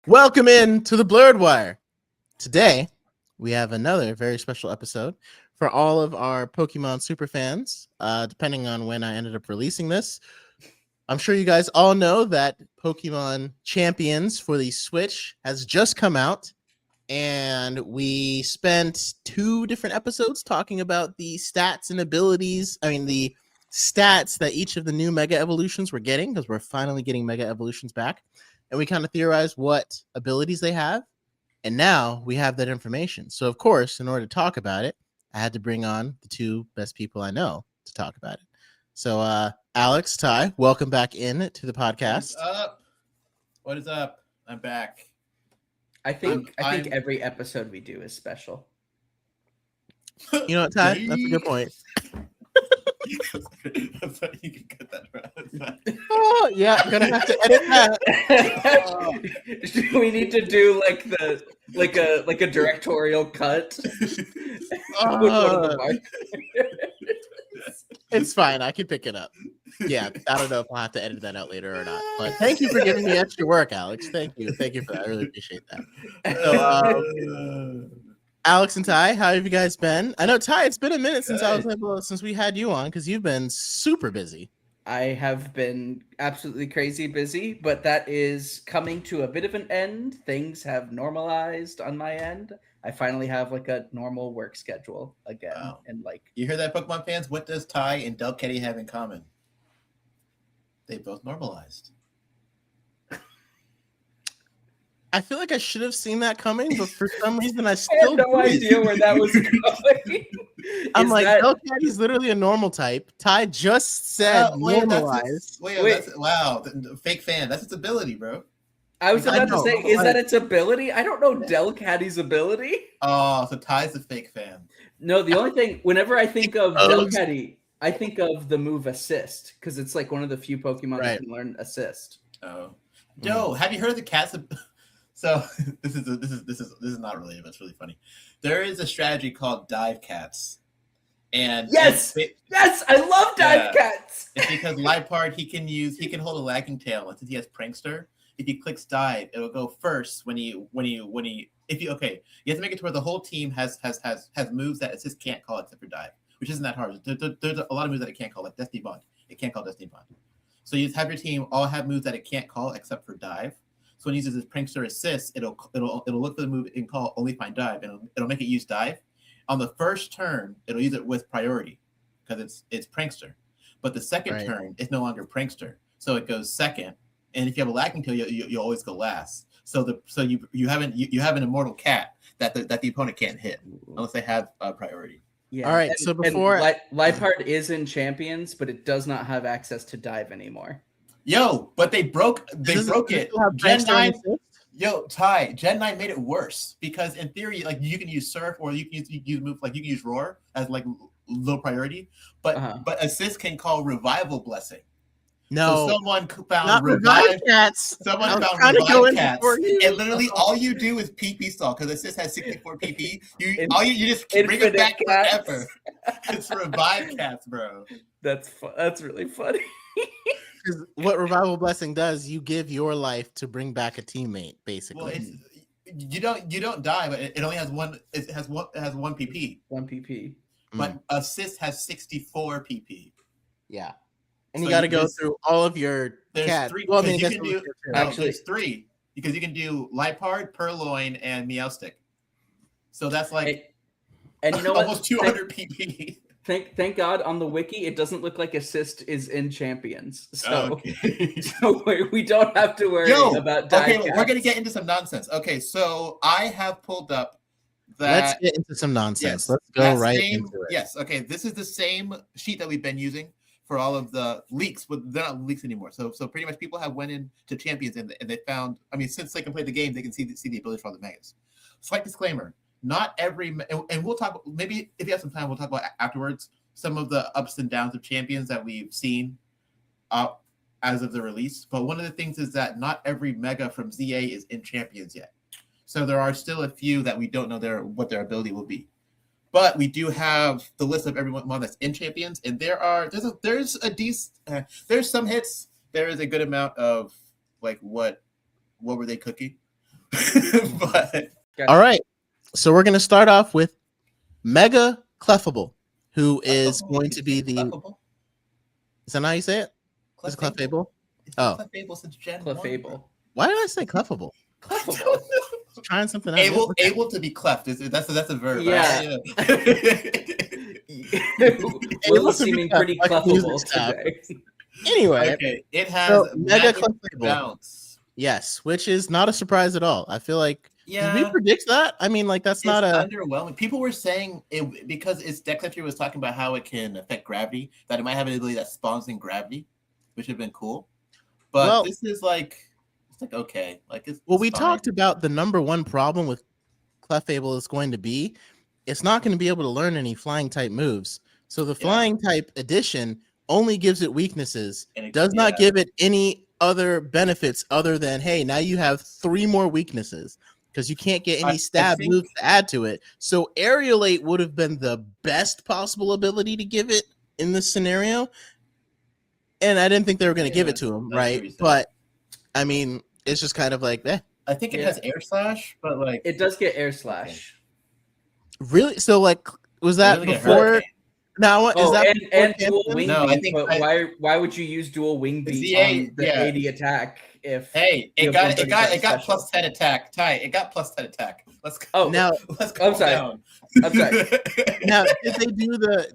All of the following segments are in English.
Welcome in to the Blurred Wire. Today, we have another very special episode for all of our Pokemon super fans. Depending on when I ended up releasing this, I'm sure you guys all know that Pokemon Champions for the Switch has just come out, and we spent 2 different episodes talking about the stats and abilities. The stats that each of the new Mega Evolutions were getting, because we're finally getting Mega Evolutions back. And we kind of theorized what abilities they have. And now we have that information. So, of course, in order to talk about it, I had to bring on the 2 best people I know to talk about it. So, Alex, Ty, welcome back in to the podcast. What is up? I'm back. I think every episode we do is special. You know what, Ty? That's a good point. You can cut that right. Oh, yeah, gonna have to edit that. We need to do like a directorial cut. It's fine. I can pick it up. Yeah, I don't know if I'll have to edit that out later or not. But thank you for giving me extra work, Alex. Thank you for that. I really appreciate that. So, Alex and Ty, how have you guys been? I know, Ty, it's been a minute since we had you on because you've been super busy. I have been absolutely crazy busy, but that is coming to a bit of an end. Things have normalized on my end. I finally have like a normal work schedule again. Wow. And you hear that, Pokemon fans? What does Ty and Delcatty have in common? They both normalized. I feel like I should have seen that coming, but for some reason I still had no idea where that was going. I'm like, Delcatty's literally a normal type. Ty just said normalized. Wow, fake fan. That's its ability, bro. I was about to say, is that its ability? I don't know Delcatty's ability. Oh, so Ty's a fake fan. No, the only thing, whenever I think of Delcatty, I think of the move Assist, because it's like one of the few Pokemon that can learn Assist. Oh. Joe, have you heard of the cats? So this is not related, but it's really funny. There is a strategy called Dive Cats. And yes, I love Dive Cats. It's because Liepard, he can hold a lagging tail, and since he has Prankster, if he clicks dive, it'll go first when you have to make it to where the whole team has moves that Assist can't call except for dive, which isn't that hard. There's a lot of moves that it can't call, like Destiny Bond. It can't call Destiny Bond. So you have your team all have moves that it can't call except for dive. So when it uses its Prankster Assist, it'll look for the move it can call, only find dive, and it'll make it use dive. On the first turn, it'll use it with priority because it's Prankster. But the second turn, it's no longer Prankster, so it goes second. And if you have a lagging tail, you always go last. So you have an immortal cat that the opponent can't hit unless they have priority. Yeah. All right. So before Liepard is in Champions, but it does not have access to dive anymore. Yo, but they broke it. Gen 9. Yo, Ty, Gen 9 made it worse because in theory, like you can use Surf or you can use move like you can use Roar as like low priority, but Assist can call Revival Blessing. No, so someone found Revive Cats. Someone found Revive Cats. And literally all you do is PP stall because Assist has 64 PP. You just bring it back forever. It's Revive Cats, bro. That's really funny. Because what Revival Blessing does, you give your life to bring back a teammate, basically. Well, you don't die, but it only has one. It has one PP. One PP. But Assist has 64 PP. Yeah, and so you got to go through all of your cats. Three. Well, there's 3 because you can do Liepard, Purloin, and Meowstic. So that's like, and you know almost 200 PP. Thank God on the wiki it doesn't look like Assist is in Champions, so we don't have to worry about. Okay, we're gonna get into some nonsense. Okay, so I have pulled up that. Let's get into some nonsense. Let's go into it. Yes. Okay, this is the same sheet that we've been using for all of the leaks, but they're not leaks anymore. So pretty much people have went into Champions and they found. I mean, since they can play the game, they can see the ability for all the megas. Slight disclaimer. Not every, and we'll talk, maybe if you have some time, we'll talk about afterwards some of the ups and downs of Champions that we've seen as of the release. But one of the things is that not every mega from ZA is in Champions yet. So there are still a few that we don't know what their ability will be. But we do have the list of everyone that's in Champions, and there's some hits. There is a good amount of like what were they cooking? but Gotcha. All right. So we're going to start off with Mega Clefable, who is going to be the. Clefable? Is that how you say it? Is it Clefable? It's been Oh. Clefable since Gen 1. Clefable. Why did I say Clefable? Clefable. Trying something out. Able, Okay. able to be cleft. That's a verb. Yeah. Right? Will's seeming pretty Like clefable music stuff. today. Anyway, Okay, it has So, Mega magic Clefable. bounce. yes, which is not a surprise at all. I feel like Yeah, did we predict that? I mean, like that's it's not a. underwhelming. People were saying it because its deck entry was talking about how it can affect gravity, that it might have an ability that spawns in gravity, which would have been cool. But Well- this is like, it's like okay, like it's Well, it's we fine. talked about the number one problem with Clefable is going to be it's not going to be able to learn any flying type moves. So the Yeah. flying type addition only gives it weaknesses, And it- does not yeah. give it any other benefits other than hey, now you have 3 more weaknesses because you can't get I any stab think- moves to add to it. So Aerialate would have been the best possible ability to give it in this scenario. And I didn't think they were going to give it Yeah, to him, that's what right? you said. But I mean, it's just kind of like, I think it Yeah. has air slash, but like It does get air slash. really. So like, was that really get before? hurricane. Now, is Oh, that and before dual Canton? wing No, I beat, think but why would you use dual wing The beat ZA on the yeah. 80 attack if Hey, You it have got 135 plus 10 attack. Ty, it got plus 10 attack. Let's go. Oh, Now, let's go I'm sorry. down. I'm sorry. now,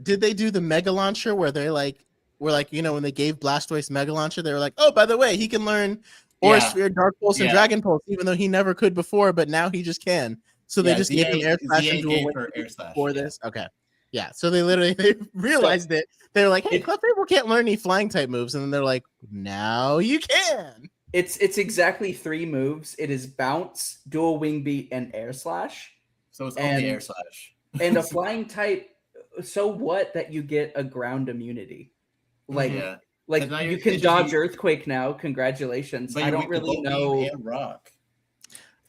did they do the Mega Launcher where they were like, you know, when they gave Blastoise Mega Launcher, they were like, oh, by the way, he can learn Aura Yeah. Sphere, Dark Pulse, and Yeah. Dragon Pulse, even though he never could before, but now he just can. So they Yeah, just gave him Air Slash ZA and Dual gave Wing her air slash for yeah. this. Okay. Yeah. So they realized it. They're like, hey, It- Clefable can't learn any flying type moves. And then they're like, now you can. it's exactly 3 moves. It is bounce, dual wing beat, and air slash. So it's And- only air slash. And a flying type, so what that you get a ground immunity? Like yeah. like 'Cause now you you're- can it's just dodge you- earthquake now. Congratulations. But I you're don't weak to really both know. beam and rock.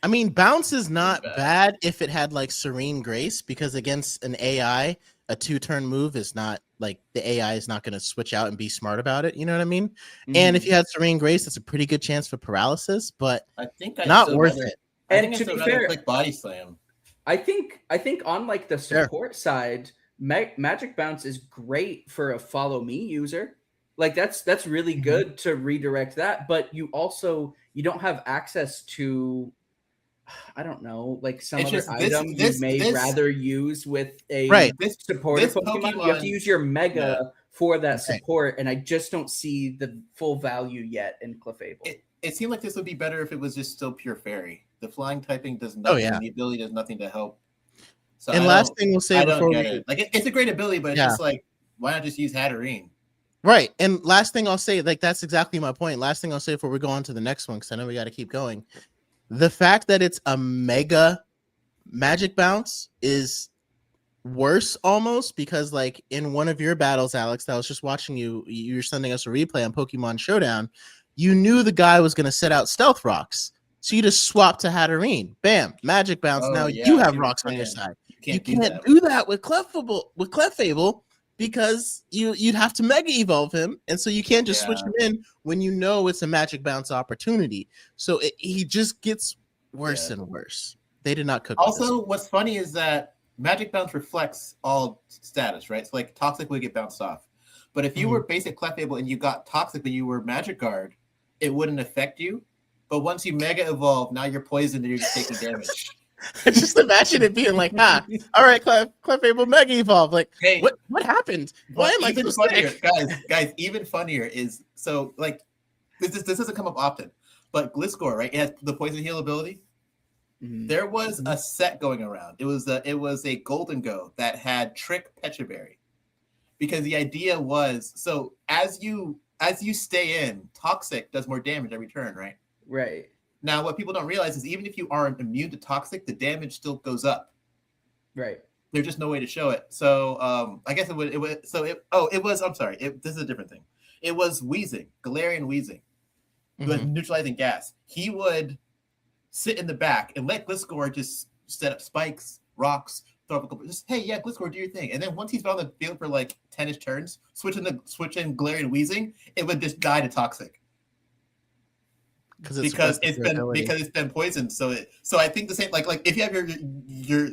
I mean, bounce is not bad. bad if it had like Serene Grace, because against an AI, a 2-turn move is not like the AI is not going to switch out and be smart about it. You know what I mean? And if Mhm. you had Serene Grace, that's a pretty good chance for paralysis, but I think I'd not still worth rather- it. I And think I'd to still be rather fair- click body slam. I think on like the Sure. support side, Magic Bounce is great for a follow me user. Like that's really Mhm. good to redirect that, but you don't have access to I don't know, like some It's other just this- item this- you may this- rather use with a Right. This supporter this Pokemon. You have to Pokemon- use your Mega for that Right. support, and I just don't see the full value yet in Clefable. It seemed like this would be better if it was just still pure fairy. The flying typing does nothing. Oh, yeah. The ability does nothing to help. So And I last don't- thing we'll say I don't before get we it. Like it's a great ability, but it's Yeah. just like why not just use Hatterene? right, and last thing I'll say, like that's exactly my point. Last thing I'll say before we go on to the next one, because I know we got to keep going. The fact that it's a mega magic bounce is worse almost because like in one of your battles, Alex, that I was just watching you were sending us a replay on Pokemon Showdown. You knew the guy was going to set out stealth rocks, so you just swap to Hatterene. Bam, magic bounce. Oh, now yeah, you have you rocks on your can. side. You You can't, can't do that with Clefable because you'd have to mega evolve him, and so you can't just switch Yeah. him in when you know it's a magic bounce opportunity. So he just gets worse Yeah. and worse. They did not cook. with this. Also, what's funny is that Magic Bounce reflects all status, right? So like Toxic would get bounced off. But if you Mhm. were basic Clefable and you got Toxic but you were Magic Guard, it wouldn't affect you. But once you Mega Evolve, now you're poisoned and you're just taking damage. Just imagine it being like, all right, Clefable mega evolve. Like, Hey, what happened? Why am I even so funnier, sick? guys? Even funnier is so like this doesn't come up often, but Gliscor, right? It has the poison heal ability. Mhm. There was a set going around. It was a Golden Go that had Trick Petraberry, because the idea was so as you stay in, Toxic does more damage every turn, right? Right. Now, what people don't realize is even if you aren't immune to Toxic, the damage still goes up. Right. There's just no way to show it. So I guess it was. I'm sorry. This is a different thing. It was Wheezing, Galarian Wheezing, who was Mhm. neutralizing gas. He would sit in the back and let Gliscor just set up spikes, rocks, throw up a couple. Just hey, yeah, Gliscor, do your thing. And then once he's been on the field for like 10ish turns, switching Galarian Wheezing, it would just die to Toxic. because it's been poisoned. So I think the same like if you have your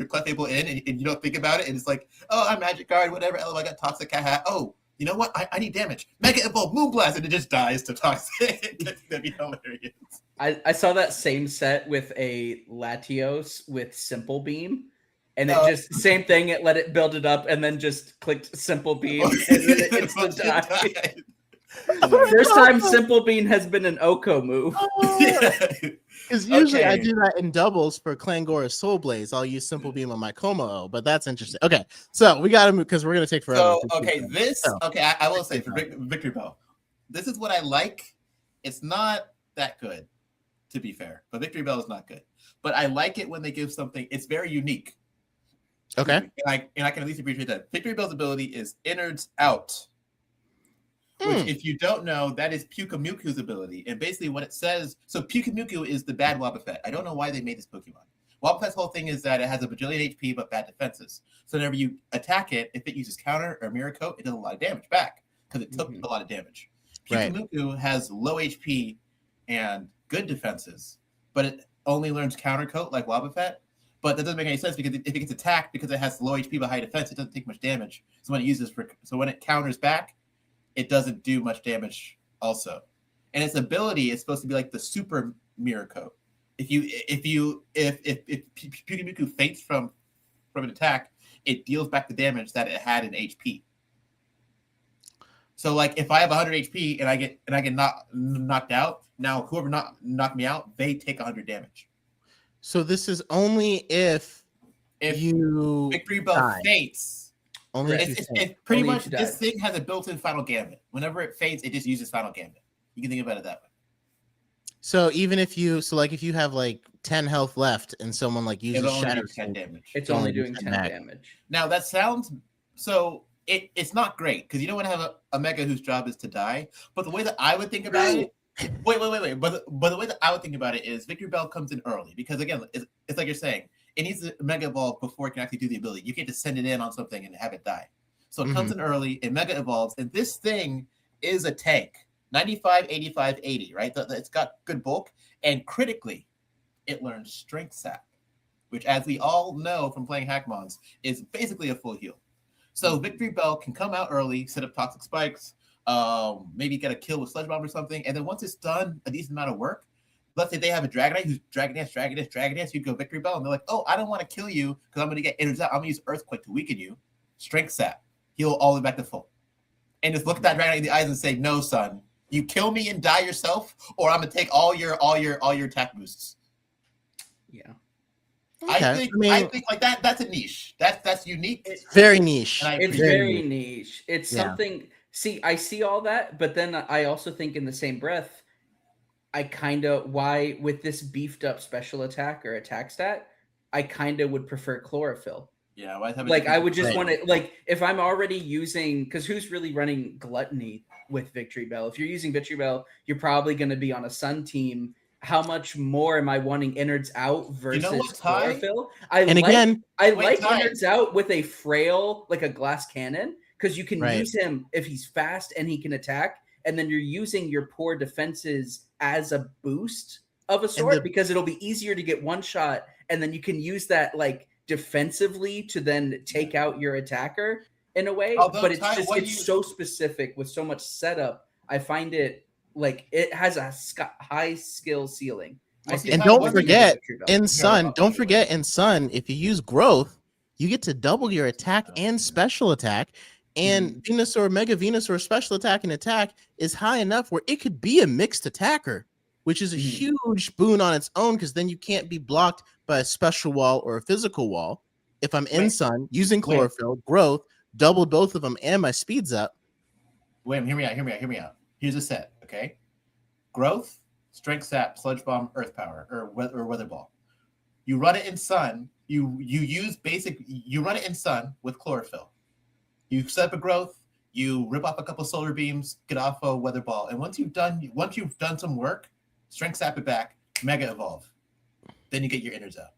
Clefable in and you don't think about it and it's like, oh, I'm Magic Guard, whatever. Oh, I got Toxic Cat. Oh, you know what? I need damage. Mega Evolve, Moonblast, and it just dies to Toxic. That'd be hilarious. I saw that same set with a Latios with Simple Beam. And it just same thing. It let it build it up, and then just clicked Simple Beam, and then it instant died. First time Simple Beam has been an Oko move. Because usually I do that in doubles for Clangora Soul Blaze. I'll use Simple Beam on my Como, but that's interesting. Okay, so we got to move because we're gonna take forever. So I will say for Victory Bell, this is what I like. It's not that good, to be fair, but Victory Bell is not good. But I like it when they give something. It's very unique. Okay. And I can at least appreciate that. Victory Bell's ability is Innards Out. Which, if you don't know, that is Pyukumuku's ability. And basically what it says, so Pyukumuku is the bad Wobbuffet. I don't know why they made this Pokemon. Wobbuffet's whole thing is that it has a bajillion HP but bad defenses. So whenever you attack it, if it uses Counter or Mirror Coat, it does a lot of damage back because it took a lot of damage. Pyukumuku has low HP and good defenses, but it only learns Counter Coat like Wobbuffet. But that doesn't make any sense because if it gets attacked because it has low HP but high defense, it doesn't take much damage. So when it counters back, it doesn't do much damage also. And its ability is supposed to be like the super Mirror Coat. If Pyukumuku faints from an attack, it deals back the damage that it had in HP. So like if I have 100 HP and I get knocked out, now whoever knocked me out, they take 100 damage. So this is only if you Victory Bell faints. Only it's pretty much this thing has a built-in Final Gambit. Whenever it fades, it just uses Final Gambit. You can think about it that way. So even if you have like 10 health left and someone like uses Shadow 10 damage. It's only doing 10 damage. Now that sounds so it's not great because you don't want to have a Mega whose job is to die. But the way that I would think about it, wait. But the way that I would think about it is Victory Bell comes in early because again, it's like you're saying. It needs to Mega Evolve before it can actually do the ability. You can't just send it in on something and have it die. So it comes in early, it Mega Evolves, and this thing is a tank. 95, 85, 80, right? It's got good bulk, and critically, it learns Strength Sap, which, as we all know from playing Hackmons, is basically a full heal. So Victory Bell can come out early, set up Toxic Spikes, maybe get a kill with Sludge Bomb or something, and then once it's done a decent amount of work, let's say they have a Dragonite who's Dragon Dance, you go Victory Bell, and they're like, oh, I don't want to kill you because I'm going to get Innards Out. I'm going to use Earthquake to weaken you. Strength Sap. Heal all the way back to full. And just look at that Dragonite in the eyes and say, no, son. You kill me and die yourself, or I'm going to take all your attack boosts. Yeah. Okay. I think like that's a niche. That's unique. It's very niche. It's very niche. It's something. See, I see all that, but then I also think in the same breath, I kind of with this beefed up special attack or attack stat, I kind of would prefer Chlorophyll. Yeah, like I would just want to like if I'm already using because who's really running Gluttony with Victory Bell? If you're using Victory Bell, you're probably going to be on a Sun team. How much more am I wanting Innards Out versus Chlorophyll? I like Innards Out with a frail like a glass cannon because you can use him if he's fast and he can attack. And then you're using your poor defenses as a boost of a sort because it'll be easier to get one shot. And then you can use that like defensively to then take out your attacker in a way. But it's so specific with so much setup. I find it like it has a high skill ceiling. And don't forget in Sun, if you use Growth, you get to double your attack and special attack. And Venusaur, Mega Venusaur special attack and attack is high enough where it could be a mixed attacker, which is a huge boon on its own because then you can't be blocked by a special wall or a physical wall. If I'm in Sun, using Chlorophyll, Growth, doubled both of them, and my speed's up. Wait, hear me out. Here's a set, okay? Growth, Strength Sap, Sludge Bomb, Earth Power, or Weather Ball. You run it in Sun. You run it in Sun with Chlorophyll. You set up a Growth, you rip off a couple Solar Beams, get off a Weather Ball, and once you've done some work, Strength Sap it back, Mega Evolve. Then you get your Innards Out.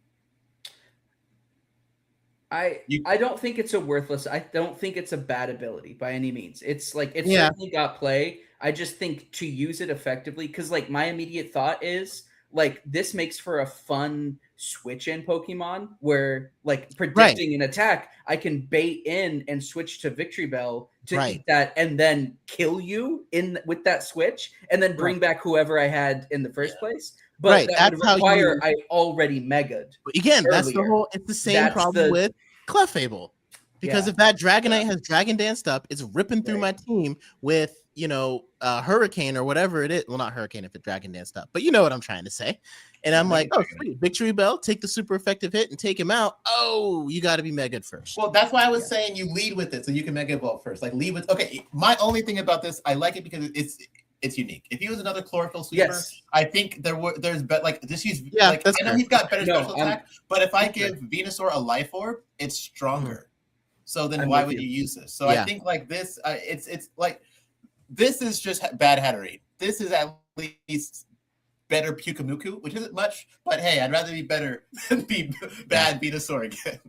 You- I don't think it's a worthless. I don't think it's a bad ability by any means. It's like it's Yeah. certainly got play. I just think to use it effectively, because like my immediate thought is like this makes for a fun switch in Pokemon where like predicting an attack, I can bait in and switch to Victory Bell to Right. eat that and then kill you in with that switch and then bring back whoever I had in the first place. But Right, that would that's how require you- I already mega'd. Again, that's the earlier. whole. It's the same That's problem the- with Clefable, because Yeah. if that Dragonite has Dragon Danced up, it's ripping through my Right. team with Hurricane or whatever it is. Well, not Hurricane if it Dragon Danced up, but you know what I'm trying to say. And I'm like, oh, sweet, Victory Bell, take the super effective hit and take him out. Oh, you got to be Mega'd first. Well, that's why I was saying you lead with it so you can Mega Evolve first. Like lead with. Okay, my only thing about this, I like it because it's unique. If he was another Chlorophyll Sweeper, Yes. I think there's like just use Yeah, like that's I know fair. he's got better No, special I'm- attack, but if I I'm give Venusaur a Life Orb, it's stronger. So then I'm why with would you. you use this? So Yeah. I think like this, it's like this is just bad Hatterene. This is at least better Pyukumuku, which isn't much, but hey, I'd rather be better than be bad Venusaur again.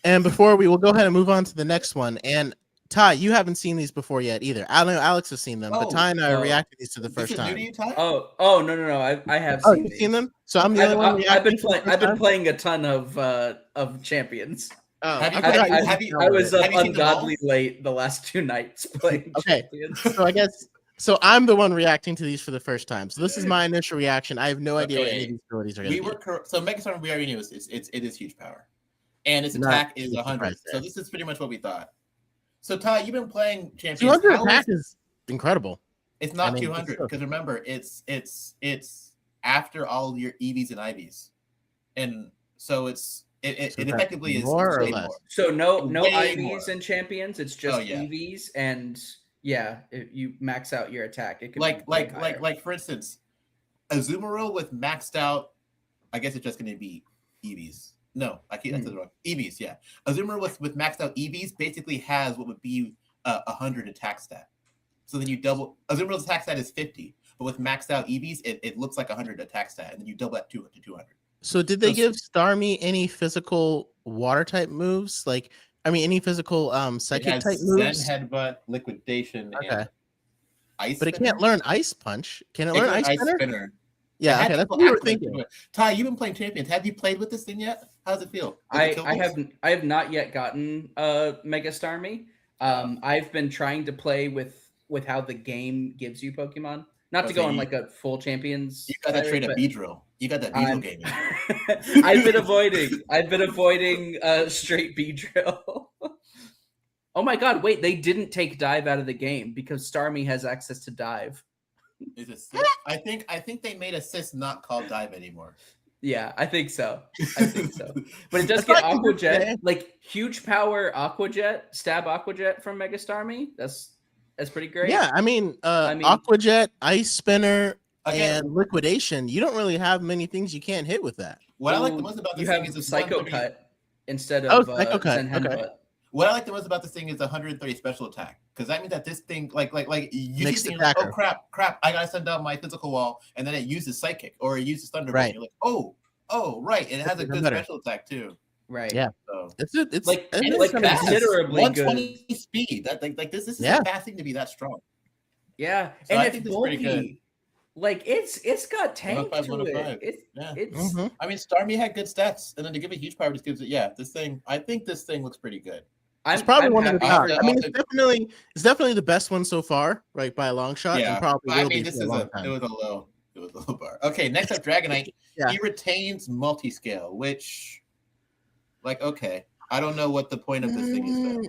And before we will go ahead and move on to the next one. And Ty, you haven't seen these before yet either. I know Alex has seen them, but Oh, Ty and I oh. reacted these to the This first is new to time. you, Ty? Oh no! I have Oh, seen you've these. seen them? So I'm the only one I've reacting been to the playing. first I've been time? playing a ton of champions. Oh, Have you I played- forgot you have didn't you- know I was that. up Have you seen them all? ungodly late the last 2 nights playing Okay. champions. So I guess I'm the one reacting to these for the first time. So this is my initial reaction. I have no idea what any of Okay. these abilities are going We to be. were so Megastorm we already knew it is huge power, and its Not attack is huge 100. surprise So there. this is pretty much what we thought. So Ty, you've been playing champions. 200 How attack is- is incredible. It's not I mean, 200 it's- because remember it's after all your EVs and IVs, and so it So that's effectively is more or way less? more. So no Way IVs more. in champions. It's just yeah. EVs, and yeah, if you max out your attack, it can Like be way higher. for instance, Azumarill with maxed out. I guess it's just going to be EVs. No, I can't. That's wrong. EVs, yeah. Azumarill with maxed out EVs basically has what would be 100 attack stat. So then you double Azumarill's attack stat is 50, but with maxed out EVs, it looks like 100 attack stat, and then you double that to 200. So did they So- give Starmie any physical water type moves? Like, I mean, any physical psychic type moves? Zen Headbutt, Liquidation, Okay. and Ice. But it Spinner? can't learn Ice Punch. Can it It learn can Ice Ice Spinner? Spinner. Yeah, It had okay, that's people what we were activate thinking. to it. Ty, you've been playing Champions. Have you played with this thing yet? How does it feel? Does it kill I things? have not yet gotten Mega Starmie. I've been trying to play with how the game gives you Pokemon. Not to Okay, go on you- like a full champions. You got that player, trade of but Beedrill. You got that Beedrill I'm- game. I've been avoiding straight B drill. Oh my god, wait, they didn't take dive out of the game because Starmie has access to dive. Is it Sis? I think they made Assist not called Dive anymore. Yeah, I think so. I think so. But it does I get thought you Aqua did Jet, say- like huge power Aqua Jet, stab Aqua Jet from Mega Starmie. That's pretty great. Yeah, I mean, I mean- Aqua Jet, Ice Spinner, Again, and Liquidation. You don't really have many things you can't hit with that. what I like the Ooh, most about you this thing have is it's Psycho 130 Cut instead Oh, of Psycho Cut, Zen okay. Headbutt. What I like the most about this thing is 130 special attack, because that means that this thing, like you Mixed see, like, oh attacker. crap, I gotta send out my physical wall, and then it uses Psychic or it uses Thunderbolt. Right. You're like, oh, right, and it has a even good better. special attack too. Right. Yeah. So It's Like- it and is like kinda fast. fast. considerably 120 speed. That like this is Yeah. a fast thing to be that strong. Yeah. So and I it's think it's pretty good. bulky. Like it's got tank 105, to 105. it. Yeah. It's Mhm. I mean, Starmie had good stats, and then to give it huge power just gives it. Yeah, this thing. I think this thing looks pretty good. It's probably one of the happy top. for- I mean, it's definitely the best one so far, right, by a long shot, Yeah, and probably but will I mean, be this for a is long it time. was a low bar. Okay, next up, Dragonite. Yeah. He retains multi-scale, which, like, okay, I don't know what the point of this thing is though.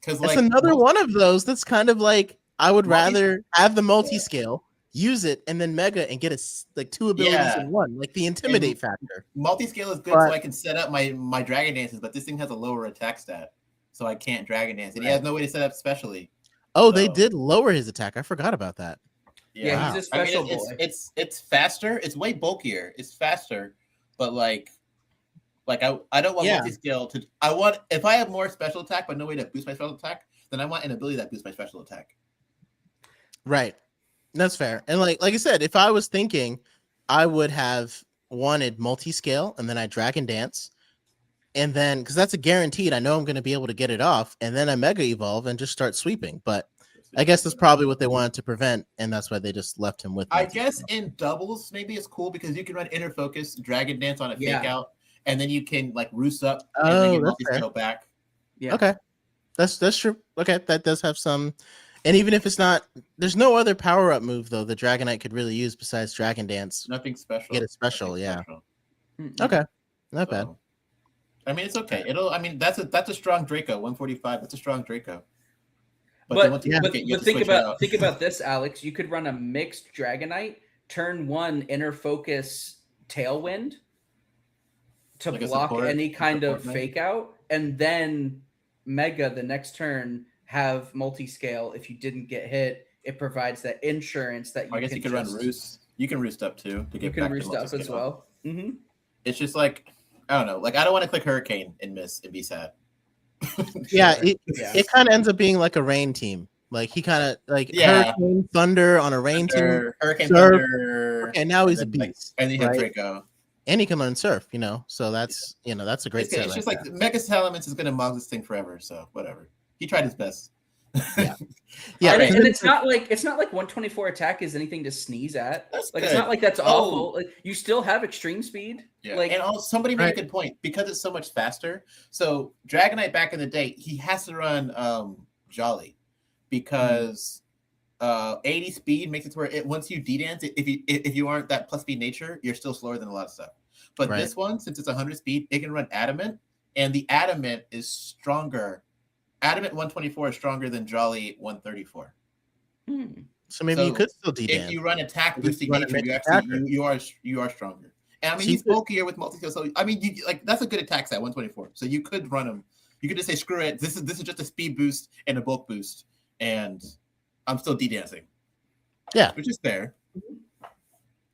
Because It's like another one of those that's kind of like I would Multi- rather have the multi-scale, use it, and then mega and get like 2 abilities Yeah. in one, like the intimidate factor. multi-scale is good, But- so I can set up my Dragon Dances, but this thing has a lower attack stat, so I can't Dragon Dance, and he has no way to set up specially. Oh, they So- did lower his attack. I forgot about that. Yeah, he's a I mean, special boy. it's faster. It's way bulkier. It's faster, but like I don't want Yeah. multi-scale to. I want if I have more special attack, but no way to boost my special attack, then I want an ability that boosts my special attack. Right. That's fair. And like I said, if I was thinking, I would have wanted multi-scale and then I Dragon Dance, and then because that's a guaranteed, I know I'm going to be able to get it off, and then I Mega Evolve and just start sweeping. But I guess that's probably what they wanted to prevent, and that's why they just left him with. I Multi-Scale. guess in doubles, maybe it's cool because you can run Inner Focus, Dragon Dance on a Yeah. fake out, and then you can like roost up and Oh, then you that's multi-scale back. Yeah. Okay, that's true. Okay, that does have some, and even if it's not, there's no other power up move though the Dragonite could really use besides Dragon Dance. Nothing special. Get a special, Nothing yeah. special. Mm-mm. Okay, not bad. So, I mean, it's okay. I mean, that's a strong Draco. 145. That's a strong Draco. But, then once you yeah. click it, you but have to think switch it about out. think about this, Alex. You could run a mixed Dragonite, turn 1 Inner Focus Tailwind to Like a block support- any kind of support knight? fake out, and then Mega the next turn have multi-scale. If you didn't get hit, it provides that insurance that you I guess can you could run just- roost. You can roost up too to get You can back to roost up as multi-scale. well. Mm-hmm. It's just like I don't know. Like I don't want to click Hurricane and miss and be sad. Yeah, Yeah. it kind of ends up being like a rain team. Like he kind of like Yeah. Hurricane Thunder on a rain team. Hurricane Surf. Thunder. And now he's a and then, like, beast, and then you have right? Draco. And he can learn Surf. So that's that's a great It's, set. it's right just there. like Mega Elements is gonna mug this thing forever. So whatever. He tried his best. Yeah. Yeah, yeah, and it's not like 124 attack is anything to sneeze at. That's Like it's good. not like that's Oh. awful. Like, you still have extreme speed. Yeah. Like And also, somebody made Right. a good point because it's so much faster. So Dragonite back in the day, he has to run Jolly because 80 speed makes it to where once you D-dance, if you aren't that plus speed nature, you're still slower than a lot of stuff. But Right. this one, since it's 100 speed, it can run Adamant, and the Adamant is stronger. Adamant 124 is stronger than Jolly 134. hmm. so maybe you so could still If D-dance. you run attack You just boosting run a nature, you mixed actually attacker. you are stronger. And I mean So you he's could- bulkier with multi-skill. So I mean you like that's a good attack set 124. So you could run him. You could just say screw it. This is just a speed boost and a bulk boost, and I'm still D-dancing. Yeah. Which is fair.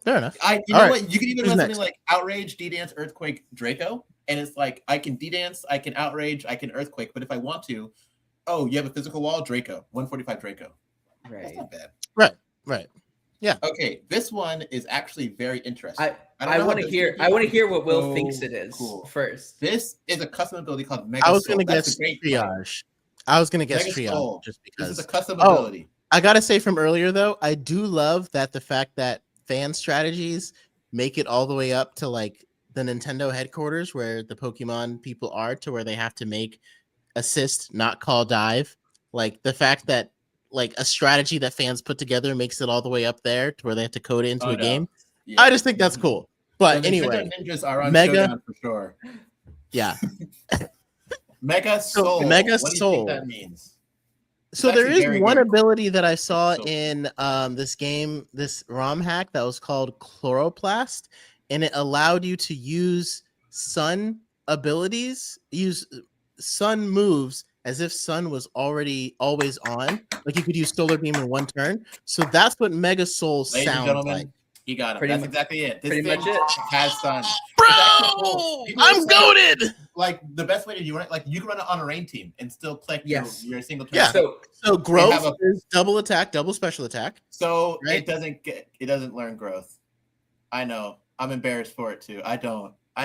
Fair enough. You know All right. what? You can even Who's run next? something like Outrage, D-Dance, Earthquake, Draco, and it's like I can D-Dance, I can Outrage, I can Earthquake, but if I want to, oh, you have a physical wall, Draco, 145 Draco. That's Right. not bad. Right. Okay, this one is actually very interesting. I don't I know how want to this hear. is I want to hear what Will so thinks it is cool. first. This is a custom ability called Mega I was Soul. gonna That's guess a great one. triage. I was gonna guess Mega triage Soul. just This because. is a custom Oh. ability. I gotta say from earlier though, I do love that the fact that fan strategies make it all the way up to like the Nintendo headquarters where the Pokemon people are, to where they have to make assist, not call dive. Like the fact that like a strategy that fans put together makes it all the way up there to where they have to code it into Oh, a no. game. Yeah. I just think that's cool. But The anyway, Nintendo Ninjas are on Mega- Showdown for sure. yeah. Mega So, Soul. Mega what do you Soul. think that means? So It's there actually is very one good. ability that I saw So- in this game, this ROM hack that was called Chloroplast, and it allowed you to use sun abilities, use sun moves as if sun was already always on. Like you could use Solar Beam in one turn. So that's what Mega Soul Ladies and sounds gentlemen, like. you got him. Pretty That's mu- exactly it. This pretty thing much it. has sun. Bro, actually cool. People I'm say- goaded. Like the best way to do it, like you can run it on a rain team and still click Yes. your single turn. Yeah. So So growth have a- is double attack, double special attack. So Right? it doesn't learn growth. I know. I'm embarrassed for it too. I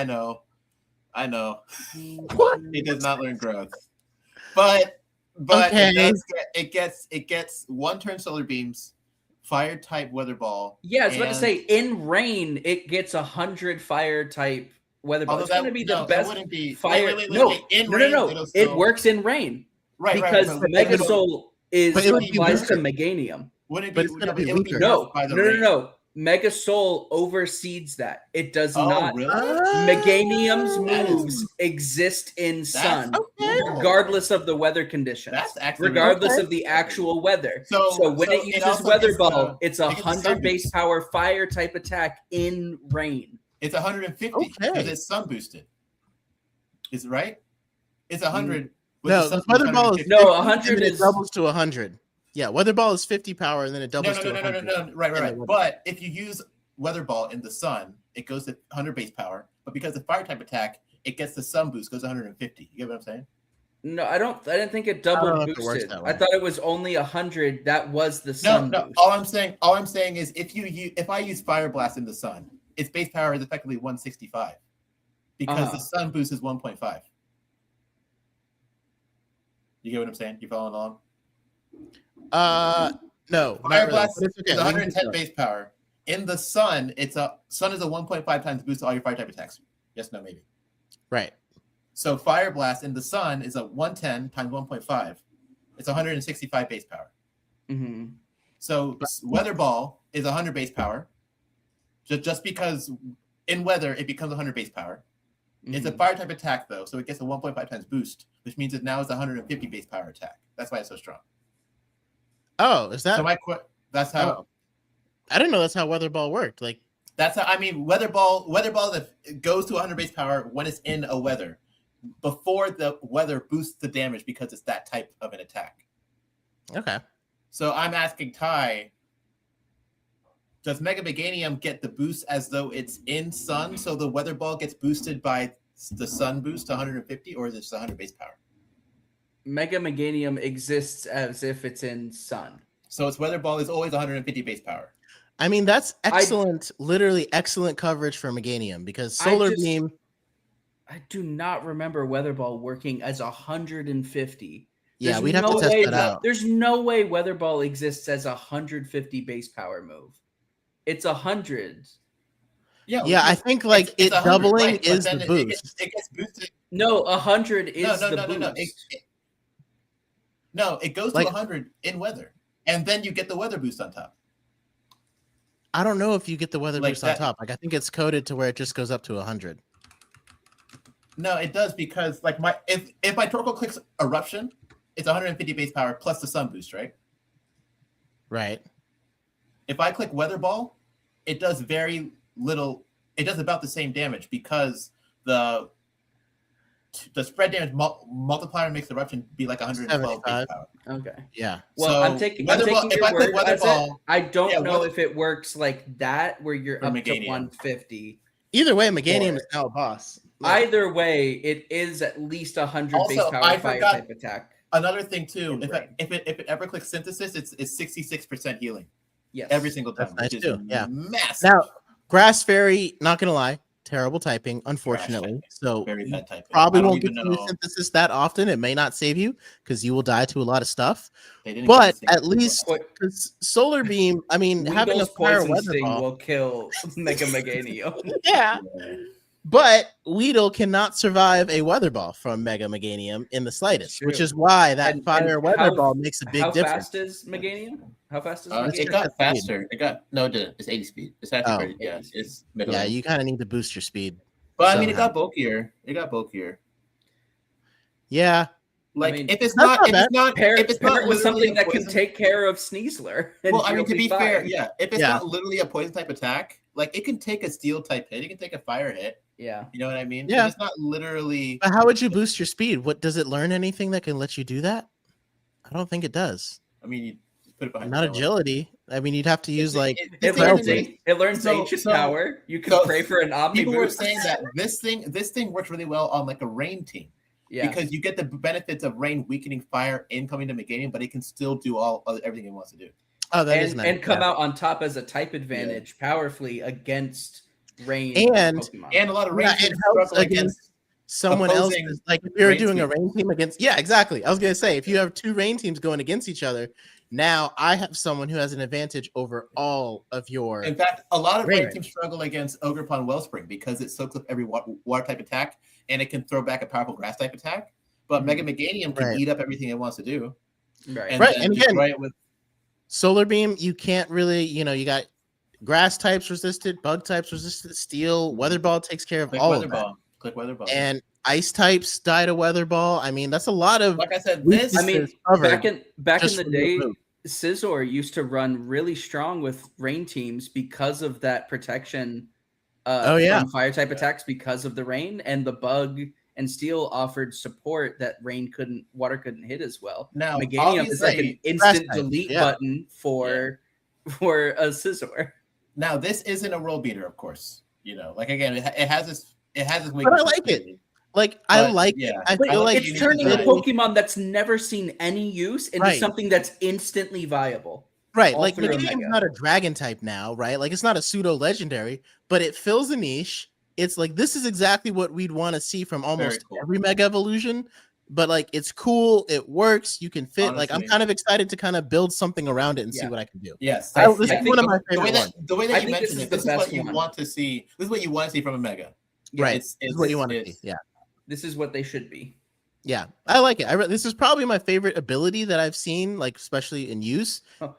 know. It does not learn growth. But Okay. it gets one turn solar beams, fire type weather ball. yeah, I was about to and- say in rain it gets 100 fire type weather ball. Although It's going to that- be no, the that best wouldn't be fire. wait, no, in no, rain, no, it'll It still- works in rain right because but Mega it'll- Soul is But it would be applies to weaker. Meganium. Wouldn't it but be, it's gonna no, be it would be weaker. No, nerfed by the no. rain. Mega Soul overseeds that. It does Oh, not. really? Meganium's That is- moves exist in sun, okay. regardless of the weather conditions. That's actually regardless okay. of the actual weather. So- So when so it it uses also Weather gets Ball, the- it's it gets the 100 base sun power fire type attack in rain. It's 150 because Okay. it's sun boosted. Is it right? It's 100. with No, the sun the weather ball is 150. No, 50, 100 and then it is- doubles to 100. Yeah, weather ball is 50 power and then it No, doubles no, to no, no, no, 100. no, right. And then But if you use weather ball in the sun, it goes to 100 base power. But because the fire type attack, it gets the sun boost, goes to 150. You get what I'm saying? No, I didn't think it I don't double know if it works boosted. that I way. thought it was only 100. That was the No, sun no. boost. All I'm saying is if I use fire blast in the sun, its base power is effectively 165. because the sun boost is 1.5. You get what I'm saying? You following along? No, Fire not blast really. But it's okay. is We can 110 keep base power. In the sun, sun is a 1.5 times boost to all your fire type attacks. Yes, no, maybe. going. Right. So fire blast in the sun is a 110 times 1.5. It's 165 base power. Mm-hmm. So weather ball is 100 base power. Just because in weather it becomes 100 base power. It's a fire type attack though, so it gets a 1.5 times boost, which means it now is a 150 base power attack. That's why it's so strong. Oh, is that? So that's how. Oh. I didn't know that's how weather ball worked. Like That's how. I mean, weather ball that goes to 100 base power when it's in a weather. Before the weather boosts the damage because it's that type of an attack. okay. So I'm asking Ty, does Mega Meganium get the boost as though it's in sun, so the weather ball gets boosted by the sun boost to 150, or is it just 100 base power? Mega Meganium exists as if it's in sun. So its weather ball is always 150 base power. I mean, that's excellent, literally excellent coverage for Meganium because Solar Beam. I do not remember Weather Ball working as 150. Yeah, There's we'd have to no test way that out. There's no way Weather Ball exists as 150 base power move. It's 100. Yeah, I think like it's 100, doubling right, is but the then boost. It gets boosted. No, 100 is the No. boost. No, it goes Like- to 100 in weather, and then you get the weather boost on top. I don't know if you get the weather Like boost on that- top. Like I think it's coded to where it just goes up to 100. No, it does because like if my Torkoal clicks eruption, it's 150 base power plus the sun boost, right? Right. If I click weather ball, it does very little. It does about the same damage because the spread damage multiplier makes the eruption be like 112 base 75. power. Okay. Yeah. Well, So, I'm taking Weather Ball- your if I click word Weather as it. Ball- I don't Yeah, know Weather- if it works like that where you're For up to Meganium. 150. Either way, Meganium Or- is now a boss. Like, Either way, it is at least 100 base Also, power I fire forgot- type attack. Another thing too, In brain. if it ever clicks synthesis, it's 66% healing Yes. every single time, That's nice which too, is yeah. massive. now, Grass Fairy, not gonna lie, terrible typing, unfortunately. Typing. So Very bad typing. probably I don't won't get even to use know. synthesis that often. It may not save you because you will die to a lot of stuff. They didn't But get the at same- least because Solar Beam, I mean, having a Weedle's fire poison weather sting ball. will kill Mega Meganium. Yeah. Yeah. But Weedle cannot survive a weather ball from Mega Meganium in the slightest, which True. is why that And fire weather how- ball makes a big How difference. fast is Meganium? How fast is It Meganium? got faster. It got no, it didn't. It's 80 speed. It's actually Oh. pretty. Yeah, it's middle. Yeah, you kind of need to boost your speed. But I mean, it somehow. got bulkier. It got bulkier. Yeah, Like mean, if it's that's not, not if bad. it's not, Pair, if it's pair not it with literally something a that can poison- take care of Sneasler. and Well, I mean, you'll to be fine. fair, yeah. If it's Yeah. not literally a poison type attack, like it can take a steel type hit. It can take a fire hit. Yeah. You know what I mean? Yeah. If it's not literally. but how would you boost your speed? What does it learn anything that can let you do that? I don't think it does. I mean, you just put it behind. Not the pillar. agility. I mean, you'd have to use like It this learns, thing- Railblade. it learns So- ancient so- power. You can so pray for an omni People were boost. saying that this thing works really well on like a rain team Yeah. because you get the benefits of rain weakening fire incoming to Meganium, but it can still do everything it wants to do. oh, that is and, nice. and come yeah. out on top as a type advantage powerfully against rain And- Pokemon. And a lot of rain Yeah, it teams helps struggle against someone else. opposing Like if you're rain doing a teams. rain team against, yeah, exactly. I was gonna say if you have two rain teams going against each other, now I have someone who has an advantage over all of your. In fact, a lot of Rain. rain teams struggle against Ogerpon Wellspring because it soaks up every water type attack and it can throw back a powerful grass type attack. But Mega Meganium can Right. eat up everything it wants to do. right. Right, then and again- destroy it with Solar Beam, you can't really, you got grass types resisted, bug types resisted, steel, weather ball takes care of Click all Weather of that. Ball. Click Weather Ball. And ice types die to weather ball. I mean, that's a lot of like I said, this I mean, weaknesses covered back in just the from your day, move. Scizor used to run really strong with rain teams because of that protection Oh, yeah. from fire type attacks because of the rain, and the bug and steel offered support that water couldn't hit as well. now Meganium is like an obviously- instant type, delete yeah. button for a Scizor. now this isn't a world beater, of course. Like again, it has this I weakness. like it. Like I But, like yeah. it. I But feel like it's turning a design. Pokemon that's never seen any use into Right. something that's instantly viable. right. all Like through Meganium's Omega. not a dragon type now, right? Like it's not a pseudo legendary, but it fills a niche. it's like this is exactly what we'd want to see from almost cool. every Mega Evolution. But like it's cool, it works, you can fit. Like I'm Honestly. kind of excited to kind of build something around it and see Yeah. what I can do. Yes, This I is think one of my the way favorite ones. that the way I that you think this mentioned is it, the this is what best you one. want to see. This is what you want to see from a Mega. Right. It's This is what you want to it's- see. Yeah. This is what they should be. Yeah, I like it. This is probably my favorite ability that I've seen, like especially in use. Oh.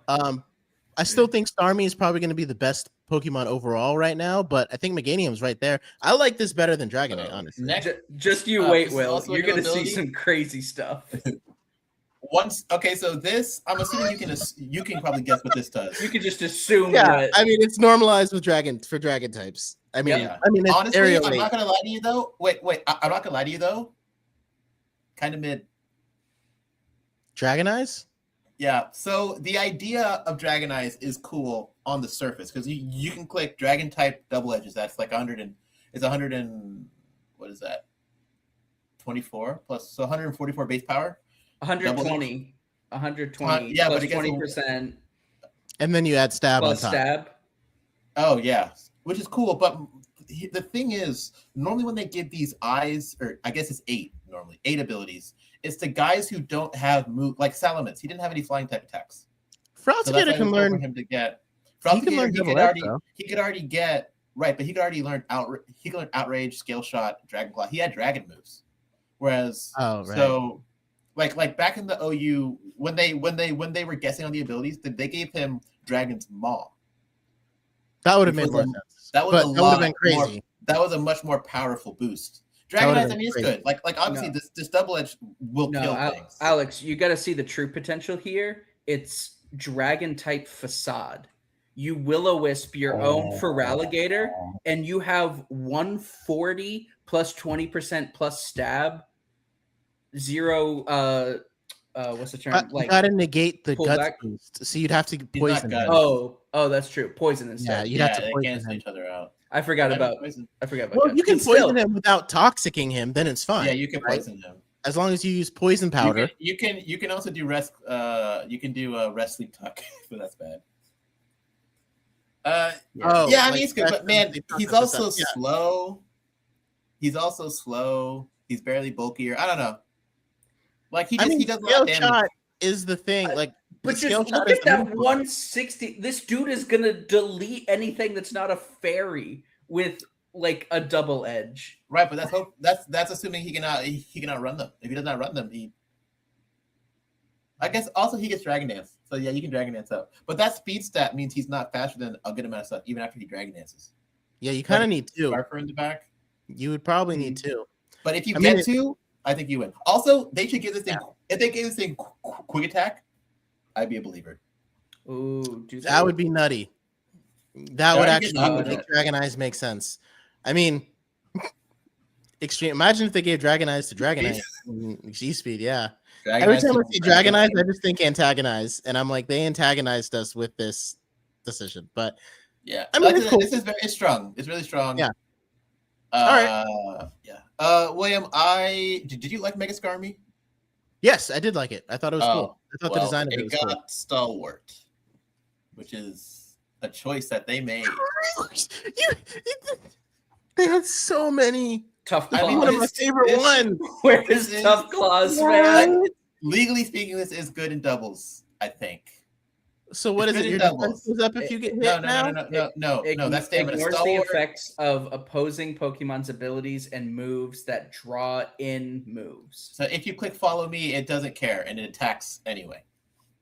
I still think Starmie is probably going to be the best Pokemon overall right now, but I think Meganium's right there. I like this better than Dragonite, honestly. Next, Just you this wait, is Will. also a You're new gonna see ability. some crazy stuff. okay, so this I'm assuming you can probably guess what this does. You could just assume Yeah, what. I mean it's normalized with dragon types. I mean, Yeah. it's Honestly, aerial I'm raid. not gonna lie to you though. Wait, I'm not gonna lie to you though. Kind of mid. Dragonize? Yeah. So the idea of Dragonize is cool on the surface because you can click Dragon type double edges. That's like 100 and it's 100 and what is that? 24 plus so 144 base power. 120. 120. Yeah, but plus it gets a- 20% And then you add stab plus on top. stab. Oh yeah, which is cool. But the thing is, normally when they give these eyes, or I guess it's 8 normally, 8 abilities, it's the guys who don't have move like Salamence. He didn't have any flying type attacks. So that's why Frostgator it can was over learn. him to get. He can learn Frostgator, double edge, though. he could already get right, but he could already learn he could learn outrage, scale shot, dragon claw. He had dragon moves, whereas Oh, right. so like back in the OU when they were guessing on the abilities, they gave him Dragon's Maw. That would have which made was more a- sense. that was But a that would lot have been crazy. more- That was a much more powerful boost. That would've Dragonize, I been mean, it's crazy. good. Like obviously No. this double edge will No, kill things. Alex, you got to see the true potential here. It's dragon type facade. You Will-O-Wisp your own Feraligatr, and you have 140 plus 20% plus stab. Zero. What's the term? You gotta negate the pull guts back. boost, so you'd have to not poison gut. him. Oh, that's true. Poison Yeah, instead. you'd have to they poison cancel him. each other out. I forgot I mean, about. poison. I forgot about. Well, that. you can But poison still, him without toxicking him, then it's fine. Yeah, you can right? poison him. As long as you use poison powder. You can also do rest. You can do rest sleep tuck, but that's bad. Oh, yeah, I like mean it's good, rest but man, sleep tuck he's is also yeah. slow. He's also slow. He's barely bulkier. I don't know. Like he does a lot scale of damage. shot is the thing. Like, But the just scale look shot is at the that move boost. 160. This dude is gonna delete anything that's not a fairy with like a double edge. Right, but that's assuming he cannot run them. If he does not run them, I guess also he gets Dragon Dance. So yeah, you can Dragon Dance up. But that speed stat means he's not faster than a good amount of stuff, even after he Dragon Dances. Yeah, you kind of need two. Scarfer in the back. You would probably need two. But if you I mean, get two, I think you win. Also, they should give this thing. If they gave this thing quick attack, I'd be a believer. Ooh, do That would be nutty. That would already get actually that. make Dragon Eyes make sense. I mean, extreme. Imagine if they gave Dragon Eyes to Dragonite. G Speed, yeah. Every time I see Dragon Eyes, I just think antagonize, and I'm like, they antagonized us with this decision. But yeah, I mean, like it's cool. this is very strong. It's really strong. Yeah. All right. William, did you like Mega Skarmy? yes, I did like it. I thought it was cool. I thought the design of it was got cool. Stalwart, which is a choice that they made. They had so many. tough I claws. mean, One of my this- favorite this- ones. Where's this is- tough claws, What? man? Legally speaking, this is good in doubles. I think. So what It's is it? good Your in doubles. defense goes up if you get hit No, now? no. That's stamina. Ignores the Stalwart. effects of opposing Pokemon's abilities and moves that draw in moves. So if you click follow me, it doesn't care and it attacks anyway.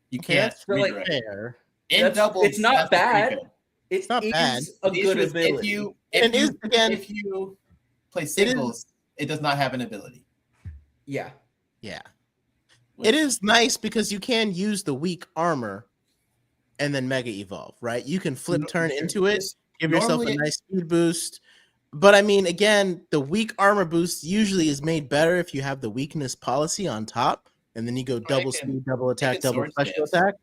You Okay, can't that's really redirect. fair. In That's- doubles, it's not that's pretty bad. good. It not is bad. a The good issue is ability. And it is, again- if you play singles, it does not have an ability. Yeah. Yeah. which- It is nice because you can use the weak armor and then mega evolve, right? You can flip turn into it, give yourself a Normally- nice speed boost. But I mean, again, the weak armor boost usually is made better if you have the weakness policy on top, and then you go double can- speed, double attack, can double sword special stance. attack.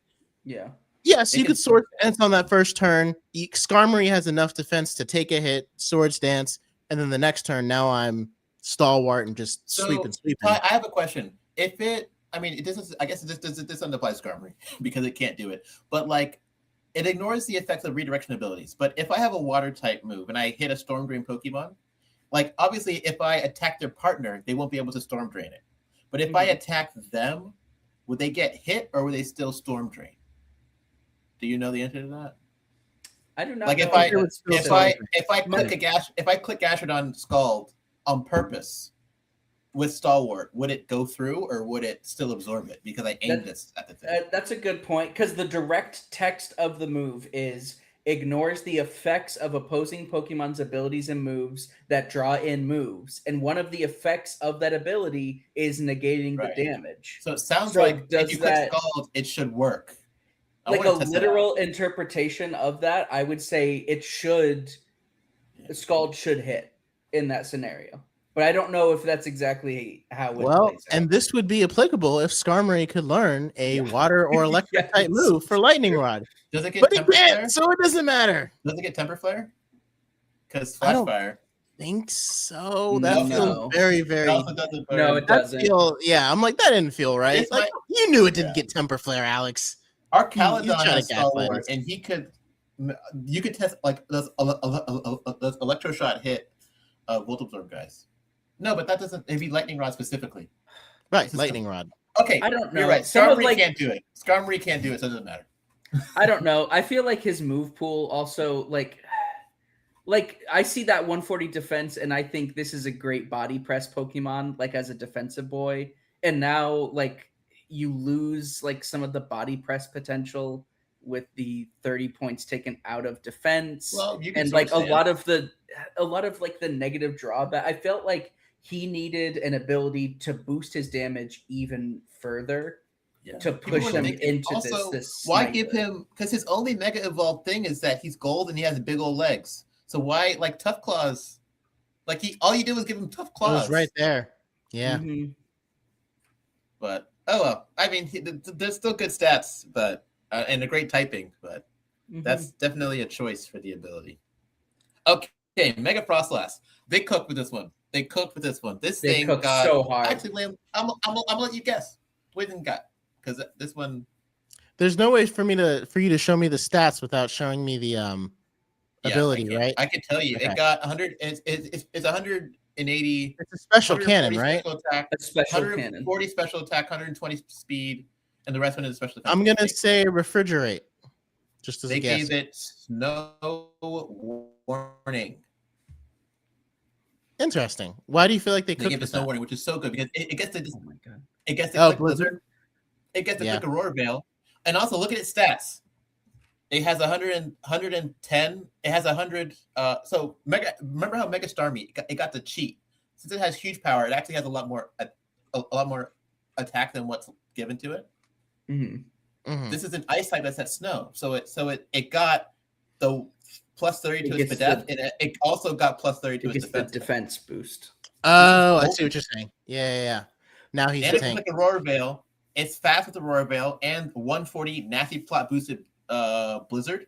Yeah. Yes, It you can could sword sword stance on that first turn. Skarmory has enough defense to take a hit, sword stance, and then the next turn, now I'm stalwart and just So, sweeping. I have a question. If it, I mean, it doesn't. I guess this doesn't apply to Skarmory because it can't do it. But like, it ignores the effects of redirection abilities. But if I have a water type move and I hit a Storm Green Pokemon, like obviously if I attack their partner, they won't be able to storm drain it. But if I attack them, would they get hit or would they still storm drain? Do you know the answer to that? I do not Like know if I if that's if still- I if I click if I click Gastrodon Scald on purpose with Stalwart, would it go through or would it still absorb it because I aimed this at the thing? That's a good point, because the direct text of the move is ignores the effects of opposing Pokemon's abilities and moves that draw in moves, and one of the effects of that ability is negating Right. the damage. So it sounds So like does if you click that- Scald, it should work. I Like wanna a test it out. literal interpretation of that, I would say it should Scald should hit in that scenario. But I don't know if that's exactly how it Well, plays out. and this would be applicable if Skarmory could learn a Yeah. water or electric type Yes. move for Lightning Rod. Does it get But he Temper Flare? can't, so it doesn't matter. Does it get Temper Flare? Because I don't- Flash Fire. Think so. That No. feels very, very. It also doesn't burn. No, it That doesn't. yeah, I'm like that didn't feel right. It's Like like- you knew it didn't Yeah. get Temper Flare, Alex. Our You try Caledon to has gaslight Stalwart, us. and he could. You could test like those electroshot hit Volt Absorb guys. No, but that doesn't. It'd be Lightning Rod specifically. Right, This is Lightning Rod. Okay, I don't know. you're right. Some of, Skarmory like- can't do it. Skarmory can't do it, so it doesn't matter. I don't know. I feel like his move pool also like I see that 140 defense, and I think this is a great body press Pokemon, like as a defensive boy. And now like you lose like some of the body press potential with the 30 points taken out of defense. Well, you can And like source a lot of like the negative drawback. I felt like he needed an ability to boost his damage even further Yeah. to People push were him thinking- into also, this. why sniper. give him? Because his only Mega Evolved thing is that he's gold and he has big old legs. So why like Tough Claws? Like all you did was give him Tough It Claws. was right there. Yeah. Mhm. But oh well. I mean, there's still good stats, but and a great typing, but Mhm. that's definitely a choice for the ability. Okay, Mega Frostlass. They cooked with this one. They cooked with this one. This They thing cooked got so hard. Actually, Liam, I'm gonna let you guess. What did it got? Because this one. There's no way for you to show me the stats without showing me the yeah, ability, I can- right? I can tell you, Okay. it got 100. It's 180. It's a special 140 cannon, right? Special attack, A special cannon. 140 special attack, 120 speed, and the rest one is special attack. I'm gonna say refrigerate. Just as They a guess. gave it snow warning. Interesting. Why do you feel like they They cooked gave it with snow that? warning, which is so good because it gets to Oh my god. it gets to Oh, click Blizzard? Blizzard. It gets to Yeah. click Aurora Veil, and also look at its stats. It has 110. It has 100. So Mega. Remember how Mega Starmie it got the cheat. Since it has huge power, it actually has a lot more attack than what's given to it. Mhm. Mhm. This is an ice type that's at snow, so it got the plus 30 to It its gets def, and it also got plus 30 to It its gets the defense. defense boost. Oh, I This is see what you're saying. Yeah. Now he's And a it's tank. like Aurora Veil. It's fast with Aurora Veil and 140 nasty plot boosted Blizzard.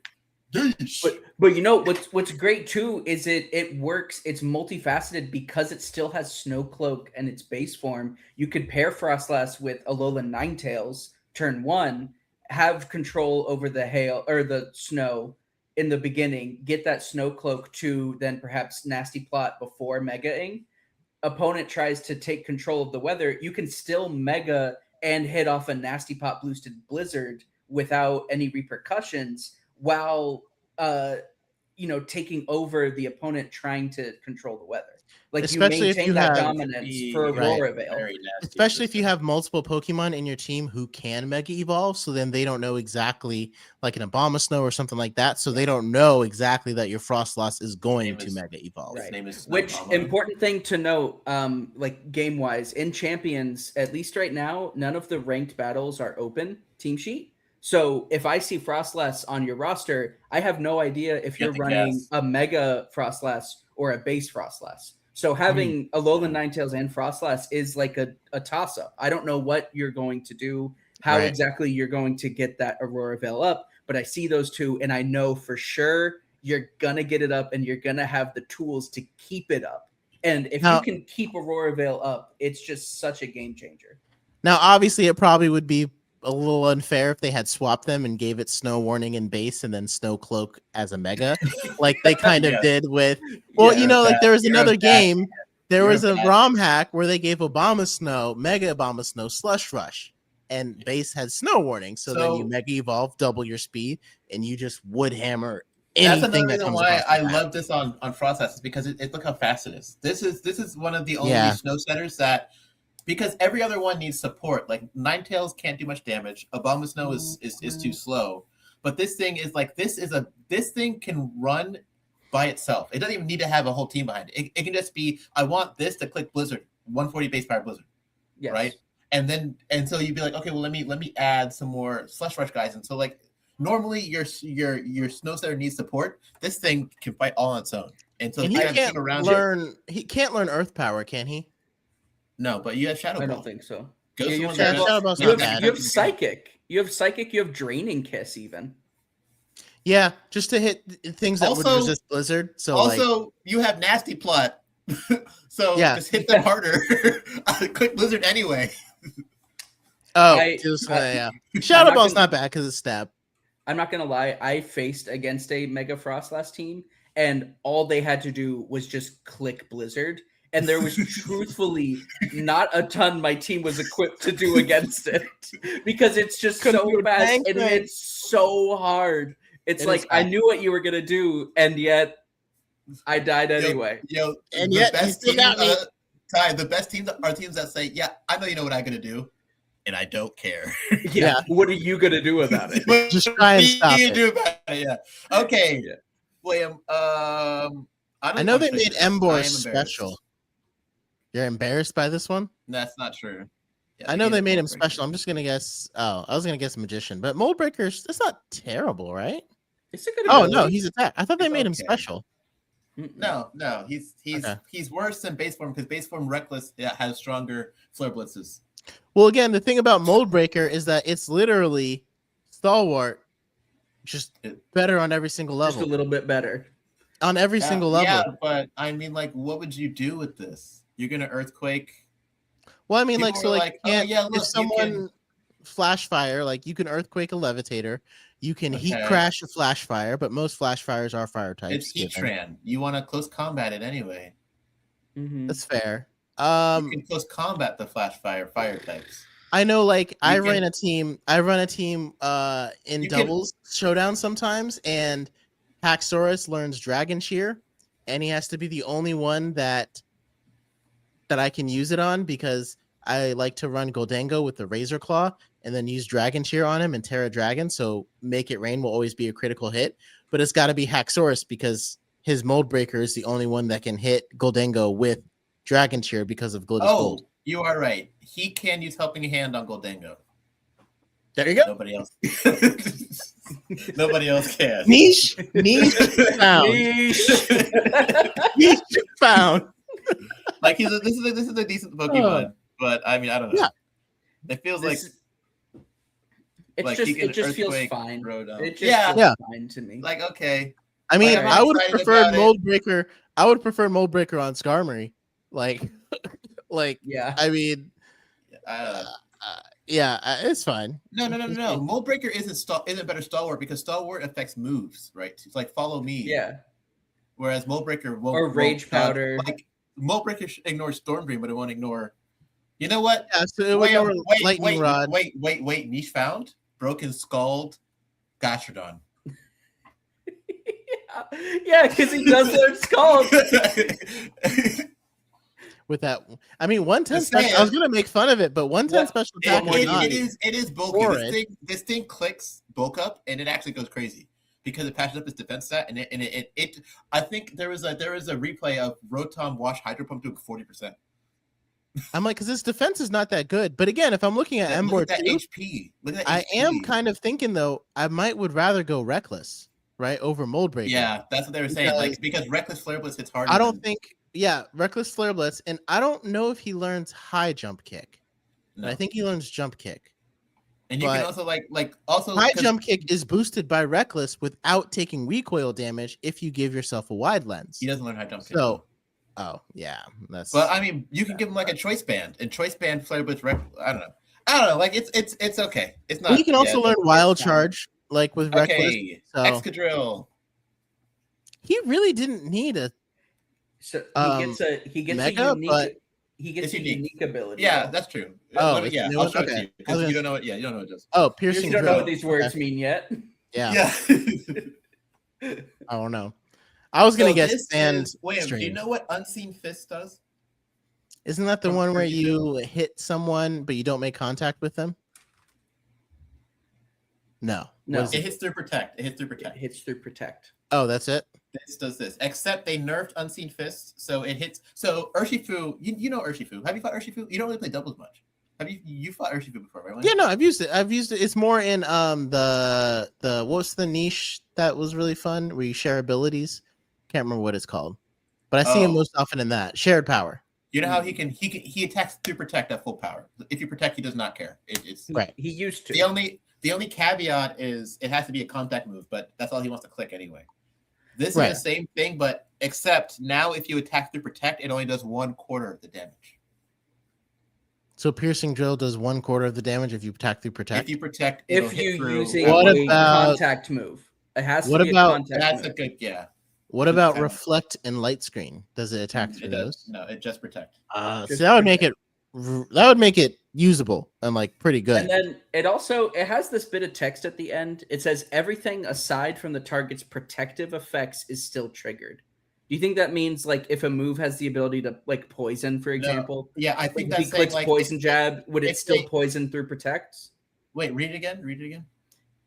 Yeesh. But you know what's great too is it works. It's multifaceted because it still has Snow Cloak and its base form. You could pair Frostlass with Alolan Ninetales turn 1, have control over the hail or the snow in the beginning, get that Snow Cloak to then perhaps Nasty Plot before Mega-ing. Opponent tries to take control of the weather, you can still Mega and hit off a Nasty Pot boosted Blizzard without any repercussions while taking over the opponent trying to control the weather. Like Especially you if maintain you that have- dominance for Right. Aurora Veil. Very nasty. Especially if you have multiple Pokemon in your team who can Mega Evolve, so then they don't know exactly, like an Abomasnow or something like that, so they don't know exactly that your Frostlass is going Name to is- Mega Evolve. His Right. name is Which Snowbomber. important thing to note, like game wise, in Champions, at least right now, none of the ranked battles are open team sheet. So if I see Frostlass on your roster, I have no idea if You you're have to running guess. a Mega Frostlass or a base Frostlass. So having Alolan Ninetales and Frostlass is like a toss up. I don't know what you're going to do, how Right. exactly you're going to get that Aurora Veil up, but I see those two and I know for sure you're going to get it up and you're going to have the tools to keep it up. And if Now- you can keep Aurora Veil up, it's just such a game changer. Now, obviously, it probably would be a little unfair if they had swapped them and gave it Snow Warning and base and then Snow Cloak as a mega, like they kind of Yes. did with. Well, Yeah, you know, like there was you're a another bad game. There You're a was a bad ROM hack where they gave Obama Snow, Mega Obama Snow, Slush Rush, and base had Snow Warning. So then you So- Mega Evolve, double your speed, and you just would hammer That's anything another that reason comes why across I the map. love this on Frost Heist is because look how fast it is. This is one of the only Yeah. snow setters that, because every other one needs support. Like Ninetales can't do much damage. Obama Snow is too slow. But this thing is like this thing can run by itself. It doesn't even need to have a whole team behind it. It can just be, I want this to click Blizzard, 140 base power Blizzard, Yes. right? And so you'd be like, okay, well let me add some more Slush Rush guys. And so like normally your snow setter needs support. This thing can fight all on its own. And so And you he have a can't team around it. learn. He can't learn Earth Power, can he? No, but you have Shadow I Ball. don't think so. Ghost Yeah, is you one have of the Shadow best- Ball's You not have, bad. you have Psychic. You have Psychic. You have Draining Kiss even. Yeah, just to hit things that would Also- resist Blizzard. So Also, you have Nasty Plot. So Yeah. just hit them harder. Click Blizzard anyway. yeah. Shadow not Ball's gonna- not bad because it's stab. I'm not gonna lie. I faced against a Mega Frost last team, and all they had to do was just click Blizzard, and there was truthfully not a ton my team was equipped to do against it because it's just Couldn't so do a fast dang and thing. it's so hard. It's It like is I fast. knew what you were gonna do, and yet I died anyway. Yo, And the yet, you best still team, got me. Ty, the best teams are teams that say, "Yeah, I know you know what I'm gonna do, and I don't care." Yeah. What are you gonna do about it? What Just try and do stop you it. do about it? Yeah. Okay. Yeah. William. I know they made Embor special. You're embarrassed by this one? That's not true. Yeah, I know they made him Moldbreaker. special. I'm just gonna guess. Oh, I was gonna guess Magician, but Moldbreaker's that's not terrible, right? It's a good Oh no, ability. he's attack. I thought they It's made him okay. special. Mm-mm. No, he's worse than base form because base form Reckless has stronger flare blitzes. Well, again, the thing about Moldbreaker is that it's literally Stalwart, just better on every single Just a level. little bit better. On every single level. Yeah, but I mean, like, what would you do with this? You're gonna earthquake. Well, I mean, People like, so were like, like, oh, can't- yeah, look, you if someone can- flash fire, like you can earthquake a levitator, you can heat Okay. crash a flash fire, but most flash fires are fire types. It's Heat given. Tran. You want to close combat it anyway. Mhm. That's fair. You can close combat the flash fire types. I know, like I You can- run a team. I run a team in You can- doubles showdown sometimes, and Haxorus learns Dragon Shear, and he has to be the only one that I can use it on because I like to run Goldango with the Razor Claw and then use Dragon Shear on him and Terra Dragon. So Make It Rain will always be a critical hit, but it's got to be Haxorus because his Mold Breaker is the only one that can hit Goldango with Dragon Shear because of Glitters Oh, Gold. you are right. He can use Helping Hand on Goldango. There you go. Nobody else. Nobody else can. Niche found. Niche found. Like this is a decent Pokemon, but I mean I don't know. Yeah. It feels like This- It's like just he can it just feels Earthquake fine. Rotom. It just Yeah. feels Yeah. fine to me. like okay. I mean, I'm I would have excited preferred about it. Mold Breaker. I would prefer Mold Breaker on Skarmory. Like, Yeah. I mean, Uh, yeah, it's fine. no. Mold Breaker isn't better Stalwart because Stalwart affects moves, right? It's like follow me. Yeah. Whereas Mold Breaker won't. Or Rage Powder. Like Mold Breaker ignores Storm Dream, but it won't ignore. You know what? Yeah, so it was more Lightning Rod. Wait. Niche found Broken Scald, Gastrodon. Yeah, because he does learn Scald. With that, I mean, 110 Just special. I was saying. gonna make fun of it, but 110 What? special attack or not. It is bulky. For This thing clicks bulk up and it actually goes crazy because it patches up its defense stat and it I think there is a replay of Rotom Wash Hydro Pump doing 40%. I'm like, because his defense is not that good. But again, if I'm looking at Look Embor at that 2, HP. Look at that I HP. am kind of thinking though, I would rather go Reckless, right, over Mold Breaker. Yeah, that's what they were saying. Like because Reckless Flare Blitz hits harder. I don't than- think. Yeah, Reckless Flare Blitz, and I don't know if he learns high jump kick. No. I think he learns jump kick. And you can but also like also High 'cause- jump kick is boosted by Reckless without taking recoil damage if you give yourself a wide lens. He doesn't learn high jump kick. So, oh yeah, that's. But I mean, you can give him like a choice band and choice band Flare Blitz. I don't know. I don't know. Like it's okay. It's not. Well, you can also learn Wild fine. Charge, like with Reckless. Okay. So Excadrill. he really didn't need a So he gets Mega, a unique but it's a unique. unique ability. Yeah, though. that's true. Oh, Let me- it's yeah, a new I'll one? show it Okay. to you I was because gonna you don't know it. Yeah, you don't know what it does. oh You piercing don't know drill. what these words Okay. mean yet. Yeah, Yeah. I don't know. I was gonna So guess this sand is William. Do you stream. know what Unseen Fist does? Isn't that the from one where Hershey you hit someone but you don't make contact with them? No. No. What is It it? hits through Protect. It hits through It Protect. hits through protect. Oh, that's it. This does this. Except they nerfed Unseen Fist, so it hits. So Urshifu, you know Urshifu. Have you fought Urshifu? You don't really play doubles much. Have you fought Urshifu before, right? William? Yeah, no, I've used it. It's more in the what's the niche that was really fun where you share abilities. Can't remember what it's called, but I see him Oh. most often in that shared power. You know how he attacks through Protect at full power. If you protect, he does not care. It's Right. He used to. the only caveat is it has to be a contact move, but that's all he wants to click anyway. This Right. is the same thing, but except now if you attack through Protect, it only does 1/4 of the damage. So piercing drill does 1/4 of the damage if you attack through protect. If you protect, it'll if hit you're through. using What a about- contact move, it has what to be about- a contact That's move. a good What about Okay. reflect and light screen? Does it attack It through does. those? No, it just protect. Just So that would make it usable and like pretty good. And then it has this bit of text at the end. It says everything aside from the target's protective effects is still triggered. Do you think that means like if a move has the ability to like poison, for example? Yeah, I Like think if he that's saying clicks like poison jab, would it if still they- poison through protect? Wait, read it again. Read it again.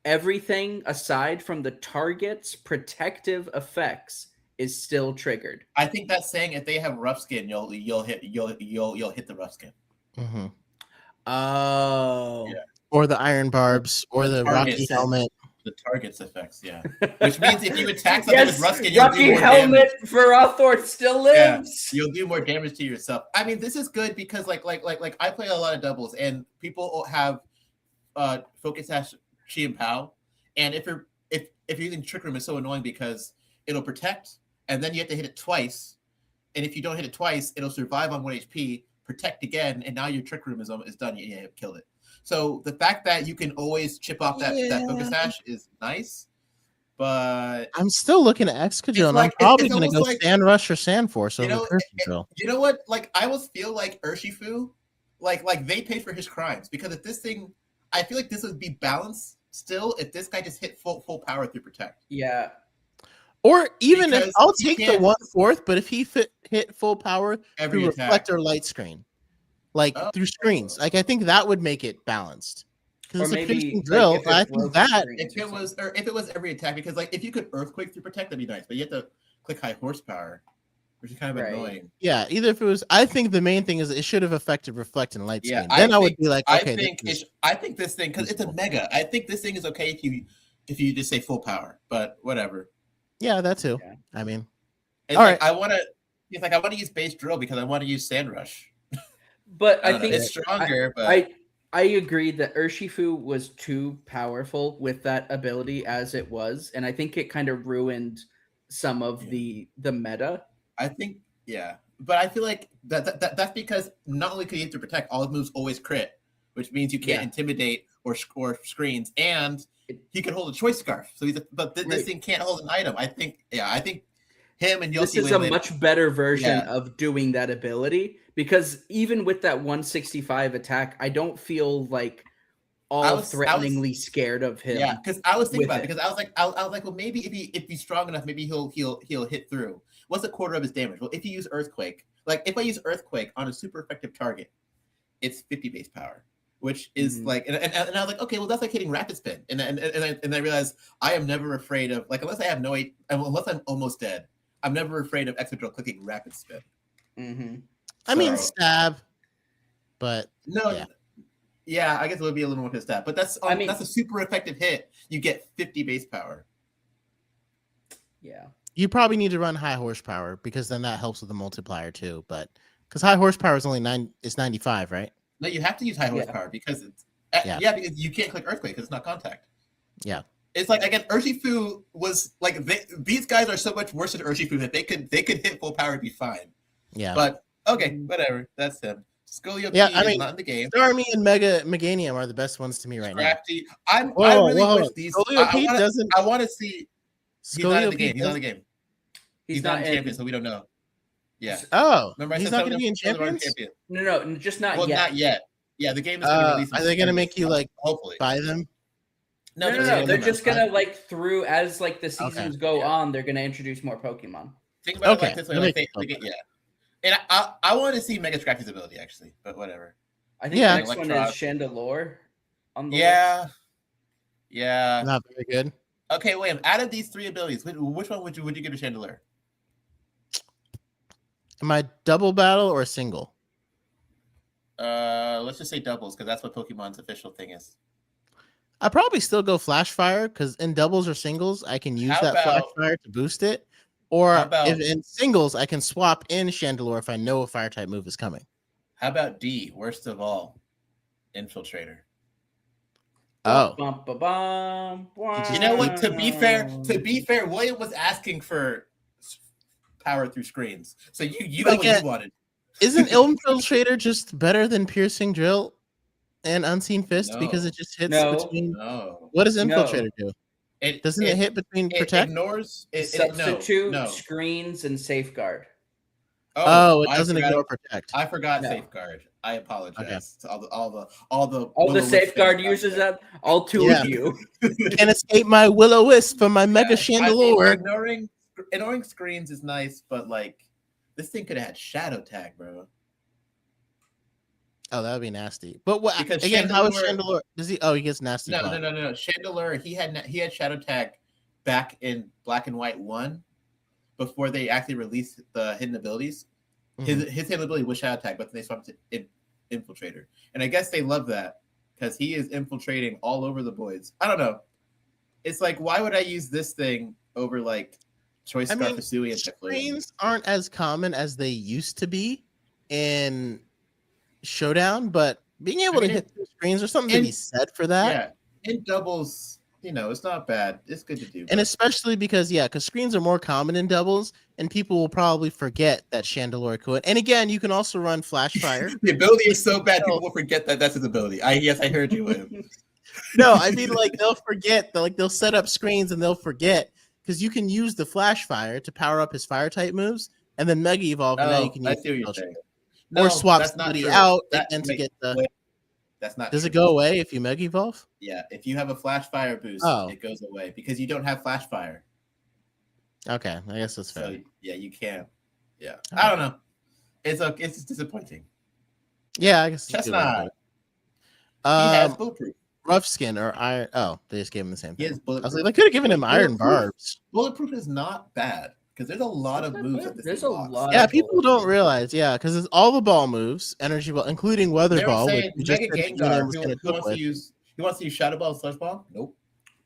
Everything aside from the target's protective effects is still triggered. I think that's saying if they have rough skin, you'll hit the rough skin. Mhm. Oh, Yeah. Or the iron barbs, or the Rocky Targets. helmet. The target's effects, yeah. Which means if you attack something with rough skin, you'll Rocky do more helmet damage. for Rothor still Yeah. lives. You'll do more damage to yourself. I mean, this is good because like I play a lot of doubles, and people have Focus Sash, Chi and Pow, and if you're using Trick Room, it's so annoying because it'll protect, and then you have to hit it twice, and if you don't hit it twice, it'll survive on 1 HP, protect again, and now your Trick Room is done. You have killed it. So the fact that you can always chip off that Focus Sash is nice, but I'm still looking at Excadrill, and like- I'm probably it's going to go almost like- Sand Rush or Sand Force You over know, piercing drill. you know what? Like I almost feel like Urshifu, like they paid for his crimes because if this thing, I feel like this would be balanced still if this guy just hit full power through protect. Yeah, Or even if because I'll you take the can't- 1/4, but if he hit full power Every through attack. reflect or light screen, like Oh. through screens, like I think that would make it balanced. or Because it's a maybe piercing like, drill. if it I think broke that screens If it was every attack, because like if you could earthquake through protect, that'd be nice. But you have to click high horsepower, which is kind of Right. annoying. yeah. Either if it was, I think the main thing is it should have affected reflect and light Yeah, screen. I Then I would think- be like, I okay, think this thing because it's a mega. I think this thing is okay if you just say full power, but whatever. yeah, that too. Yeah. I mean, It's All like right. I want to use base drill because I want to use sand rush. But I don't know, think it's stronger, but I agreed that Urshifu was too powerful with that ability as it was, and I think it kind of ruined some of the meta. I think yeah. But I feel like that's because not only can you hit to protect, all his moves always crit, which means you can't Yeah. intimidate or score screens, and he can hold a choice scarf. So this Right. thing can't hold an item. I think him and This Yossi is a Win-Win- much better version Yeah. of doing that ability because even with that 165 attack, I don't feel like all I was- threateningly scared of him. Yeah, because I was thinking with about it it. because I was like, well, maybe if he's strong enough, maybe he'll hit through. What's a quarter of his damage? Well, if you use Earthquake, like if I use Earthquake on a super effective target, it's 50 base power, which is Mhm. like, and I was like, okay, well, that's like hitting Rapid Spin, and I realized I am never afraid of like unless unless I'm almost dead, I'm never afraid of Excadrill clicking Rapid Spin. Mm-hmm. I mean, So- stab, but No. Yeah. Yeah, I guess it would be a little more pissed at, but that's I mean- that's a super effective hit. You get 50 base power. Yeah. you probably need to run high horsepower because then that helps with the multiplier too. But because high horsepower is only 95, right? No, you have to use high Yeah. horsepower because it's Yeah. because you can't click Earthquake because it's not contact. Yeah. It's like again, Urshifu was like these guys are so much worse than Urshifu that they could hit full power and be fine. Yeah. But okay, whatever. That's him. Scolio Yeah, P I is mean, not in the game. Starmie and Mega Meganium are the best ones to me right now. Crafty. I Whoa, really whoa, wish these. Scolio P doesn't. I want to see. He's not in Scolio the P game. He's not in doesn't. the game. He's not not in in. champion, so we don't know. Yeah. Oh, Remember, I he's said not some going to be in of them are Champions. champion. No, just not Well, yet. not yet. Yeah, the game is going to release. Are they going to make you like hopefully buy them? No. gonna They're come just out. gonna like through as like the seasons go Yeah. on, they're gonna introduce more Pokemon. Think about Okay, it like this way. that Like makes they, yeah. And I want to see Mega Scrappy's ability actually, but whatever. I think Yeah. the next one is Electron. Chandelure. On the Yeah. list. Yeah. Not very good. Okay, William. Out of these 3 abilities, which one would you give to Chandelure? Am I double battle or single? Let's just say doubles because that's what Pokemon's official thing is. I probably still go Flash Fire because in doubles or singles, I can use How that Flash about- Fire to boost it. Or How about- if in singles, I can swap in Chandelure if I know a Fire type move is coming. How about D? Worst of all, Infiltrator. Oh, Bum, bum, bum, bum. You know what? To be fair, William was asking for power through screens, so you got what Again, you wanted. isn't Infiltrator just better than Piercing Drill and Unseen Fist No. because it just hits No. between? No, What does No. Infiltrator do? Doesn't it hit between It protect? ignores it. Substitute No. screens and safeguard. Oh, it I doesn't forgot- ignore protect. I forgot No. safeguard. I apologize to all the All the Will-O-Wisp safeguard fans out users there. out, all two Yeah. of you. Can't escape my Will-O-Wisp from my Mega I think Chandelure. ignoring screens is nice, but like this thing could have had Shadow Tag, bro. Oh, that would be nasty. But what Because again? How is Chandelure- Chandelure? Does he? Oh, he gets nasty. No. claw. Chandelure, he had Shadow Tag back in Black and White 1 before they actually released the hidden abilities. Mhm. His hidden ability was Shadow Tag, but then they swapped to Infiltrator. And I guess they love that because he is infiltrating all over the boys. I don't know. It's like, why would I use this thing over like Choice I mean, Scarfusui and Teflon? Screens aren't as common as they used to be in Showdown, but being able to hit through screens or something to be said for that. Yeah, in doubles, it's not bad. It's good to do. And especially because screens are more common in doubles, and people will probably forget that Chandelure could. And again, you can also run Flash Fire. the ability is so bad, people will forget that that's his ability. Yes, I heard you, William. No, I mean like they'll forget. They'll set up screens and they'll forget because you can use the Flash Fire to power up his Fire type moves, and then Mega Evolve. And now you can I use see what you're Infiltrate. saying. Or swap that's not somebody true. out That and to makes- get the. That's not. Does it true. go away if you Mega Evolve? Yeah, if you have a Flash Fire boost, Oh. it goes away because you don't have Flash Fire. Okay, I guess that's fair. So yeah, you can't. Yeah, I don't know. It's disappointing. Yeah, I guess. it's a good way to put Chestnut. it. He has Um, bulletproof. rough skin or iron. Oh, they just gave him the same He thing. has I was bulletproof. like, they could have given him iron Bulletproof. barbs. Bulletproof is not bad because there's a lot of moves that this There's thing a blocks. lot. Yeah, of people bulletproof. don't realize. Yeah, because it's all the ball moves, energy ball, including weather They were ball. saying Which we just Mega said Gengar. Julian was Who gonna cook wants to with. use? He wants to use Shadow Ball and Sludge Ball? Nope.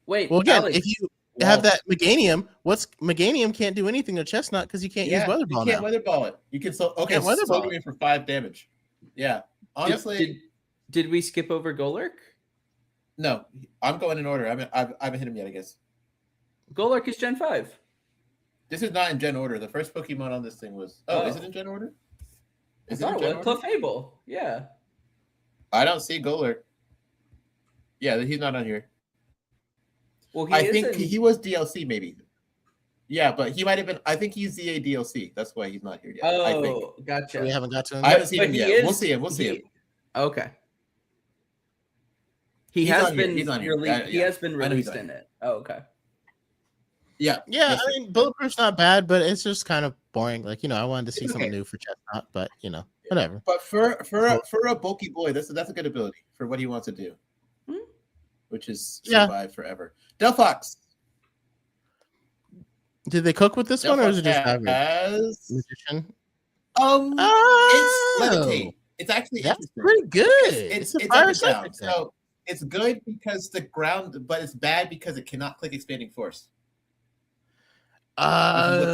Wait, Well, again, Alex, if you have that Meganium, Meganium can't do anything to Chestnut because you can't use weather ball you can't now. weather ball it. You can Can't weather ball me for 5 damage. Yeah, honestly, did we skip over Golurk? no. I'm going in order. I haven't hit him yet. I guess Golurk is Gen 5. this is not in Gen order. The first Pokemon on this thing was. Oh, is it in Gen order? I Is it thought in it Gen was order? Clefable. Yeah. I don't see Golurk. Yeah, he's not on here. Well, I think he was DLC maybe. Yeah, but he might have been. I think he's ZA DLC. That's why he's not here yet. I think. Oh, gotcha. We haven't got to him. I yet? haven't seen But him he yet. We'll is- see him. We'll see him. Okay. He He's has on here. been He's on here. released. He Yeah. has been I know he's released on in it. Oh, okay. Yeah. Yeah, Yes, I mean, Bulletproof's not bad, but it's just kind of boring. Like, I wanted to see It's something okay. new for Chestnut, but whatever. But for a bulky boy, that's a good ability for what he wants to do, Hmm. which is Yeah. survive forever. Delphox. Did they cook with this one, or is it just average? has Magician? it's Oh, levitate. It's actually that's interesting. pretty good. It's a up fire and down. psychic thing. So it's good because the ground, but it's bad because it cannot click expanding force. Oh, I wanted to do.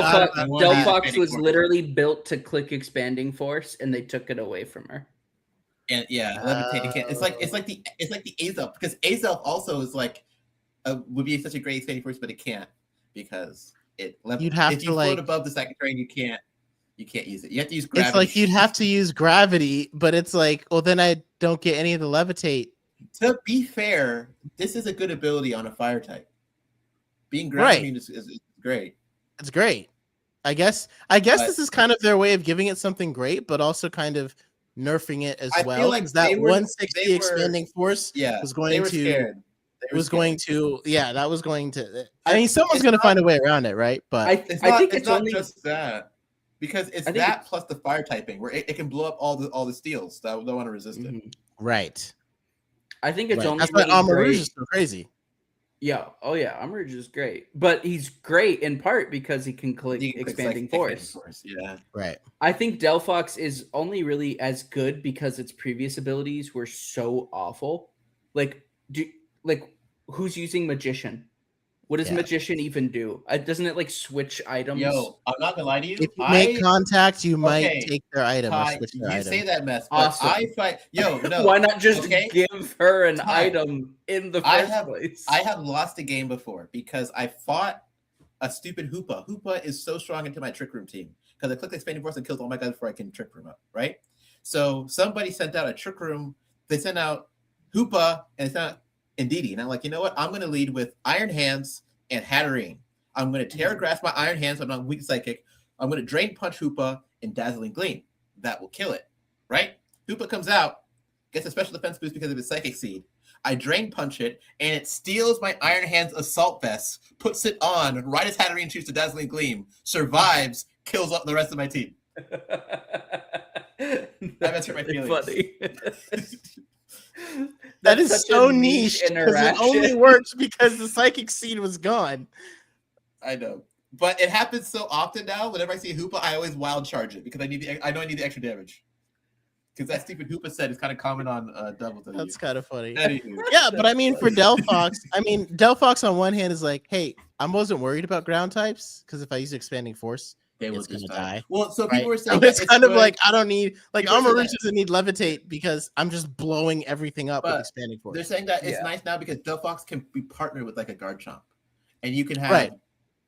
forgot Delphox, about Delphox- that. Delphox Expanding was force. literally built to click expanding force, and they took it away from her. And yeah, levitate. It can't. It's like the Azelf because Azelf also is like would be such a great expanding force, but it can't because it. You'd have if to, you float like- above the second train, you can't. You can't use it. You have to use It's gravity. like you'd have to use gravity, but it's like, well, then I don't get any of the levitate. To be fair, this is a good ability on a fire type. Being ground Right. immune is great. It's great. I guess But this is kind of their way of giving it something great, but also kind of nerfing it as I feel well. like Because that they were- 160 they were- expanding force Yeah, was they going were to scared. They were was scared. going to that was going to. I I- mean, someone's it's going to not- find a way around it, right? But I It's I not, think it's it's not only just that. Because it's I think that plus the fire typing where it can blow up all the steels that don't want to resist it. Mhm. right, I think it's right. only That's why really Amarouge great. is so crazy. Yeah. Oh yeah. Amarouge is great, but he's great in part because he can click You can click expanding expanding force. Yeah. Right. I think Delphox is only really as good because its previous abilities were so awful. Like, who's using Magician? What does Yeah. Magician even do? Doesn't it like switch items? Yo, I'm not gonna lie to you. If you make contact, you might okay, take their item or Ty, switch you their item. say that mess, but Awesome. I fight. Yo, no. Why not just okay? give her an Ty, item in the I first have- place? I have lost a game before because I fought a stupid Hoopa. Hoopa is so strong into my Trick Room team because I clicked expanding force and killed all my guys before I can Trick Room up, right? So somebody sent out a Trick Room. They sent out Hoopa and it's not Indeedee. And I'm like, you know what? I'm going to lead with Iron Hands and Hatterene. I'm going to Terra Grass my Iron Hands. I'm not weak psychic. I'm going to Drain Punch Hoopa and Dazzling Gleam. That will kill it, right? Hoopa comes out, gets a special defense boost because of his Psychic Seed. I Drain Punch it, and it steals my Iron Hands Assault Vest, puts it on, right as Hatterene shoots the Dazzling Gleam, survives, kills up the rest of my team. That's hurt my really feelings. funny. That That's is such so a niche because it interaction. only works because the psychic seed was gone. I know. But it happens so often now. Whenever I see a Hoopa, I always wild charge it because I know I need the extra damage. Because that stupid Hoopa set is kind of common on Double W. That's kind of funny. Anywho. Yeah, but I mean, for Delphox, Delphox on one hand is like, hey, I wasn't worried about ground types because if I use expanding force, They will it's just gonna die. Well, so right? people were saying So it's that kind of good, like I don't need like People say Amarouge that- doesn't need levitate because I'm just blowing everything up with But expanding force. they're saying that it's Yeah. nice now because Delphox can be partnered with like a Garchomp, and you can have Right.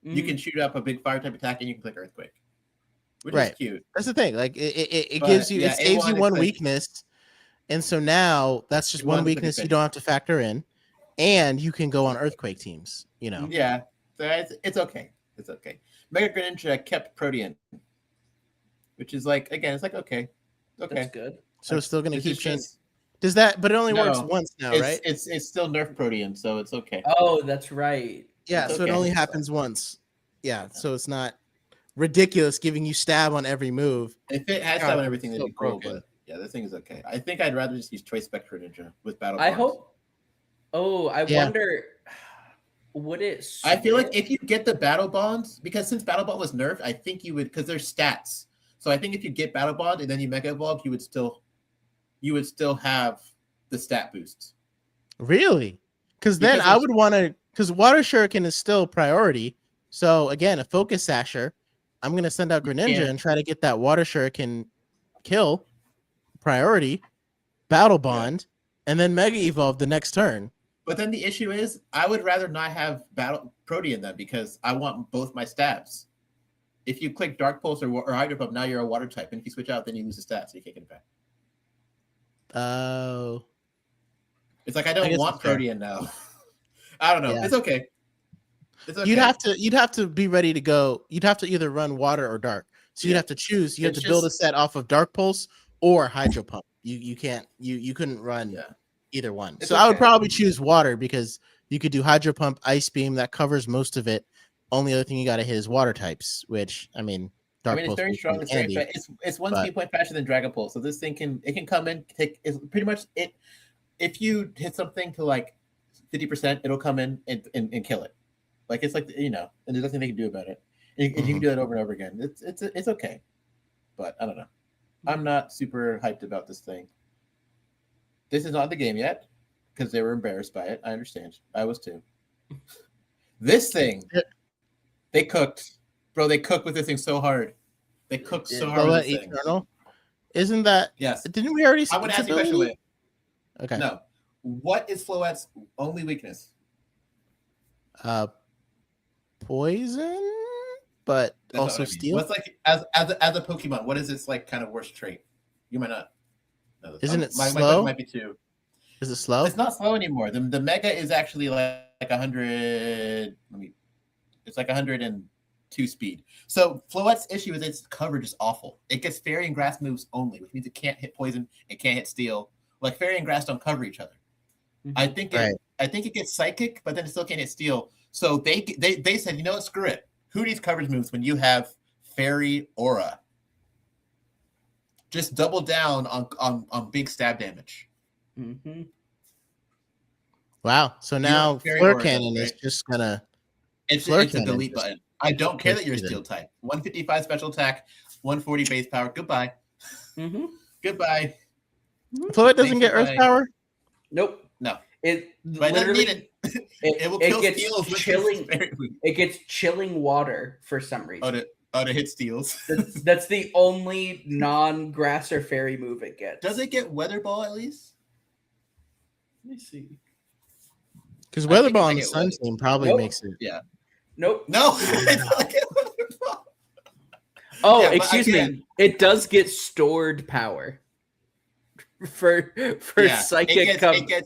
you can shoot up a big fire type attack and you can click Earthquake, which Right. is cute. That's the thing. Like it But, gives you, yeah, it saves you A1 one is like- weakness, and so now that's just A1 one is like weakness you expanding don't have to factor in, and you can go on earthquake teams. You know, Yeah, so it's okay. It's okay. Mega Greninja kept Protean, which is like again, it's like okay. That's good. so it's still gonna This keep is changing. just- Does that? But it only works No, once now, it's, right? it's still Nerf Protean, so it's okay. Oh, that's right. Yeah, it's so it okay. only happens once. Yeah, so it's not ridiculous giving you stab on every move. If it has God, that on it's everything, so that'd be cool. broken. But yeah, this thing is okay. I think I'd rather just use Choice Spectre Ninja with Battle. I Bonds. hope. Oh, I Yeah. wonder. Would it? I feel like switch? if you get the Battle Bonds, because since Battle Bond was nerfed, I think you would because there's stats. So I think if you get Battle Bond and then you Mega Evolve, you would still have the stat boosts. Really? Because then Because I it's- would want to. Because Water Shuriken is still priority. So again, a Focus Sasher. I'm gonna send out Greninja can't- and try to get that Water Shuriken kill priority, Battle Bond, and then Mega Evolve the next turn. But then the issue is, I would rather not have Battle Protean then because I want both my stats. If you click Dark Pulse or Hydro Pump, now you're a Water type, and if you switch out, then you lose the stats, so you can't get it back. Oh, It's like I I don't guess want that's fair. Protean now. I don't know. Yeah. It's okay. It's okay. you'd have to be ready to go. You'd have to either run Water or Dark. So you'd Yeah. have to choose. You have It's to build a just- set off of Dark Pulse or Hydro Pump. You can't. You couldn't run Yeah. either one. It's So I would okay. probably choose Water because you could do Hydro Pump, Ice Beam that covers most of it. Only other thing you got to hit is Water types, which I mean, I Dark mean, it's Pulse very would strong. be It's very handy. fast. It's one but- speed point faster than Dragon Pulse. So this thing can come in. It's pretty much it. If you hit something to like 50%, it'll come in and kill it. Like it's like and there's nothing they can do about it. And you Mm-hmm. can do it over and over again. It's okay, but I don't know. I'm not super hyped about this thing. This is not the game yet because they were embarrassed by it. I understand. I was too. This thing, Yeah. they cooked, bro. They cooked with this thing so hard. They cooked so hard. Lola With this thing. Eternal. Isn't that? Yes. Didn't we already? I would its ask you a question. ability? Wait. Okay. No. What is Floette's only weakness? Poison. but That's also what I mean. steel. What's like as a Pokemon? What is its like kind of worst trait? You might not know this. Isn't it my slow? question might be too. Is it slow? It's not slow anymore. The Mega is actually like 100. It's like 102 speed. So Floette's issue is its coverage is awful. It gets Fairy and Grass moves only, which means it can't hit Poison. It can't hit Steel. Like Fairy and Grass don't cover each other. I think it gets Psychic, but then it still can't hit Steel. So they said, you know what, screw it. Who needs coverage moves when you have Fairy Aura? Just double down on big stab damage. Mm-hmm. Wow. So now Fairy Fleur Aura, Cannon right? is just gonna. It's Fleur a Cannon delete just- button. I don't care that you're a Either. Steel type. 155 special attack, 140 base power. Goodbye. Mm-hmm. Goodbye. Floyd doesn't Thanks get for Earth playing. Power. Nope. No. It But it doesn't literally need it. it, It will it kill gets Steels with chilling. its fairy move. It gets chilling water for some reason. To hit Steels. That's the only non-grass or fairy move it gets. Does it get Weather Ball at least? Let me see. Because I Weather think Ball I on the get Sun Weather- team probably Nope. makes it. Nope. No. It doesn't get Weather Ball. Oh, Yeah, but excuse again- me. It does get stored power for Yeah, psychic. it does get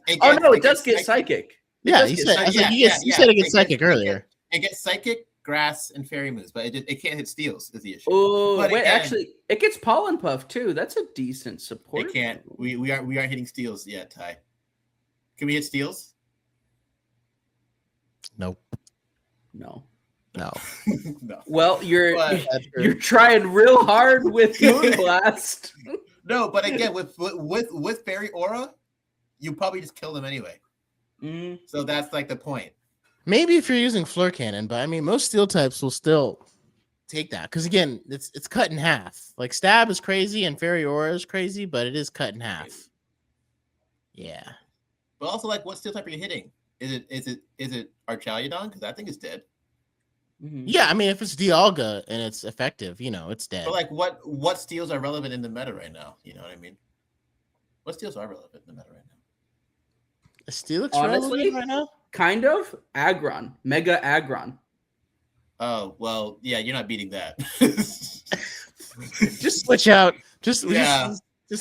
psychic. psychic. Yeah, does you get said. Psychic. I was like, Yeah, you said it it gets Psychic gets- earlier. It gets Psychic, Grass, and Fairy moves, but it can't hit Steels is the issue. Oh, But wait, again- actually, it gets Pollen Puff too. That's a decent support. It can't. We aren't hitting Steels yet, Ty. Can we hit Steels? Nope. No. No. No. Well, you're But- you're trying real hard with Moonblast. No, but again, with Fairy Aura, you probably just kill them anyway. Mm, So that's like the point. Maybe if you're using Fleur Cannon, but I mean, most steel types will still take that because again, it's cut in half. Like Stab is crazy and Fairy Aura is crazy, but it is cut in half. Yeah. But also, like, what steel type are you hitting? Is it Archaliodon? Because I think it's dead. mhm. Yeah, I mean, if it's Dialga and it's effective, it's dead. But like, what steels are relevant in the meta right now? You know what I mean? What steels are relevant in the meta right now? Is Steelix Honestly? relevant right now? Kind of Aggron, Mega Aggron. Oh well, yeah, you're not beating that. Just switch out. Just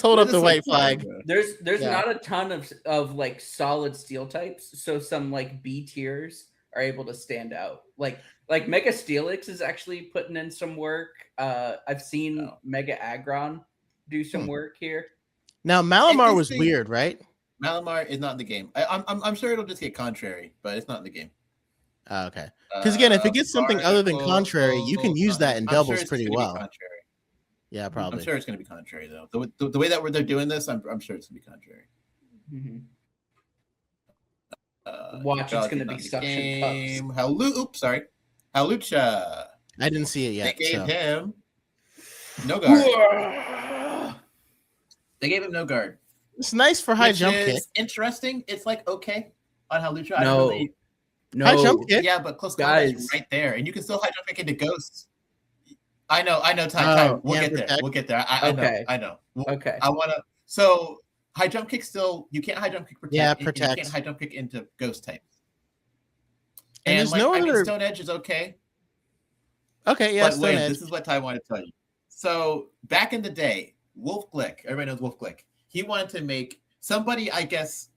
hold up Just the white like, flag. bro. There's Yeah. not a ton of like solid steel types, so some like B tiers are able to stand out. Like Mega Steelix is actually putting in some work. I've seen Oh. Mega Aggron do some work here. Now Malamar was Interesting. weird, right? Malamar is not in the game. I'm sure it'll just get contrary, but it's not in the game. Oh, okay. Because again, if it gets something other than Barnacle, contrary, you can use that in I'm doubles sure it's pretty gonna be well. contrary. Yeah, probably. I'm sure it's going to be contrary though. The way that they're doing this, I'm sure it's going to be contrary. Mhm. Watch, it's gonna be suction cups. Oops, sorry. Halucha. I didn't see it yet. They gave So. him no guard. They gave him no guard. It's nice for high Which jump is kick. interesting. It's like okay on Halucha. No. High jump kick. Yeah, but close combat is Guys. right there, and you can still high jump kick into ghosts. I know. Ty. We'll yeah, get there. protect. We'll get there. I Okay. know. Okay. I want to. So high jump kick still. You can't high jump kick protect. Yeah, and you protect. can't high jump kick into ghost type. And And there's like, no I mean, other- Stone Edge is okay. Okay, yeah, But Stone wait, Edge. this is what Ty wanted to tell you. So back in the day, Wolf Glick, everybody knows Wolf Glick. He wanted to make somebody, I guess,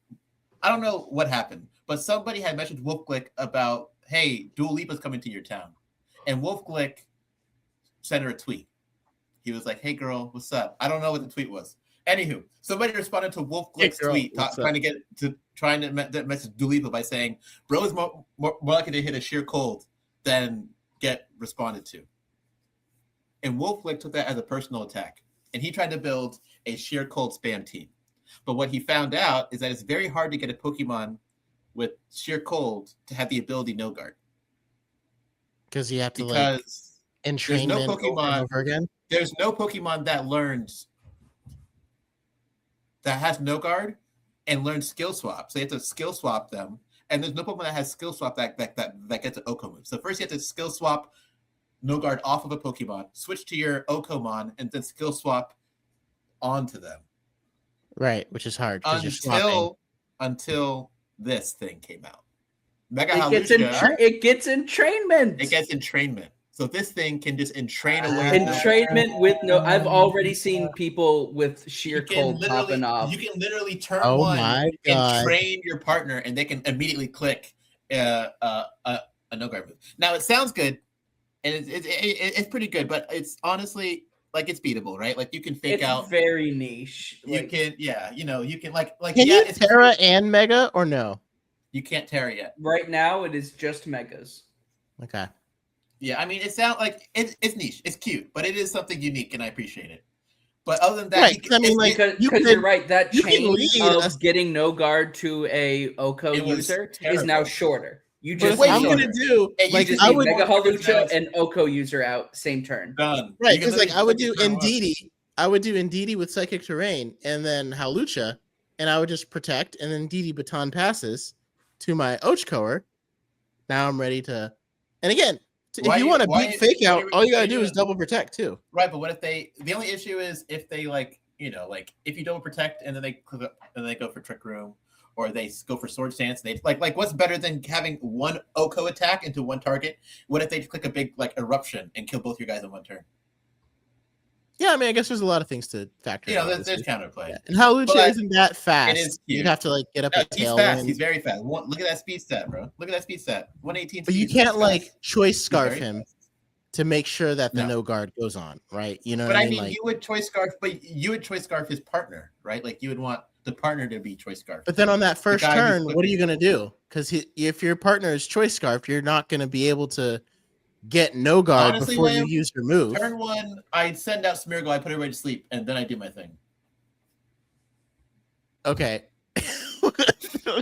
I don't know what happened, but somebody had messaged Wolf Glick about, hey, Dua Lipa's coming to your town. And Wolf Glick sent her a tweet. He was like, hey girl, what's up? I don't know what the tweet was. Anywho, somebody responded to Wolf Hey, Glick's girl, tweet, what's trying to message Dua Lipa by saying, bro is more likely to hit a sheer cold than get responded to. And Wolf Glick took that as a personal attack. And he tried to build a sheer cold spam team. But what he found out is that it's very hard to get a Pokemon with sheer cold to have the ability no guard. Because you have to like Because entrain no over and Pokemon- over again. there's no Pokemon that learns that has no guard and learns skill swap. So you have to skill swap them. And there's no Pokemon that has skill swap that gets an Oko move. So first you have to skill swap no guard off of a Pokemon, switch to your Okomon, and then skill swap onto them. Right, which is hard because you're swapping. Until this thing came out. Mega It gets Halucha, it gets entrainment. it gets entrainment. So this thing can just entrain away. Entrainment with no. I've already seen people with sheer cold popping off. You can literally turn Oh one my and God. train your partner, and they can immediately click a no guard move. Now it sounds good, and it's pretty good, but it's honestly like it's beatable, right? Like you can fake It's out. very niche. You Like, can, yeah, you can like Can yeah, you it's Terra and Mega or no? you can't tear it yet. right now, it is just megas. Okay. Yeah, I mean, it sounds like it's niche, it's cute, but it is something unique, and I appreciate it. But other than that, Right, 'cause I mean, like, Because you you're can- right, that you can chain lead of us- getting no guard to a Oko It was user is terrible. now shorter. You But just what way I'm need, gonna do, And you like just I need would, Mega because now Halucha it's- and Oko user out same turn. done. right? You can It's like literally I would click do it turn one. Ndidi. I would do Ndidi with Psychic Terrain and then Halucha, and I would just protect, and then Ndidi baton passes to my Ochkoer. Now I'm ready to, and again, if Why you you- want to why- beat fake why out, you- all you why gotta you do is doing- double protect too. Right, but what if the only issue is if they like, like if you double protect and then they click up and they go for Trick Room or they go for Sword Stance, they like what's better than having one Oko attack into one target? What if they click a big like eruption and kill both your guys in one turn? Yeah, I mean, I guess there's a lot of things to factor. in, There's obviously. counterplay. Yeah. And Halucha But isn't that fast. is You'd cute. have to like get up No, a he's tailwind. fast. He's very fast. Look at that speed stat, bro. Look at that speed stat. 118. But you speed, that's can't like fast. choice He's scarf very him fast. to make sure that the No. no guard goes on, right? You know But what I mean, Like, you would choice scarf, but you would choice scarf his partner, right? Like you would want the partner to be choice scarf. but then on that first guy who's turn, what are you flipping. gonna do? Because if your partner is choice scarfed, you're not gonna be able to get no guard Honestly, before you Liam, use your move. Turn one, I send out Smeargle, I put everybody to sleep, and then I do my thing. Okay.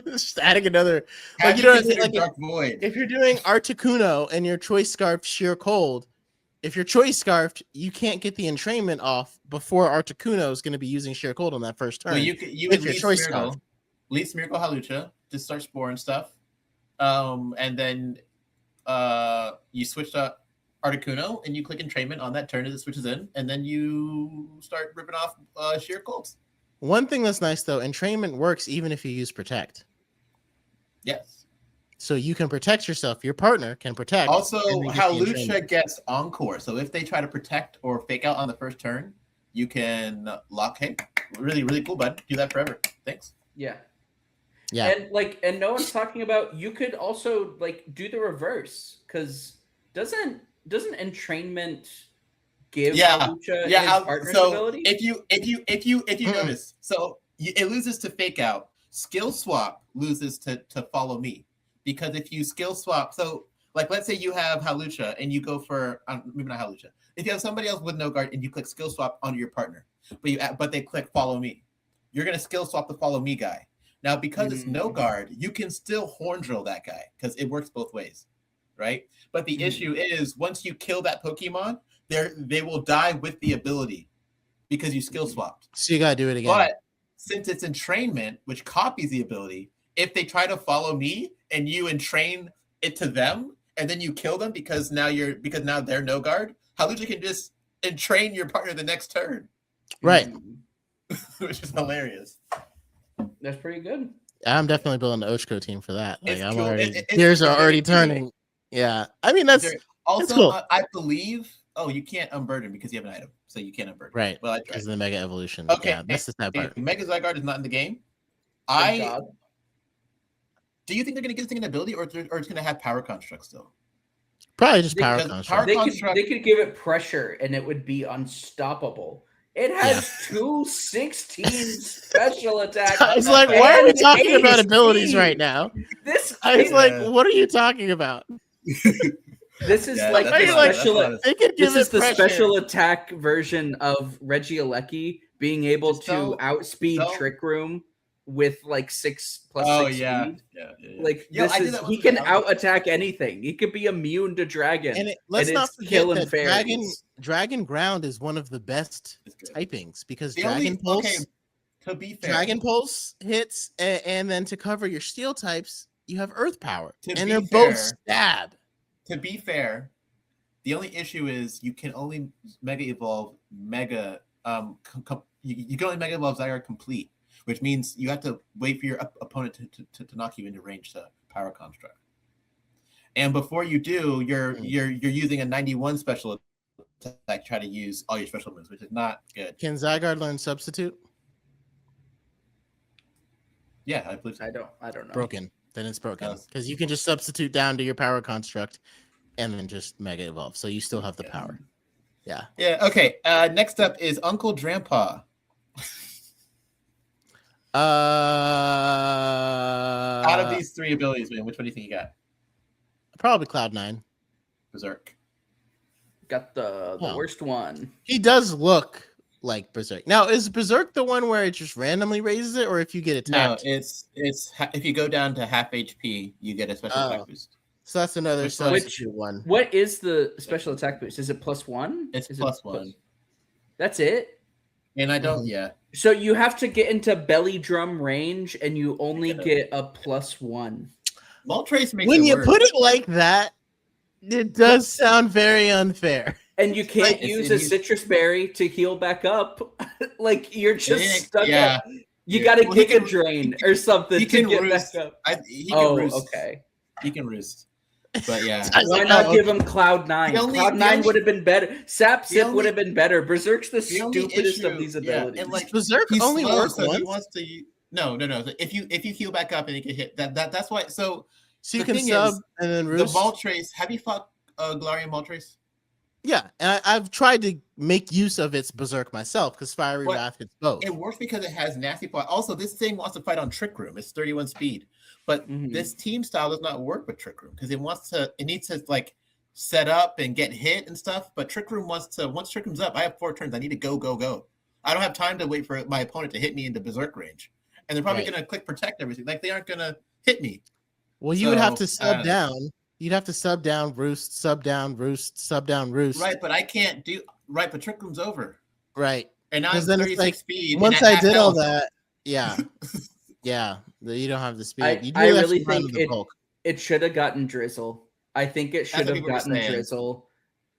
Just adding another. Have you know what I mean? considered Like, Dark Void? If you're doing Articuno and your choice scarf sheer cold, if you're choice scarfed, you can't get the entrainment off before Articuno is going to be using sheer cold on that first turn. Well, you if would your lead choice Smeargle, scarf. lead Smeargle Halucha to start Spore and stuff, and then you switch to Articuno and you click entrainment on that turn as it switches in, and then you start ripping off sheer colds. One thing that's nice though, entrainment works even if you use protect. Yes. So you can protect yourself. Your partner can protect. Also, and then get the Halucha entrainment. gets Encore. So if they try to protect or fake out on the first turn, you can lock. Hey, really, really cool, bud. Do that forever. Thanks. Yeah. Yeah. And no one's talking about, you could also like do the reverse, because doesn't entrainment give Halucha his partner's so ability? if you Mm-mm. notice, so it loses to fake out. Skill swap loses to follow me, because if you skill swap, so like let's say you have Halucha and you go for maybe not Halucha. If you have somebody else with no guard and you click skill swap onto your partner, but they click follow me, you're gonna skill swap the follow me guy. Now because it's no guard, you can still horn drill that guy because it works both ways, right? But the issue is once you kill that Pokemon, they will die with the ability because you skill swapped. So you gotta do it again. But since it's entrainment, which copies the ability, if they try to follow me and you entrain it to them, and then you kill them because now they're no guard, Halucha can just entrain your partner the next turn, Right. which is hilarious. That's pretty good. I'm definitely building the Ochko team for that. Like It's I'm cool. already gears are it's already very cool. turning. Yeah. I mean that's Also, cool. I believe. Oh, you can't unburden because you have an item, so you can't unburden. right. Well, I Because tried. the Mega Evolution. Okay, Yeah, that's the sad part. Mega Zygarde is not in the game. Thank God. Do you think they're going to give this thing an ability, or it's going to have power construct still? Probably just power Because construct. They could give it pressure and it would be unstoppable. It has 216 special attacks. I was like, why are we and talking about 80 abilities speed. right now? This I was like, Yeah. what are you talking about? this is Yeah, like that's the a lot- that's special. a lot of- They could give This is it the pressure. special attack version of Regieleki being able Just to don't- outspeed don't- Trick Room with like 6 plus Oh 6 yeah. speed. Yeah. Like Yo, this I did is that he once with can Alex. out attack anything. He could be immune to dragon. And let's and not it's forget killing that fairies. Dragon Ground is one of the best It's good. typings because The Dragon only- Pulse, okay, to be fair, Dragon Pulse hits, and then to cover your steel types, you have Earth Power, To and be they're both fair- stab. to be fair, the only issue is you can only Mega Evolve Mega. You can only Mega Evolve Zygarde complete, which means you have to wait for your opponent to knock you into range to Power Construct. And before you do, you're using a 91 special attack to try to use all your special moves, which is not good. Can Zygarde learn substitute? Yeah, I believe so. I don't know. Broken. Then it's broken Yes. because you can just substitute down to your power construct, and then just Mega Evolve. So you still have the power. Yeah. Yeah. Okay. Next up is Uncle Drampa. Out of these three abilities, man, which one do you think you got? Probably Cloud9. Berserk. Got the Oh. worst one. He does look like Berserk. Now, is Berserk the one where it just randomly raises it, or if you get No, attacked? it's if you go down to half HP, you get a special attack boost. So that's another Which one? substitute one. What is the special attack boost? Is it +1? It's Is plus it one. That's it? And I don't. Mhm. Yeah. So you have to get into belly drum range and you only get a +1. Moltres makes When it you worse. put it like that, it does sound very unfair. And you can't Right, use it's- a citrus berry to heal back up. Like you're just Yeah, stuck yeah. up. You Yeah. gotta Well, he Giga can- Drain or something he to can get roost. back up. He can Oh, roost. okay. He can roost. But yeah. I was Why like, not oh, give him Cloud9? The only- Cloud9 the only- would have been better. Sap the Sip only- would have been better. Berserk's the the only stupidest of issue- these yeah, abilities. and, like, Berserk He's only slow, works so once, he wants to. No. If you heal back up and you get hit, that's why. So so you the can thing sub is, and then the roost. Moltres. Have you fought Galarian Moltres? Yeah, and I've tried to make use of its Berserk myself because Fiery What? Wrath hits both. It works because it has nasty fight. Also, this thing wants to fight on Trick Room. It's 31 speed, but Mhm. this team style does not work with Trick Room because it needs to like set up and get hit and stuff. But Trick Room wants to once Trick Room's up, I have 4 turns. I need to go. I don't have time to wait for my opponent to hit me into Berserk range, and they're probably Right. gonna click protect everything. Like they aren't gonna hit me. Well, you would have So, to sub uh, down. You'd have to sub down, roost, sub down, roost, sub down, roost. Right, but I can't do right. But Trick Room's over, Right. and now I'm 'Cause then it's 36 like, speed. and Once at I half did all health- that, yeah, yeah, you don't have the speed. I- You I have to really run think the bulk. It should have gotten Drizzle. I think it should what have people were gotten saying. Drizzle.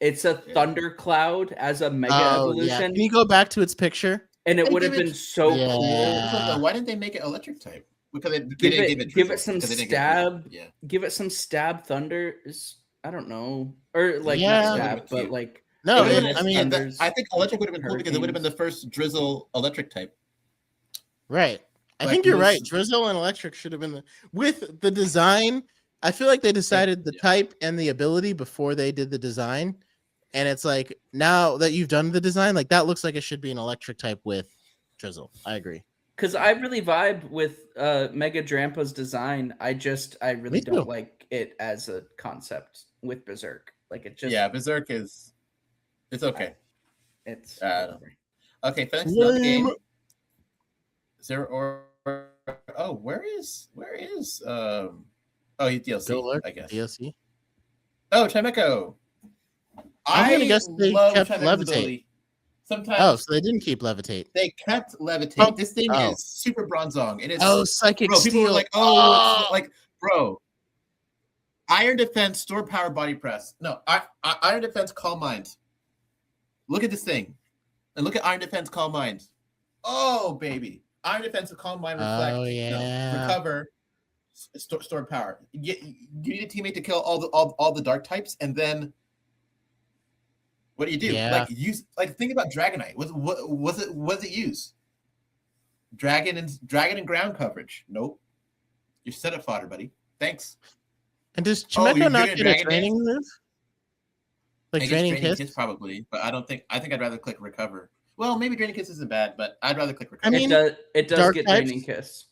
It's a Yeah. Thundercloud as a Mega Oh yeah. Evolution, Can you go back to its picture? and it And would have give it- been so Yeah. cool. Why didn't they make it electric type? Because they Give didn't it- give give Drizzle, it some because they didn't give it Drizzle. stab. Yeah. Give it some stab thunders. I don't know, or like Yeah. not stab, but Cute. like No, It Yeah, would've I been- mean, Thunders, I think electric would have been cool because it would have been the hurricanes. first Drizzle electric type. right. I Like think you're right. most- Drizzle and Electric should have been with the design. I feel like they decided the Yeah. type and the ability before they did the design. And it's like now that you've done the design, like that looks like it should be an electric type with Drizzle. I agree. because I really vibe with Mega Drampa's design. I really Me don't too. like it as a concept with Berserk. Like it just Yeah, Berserk is. It's okay. it's don't- Okay, for next Lame. game. Zero or where is he's DLC, Go Lurk, I guess. DLC. Oh, Chimecho. I'm gonna guess they kept Chimecho's Levitate. ability. Sometimes Oh, so they didn't keep Levitate. they kept Levitate. Oh, This thing oh. is super Bronzong. And it's Oh, Psychic bro, people Steel. were like, Oh! it's like, bro. Iron Defense, Store Power, Body Press. No, Iron Defense, Calm Mind. Look at this thing. And look at Iron Defense, Calm Mind. Oh, baby. Iron Defense, Calm Mind, Reflect. Oh, No, yeah. recover, stored power. You need a teammate to kill all the dark types, and then what do you do? Yeah. Think about Dragonite. Was it use? Dragon and ground coverage. Nope. You're setup fodder, buddy. Thanks. And does Oh, Chimecho you're not doing get a Dragon training move? Like I guess draining kiss? probably, but I think I'd rather click recover. Well, maybe draining kiss isn't bad, but I'd rather click recover. I mean, it does dark get types- Draining Kiss.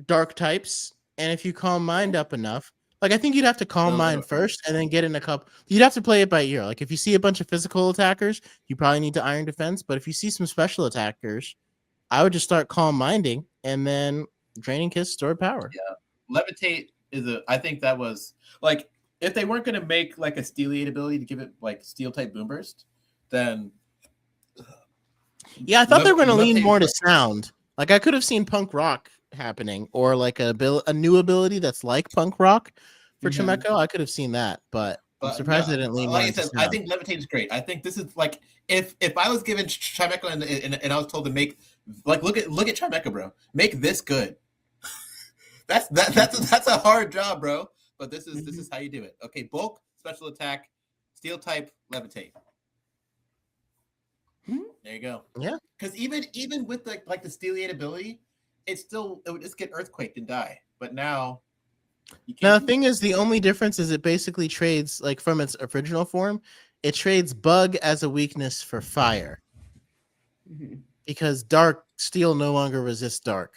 Dark types, and if you calm mind up enough, like I think you'd have to calm Those mind are- first and then get in a couple. You'd have to play it by ear. Like if you see a bunch of physical attackers, you probably need to iron defense. But if you see some special attackers, I would just start calm minding and then draining kiss, stored power. Levitate I think that was like if they weren't going to make like a Steeliate ability to give it like steel type boom burst, then Yeah, I thought they were going to lean Levitate more to was- sound. Like I could have seen punk rock happening, or like a new ability that's like punk rock for Mhm. Chimecho. I could have seen that, but I'm But surprised no, they didn't lean more like I into said, I sound. think Levitate is great. I think this is like if I was given Chimecho and I was told to make like look at Chimecho, bro, make this good. That's a hard job, bro. but this is how you do it. Okay, bulk, special attack, steel type, levitate. There you go. Yeah. Because even with like the steeliate ability, it would just get earthquaked and die. But now you can't. Now the thing is, the only difference is it basically trades like from its original form. It trades bug as a weakness for fire because dark steel no longer resists dark.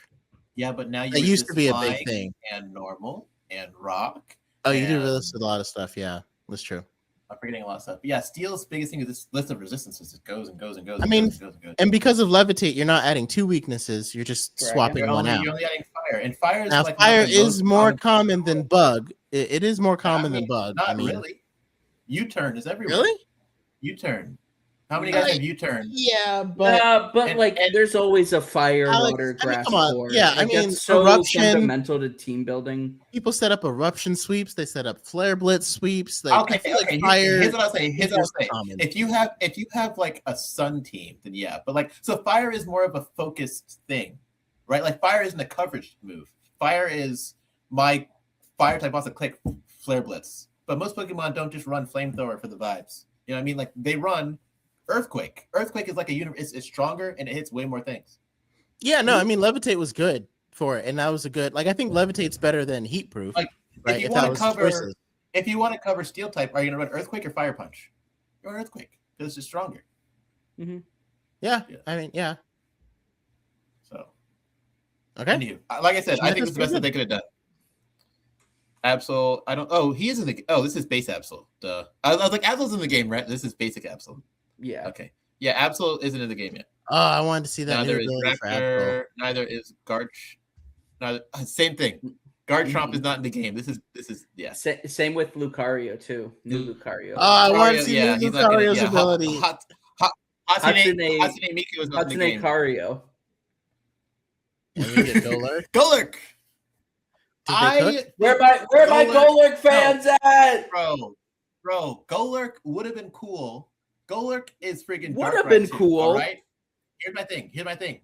Yeah, but now you That used to be a big flying thing. and normal and rock. Oh, you do and- this with a lot of stuff. Yeah, that's true. I'm forgetting a lot of stuff. But yeah, steel's biggest thing is this list of resistances. It goes and goes and goes. I and mean, goes and goes and goes. And because of levitate, you're not adding two weaknesses. You're just Correct. swapping You're one only, out. you're only adding fire, and fire is Now, like fire one of the is most more common than bug. It is more common than bug. Not I mean, really. U-turn is everywhere. really? U-turn. How many guys Like, have U-turn? Yeah, but but and- like, and- there's always a fire, Alex, water, I mean, grass, come on. core. Yeah, I Like, that's mean, so eruption- fundamental to team building. people set up eruption sweeps. They set up flare blitz sweeps. Like, I Okay, feel like okay. fire Here's what I'll say. Here's what I'll is say. common. If you have like a sun team, then yeah. But like, so fire is more of a focused thing, right? Like fire isn't a coverage move. Fire is my fire type wants to click flare blitz. But most Pokemon don't just run flamethrower for the vibes. You know what I mean? Like they run earthquake. Earthquake is like a universe. It's stronger and it hits way more things. Yeah, no, I mean levitate was good for it, and that was a good. Like I think levitate's better than heat proof. Like, right? if you that want to was the cover, choices. if you want to cover steel type, are you gonna run earthquake or fire punch? You're earthquake because it's just stronger. yeah, Yeah. I mean, yeah, So. okay. Anywho, like I said, I think it's the best that they could have done. Absol, I don't. Oh, he is in the. Oh, this is base Absol. Duh. I was like, Absol's in the game, right? This is basic Absol. Yeah. Okay. Yeah, Absol isn't in the game yet. Oh, I wanted to see that new Neither is ability for Absol. Raptor. Neither is Garch. Neither. Same thing. Garchomp is not in the game. This is yeah. Same with Lucario too. New Lucario. Oh, I want to Lucario, see yeah, new he's not gonna- Lucario's yeah, ability. Hatsune Hatsune- Miku is not in the Hatsune game. Cario. And we get Golurk. Golurk. Did they cook? Where my Golurk- Golurk fans at? Bro, Golurk would have been cool. Golurk is friggin' Would Darkrai have been too, cool. All right. Here's my thing.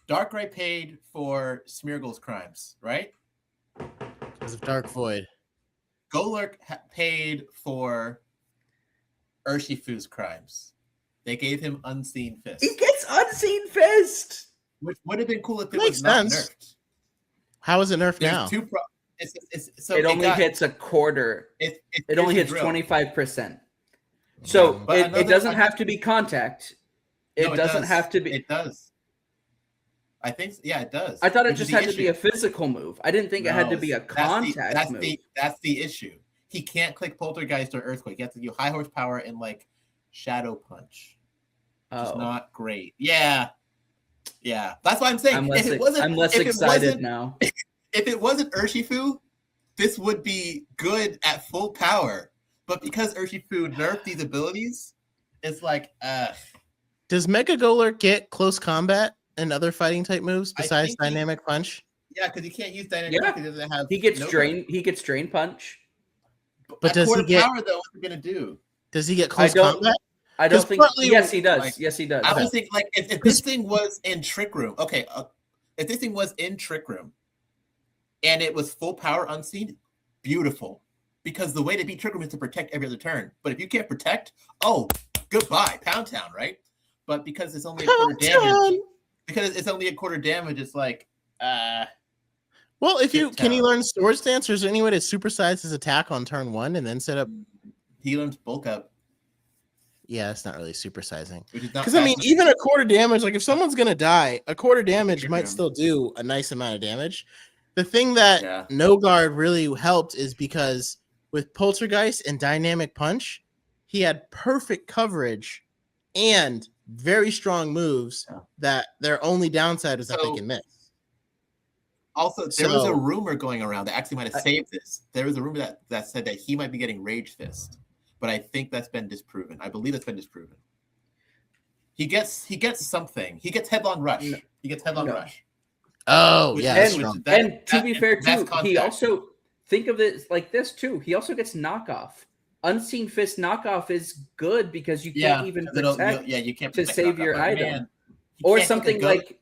Darkrai paid for Smeargle's crimes, right? Because of Dark Void. Golurk paid for Urshifu's crimes. They gave him Unseen Fist, He gets Unseen Fist. which would have been cool if it Makes was not sense. nerfed. How is it nerfed There's now? two so It only got- hits a quarter. It It only here's hits the drill. 25%. So But it another- doesn't have to be contact. It No, doesn't does. have to be. It does. I think yeah, it does. I thought it which is just the had to be a issue. physical move. I didn't think it had to No, be a that's contact move. That's the issue. He can't click Poltergeist or Earthquake. He has to do high horsepower and like Shadow Punch. It's Oh, not great. Yeah. That's why I'm saying. I'm less, if it wasn't, I'm less if it excited wasn't- now. If it wasn't Urshifu, this would be good at full power. But because Urshifu nerfed these abilities, it's like, Does Mega Golurk get close combat and other fighting type moves I besides think he- Dynamic Punch? yeah, because he can't use dynamic. Yeah. because he doesn't have. He gets no drain. He gets drain punch. But At does he quarter get- power though? What's he gonna do? Does he get close don't- combat? I don't 'Cause think. partly, Yes, he does. like, Yes, he does. I Okay. was thinking, like, if this thing was in Trick Room, okay, if this thing was in Trick Room, and it was full power unseen, beautiful. Because the way to beat Trick Room is to protect every other turn. But if you can't protect, oh, goodbye, Pound Town, right? But because it's only a quarter damage, it's like, Well, if you Shit can he town. learn Sword Stance, or is there any way to supersize his attack on turn 1 and then set up? he learns bulk up, Yeah, it's not really supersizing. which is not. Because I mean, fast even a quarter damage, like if someone's gonna die, a quarter damage Trick might Room. still do a nice amount of damage. The thing that Yeah. No Guard really helped is because with Poltergeist and Dynamic Punch, he had perfect coverage and very strong moves Yeah. that their only downside is that they So- can miss. Also, there was a So- rumor going around that actually might have saved this. There was a rumor that said that he might be getting Rage Fist, but I think that's been disproven. I believe that's been disproven. He gets something. He gets Headlong Rush. No. He gets Headlong No. Rush. Oh, Which yeah, is- that's which- strong. that- And to be that- fair, that's too, contact. he also think of it like this too. He also gets knockoff. Unseen Fist knockoff is good because you can't even because protect. you can't to protect save knockoff, your but item. man, Or can't take a something ghost- like,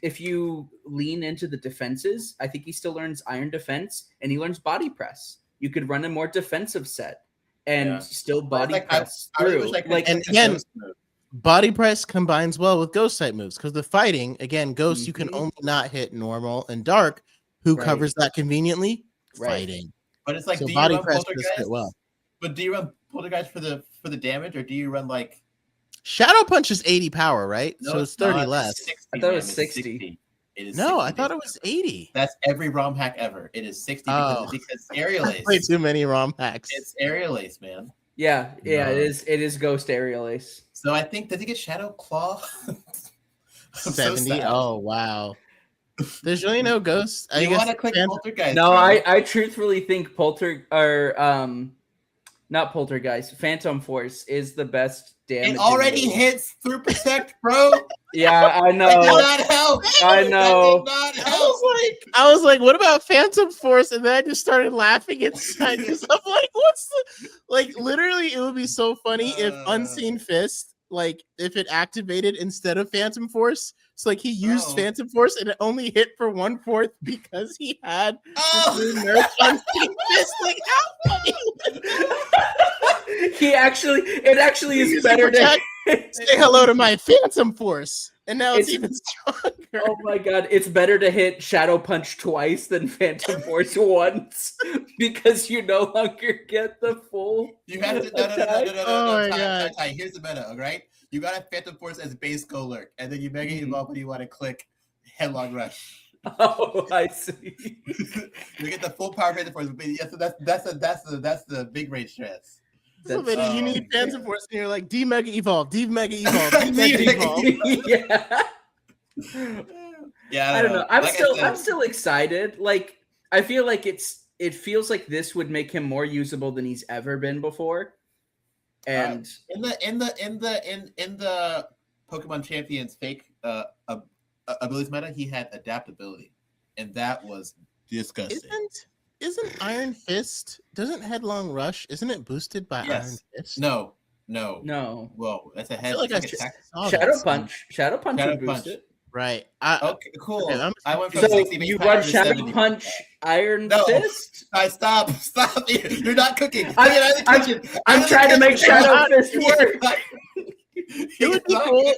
if you lean into the defenses, I think he still learns iron defense and he learns body press. You could run a more defensive set and Yeah. still But it's body like, press I really through. wish I could Like, And take a again, ghost move. Body press combines well with ghost type moves because the fighting, again, ghost you can Mhm. only not hit normal and dark. Who Right. covers that conveniently? Right. Fighting. But it's like, So do you body run press does poltergeist? fit well. But do you run poltergeist for the damage, or do you run like Shadow punch is 80 power, right? no, so it's 30 not, less. it's 60, I thought it man, was it's 60. It is No, 60 I thought it base was damage. 80. That's every ROM hack ever. It is 60 Oh. because aerial I played ace. too many ROM hacks. It's aerial ace, man. yeah, No. it is Ghost Aerial Ace. So I think, does he get Shadow Claw? I'm so 70. sad. Oh wow. There's really no ghosts. I You guess want to click Phantom- poltergeist? No, bro. I truthfully think not Poltergeist, Phantom Force is the best damage. It already hits through protect, bro. Yeah, I That did know. not help. I That know. did not I help. was like, what about Phantom Force? And then I just started laughing inside because I'm like, what's the like? Literally, it would be so funny if Unseen Fist, like, if it activated instead of Phantom Force. So like he used Oh. Phantom Force and it only hit for 1/4 because he had the Oh. new nerf Unseen Fist. Like, how funny! It actually is Use it better for to. Say hello to my Phantom Force, and now it's It's- even stronger. Oh my god, it's better to hit Shadow Punch twice than Phantom Force once because you no longer get the full. You have to no. Oh my Ty, God. Here's the meta, all right? You got a Phantom Force as base go lurk, and then you mega evolve when you want to click Headlong Rush. Oh, I see. You get the full power Phantom Force. But yeah, so that's the big range stress. So That's- many, you oh, need Phantom yeah. Force, and you're like, D Mega Evolve, D Mega Evolve, D Mega Evolve. Yeah. Yeah, I don't know. I'm Like I said, still excited. Like I feel like it feels like this would make him more usable than he's ever been before. And in the Pokemon Champions fake abilities meta, he had adaptability, and that was disgusting. Isn't Iron Fist? Doesn't Headlong Rush? Isn't it boosted by Yes. Iron Fist? No. no. Whoa, that's a I head. feel like I it's like attack. saw Shadow this. Punch. Shadow Punch Shadow would boost Punch. it. Right. Okay, cool. Okay, I went from So 60 base you power run to Shadow 70 base Punch, power. Iron No. Fist. Stop! You're not cooking. I'm trying to make Shadow Fist work. It would be cool.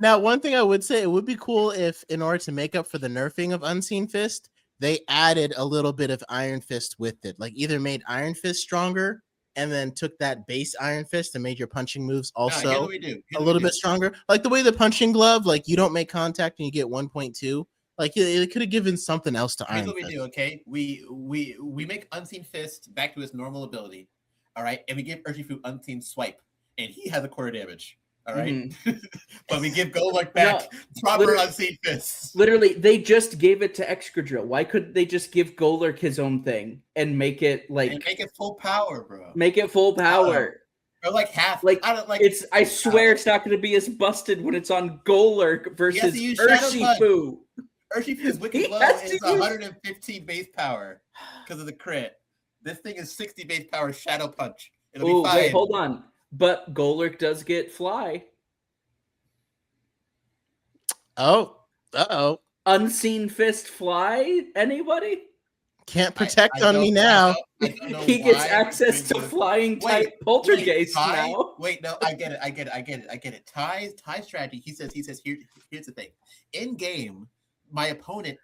Now, one thing I would say, it would be cool if, in order to make up for the nerfing of Unseen Fist, they added a little bit of Iron Fist with it. Like either made Iron Fist stronger and then took that base Iron Fist and made your punching moves also a little bit stronger. Like the way the punching glove, like you don't make contact and you get 1.2. Like it could have given something else to Here's Iron what we Fist. do, okay? We make Unseen Fist back to his normal ability, all right? And we give Urshifu Unseen Swipe, and he has a quarter damage, all right? But we give Golurk back proper literally- Unseen Fists. Literally, they just gave it to Excadrill. Why couldn't they just give Golurk his own thing and make it like And make it full power, bro. make it full power? Or like half. Like, I don't like. It's I swear it's not going to be as busted when it's on Golurk versus use Shadow Punch. Urshifu. Urshifu's He Wicked Blow has to is use- 115 base power because of the crit. This thing is 60 base power Shadow Punch. It'll Oh be fine. wait, hold on. But Golurk does get Fly. Oh, uh-oh. Unseen Fist Fly? Anybody? Can't protect on me now. I don't know He gets why access we to would- flying type Wait, poltergeist Ty? now. Wait, no, I get it. Ty's strategy. He says here's the thing. In game, my opponent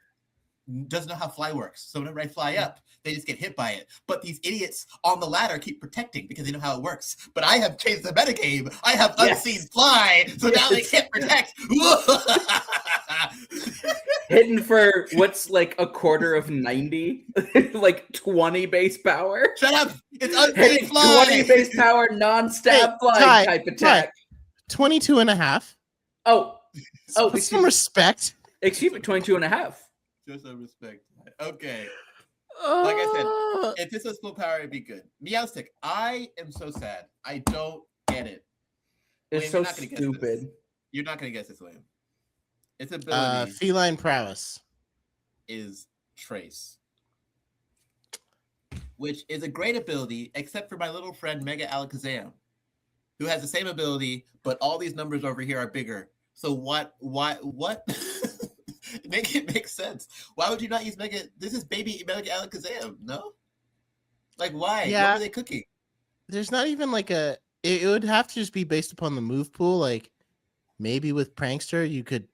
doesn't know how fly works. So whenever I fly up, they just get hit by it. But these idiots on the ladder keep protecting because they know how it works. But I have changed the metagame. I have Yes. unseen fly, so now they Yes. can't protect. Hitting for what's like a quarter of 90, like 20 base power. Shut up! It's unseen Hitting fly. 20 base power non-stab Hey, flying Ty, type attack. 22 and a half. Oh, Put excuse some me. respect. Excuse me, 22 and a half. Just some respect. Okay. Like I said, if this was full power, it'd be good. Meowstic, I am so sad. I don't get it. It's Wayne, so you're not gonna guess this. stupid. You're not gonna guess this, William. Its ability feline prowess. is Trace, which is a great ability, except for my little friend Mega Alakazam, who has the same ability, but all these numbers over here are bigger So what? Make it make sense. Why would you not use Mega? This is baby Mega Alakazam, no? Like why? Yeah. What were they cooking? There's not even like a. It would have to just be based upon the move pool. Like maybe with Prankster you could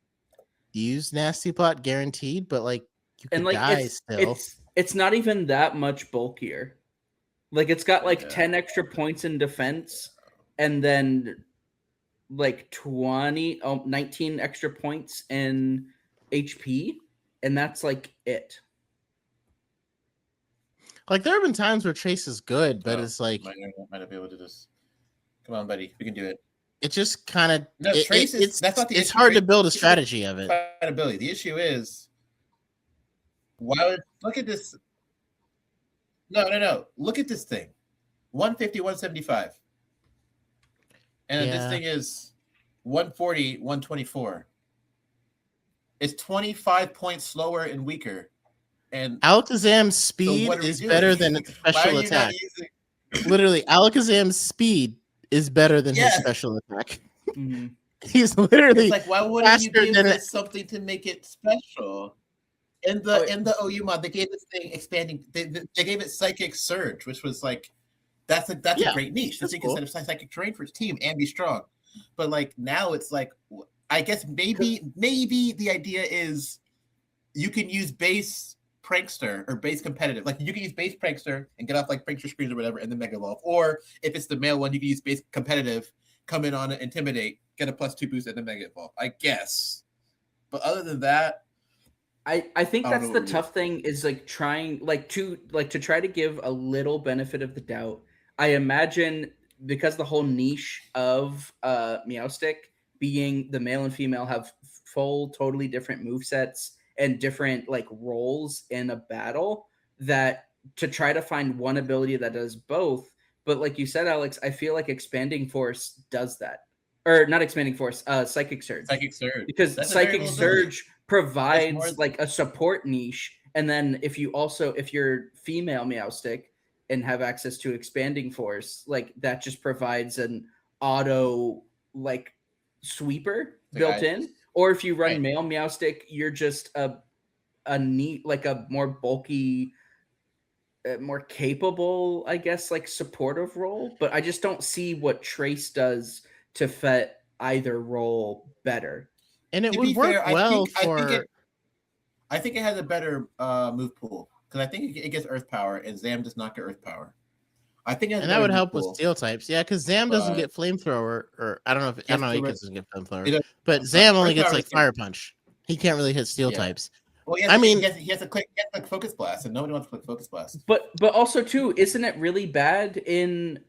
use Nasty Plot guaranteed, but like you could And like die still. it's not even that much bulkier. Like it's got like Yeah. 10 extra points in defense, and then like 19 extra points in HP, and that's like it. Like there have been times where Trace is good, but Oh, it's like might not be able to just. Come on, buddy, we can do it. it just kind of No, Trace is. That's not the it's issue. hard to Trace- build a strategy of it. Fighting The issue is, why would look at this? No. Look at this thing, 150, 175, and Yeah. this thing is 140, 124. It's 25 points slower and weaker. And Alakazam's speed what are we is doing? better than its why are special you not attack. using? Literally, Alakazam's speed is better than Yeah. his special attack. Mhm. He's literally It's like, why wouldn't you faster give than this something to make it special? In the OU mod, they gave this thing expanding. They gave it Psychic Surge, which was like that's Yeah, a great niche. that's This thing cool. can set up Psychic Terrain for its team and be strong. But like now, it's like I guess maybe the idea is you can use base Prankster or base competitive. Like you can use base Prankster and get off like Prankster screens or whatever, and then Mega Evolve. Or if it's the male one, you can use base competitive, come in on it, intimidate, get a +2 boost, and then Mega Evolve. I guess. But other than that, I think I don't that's know the what we tough thing is like trying to try to give a little benefit of the doubt. I imagine because the whole niche of Meowstic being the male and female have full totally different move sets and different like roles in a battle, that to try to find one ability that does both. But like you said, Alex, I feel like Expanding Force does that. Or not Expanding Force, Psychic Surge. Psychic Surge. Because That's a Psychic variable ability. Surge provides more- like a support niche, and then if you're female Meowstic and have access to Expanding Force, like that just provides an auto like sweeper The built guide. in. Or if you run Right. male Meowstic, you're just a neat, like a more bulky, more capable, I guess, like supportive role. But I just don't see what Trace does to fit either role better. and it To would be work fair, well I for. think it has a better move pool because I think it gets Earth Power and Zam does not get Earth Power. I think it has And a that better would move help pool. with steel types. Yeah, because Zam doesn't But- get flamethrower, or I don't know if I don't know Yes, Ikaz correct. doesn't get It flamethrower, does- but Zam only Earth gets Power like is fire punch. He can't really hit steel Yeah. types. Well, I mean- he has to click Focus Blast, and nobody wants to click Focus Blast. But also too, isn't it really bad in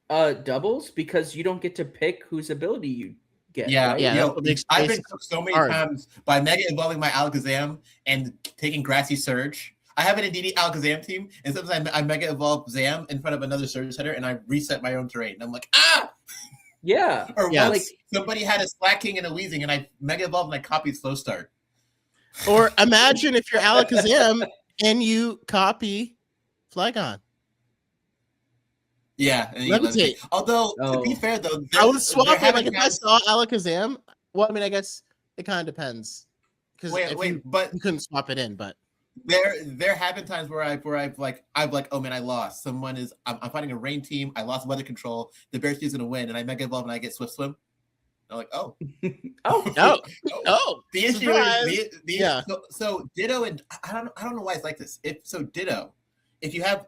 doubles because you don't get to pick whose ability you get? Yeah, right? Yeah, yo, that's what makes I've Trace been cooked so many hard. times by Mega Evolving my Alakazam and taking Grassy Surge. I have an Indeedee Alakazam team, and sometimes I Mega Evolve Zam in front of another Surge hitter, and I reset my own terrain. And I'm like, ah! Yeah. Or Yeah. once somebody had a Slack King and a Weezing, and I Mega Evolved and I copied Slow Start. Or imagine if you're Alakazam and you copy Flygon. Yeah, and you Levitate. Although to be Oh. fair though, I would swap there it. have Like been if I times- saw Alakazam, well, I mean, I guess it kind of depends. Because but you couldn't swap it in, but there have been times where I've oh man, I lost. I'm fighting a rain team. I lost weather control. The Bears team's gonna win, and I Mega Evolve and I get Swift Swim. I'm like, oh, Oh, no, oh. oh, The issue surprise. is Yeah. So Ditto, and I don't know why it's like this. Ditto, if you have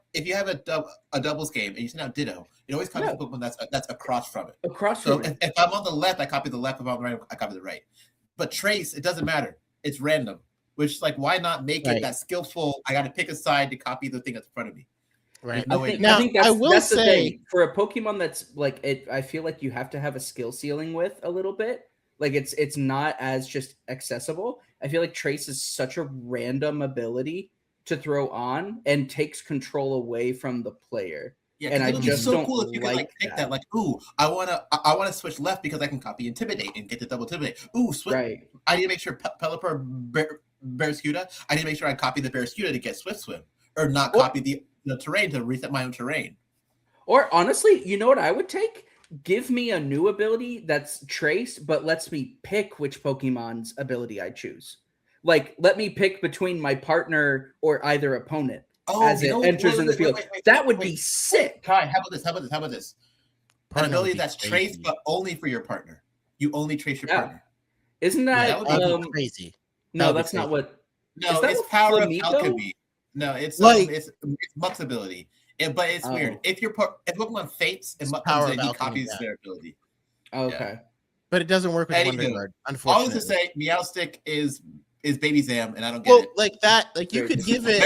a doubles game and you send out Ditto, it always copies Yeah. the Pokemon that's across from it. across So from it. if I'm on the left, I copy the left. If I'm on the right, I copy the right. But Trace, it doesn't matter. It's random. Which like, why not make Right. it that skillful? I got to pick a side to copy the thing that's in front of me. right. No I way. think, Now, I think I will that's the say- thing. For a Pokemon that's like it, I feel like you have to have a skill ceiling with a little bit. Like it's not as just accessible. I feel like Trace is such a random ability to throw on and takes control away from the player. Yeah, And 'cause I it would be just so don't cool if you could like like pick that. that. Like, ooh, I wanna switch left because I can copy Intimidate and get the double Intimidate. Ooh, switch. Right. I need to make sure Pelipper Barraskewda. I need to make sure I copy the Barraskewda to get Swift Swim, or not Or- copy the terrain to reset my own terrain. Or honestly, you know what I would take? give me a new ability that's traced, but lets me pick which Pokemon's ability I choose. Like, let me pick between my partner or either opponent as you it know, enters in the field. That would be wait. sick. Kai, how about this? How about this? How about this? An Partner would ability be that's crazy. traced, but only for your partner. You only trace your Yeah. partner. Isn't Yeah, that, that would be That'd be crazy. no, That'd be that's not crazy. what. No, Is that it's what power of Flamingo? alchemy. No, it's Like- it's Muck's ability. But it's Oh. weird. If Pokemon faints and It's Muck power comes of in, he alchemy, copies yeah. their ability. Okay. But it doesn't work with Anywho, Wonder Guard, All this unfortunately. to say, Meowstic is Baby Zam, and I don't get Well, it. like that, like you Very could give it.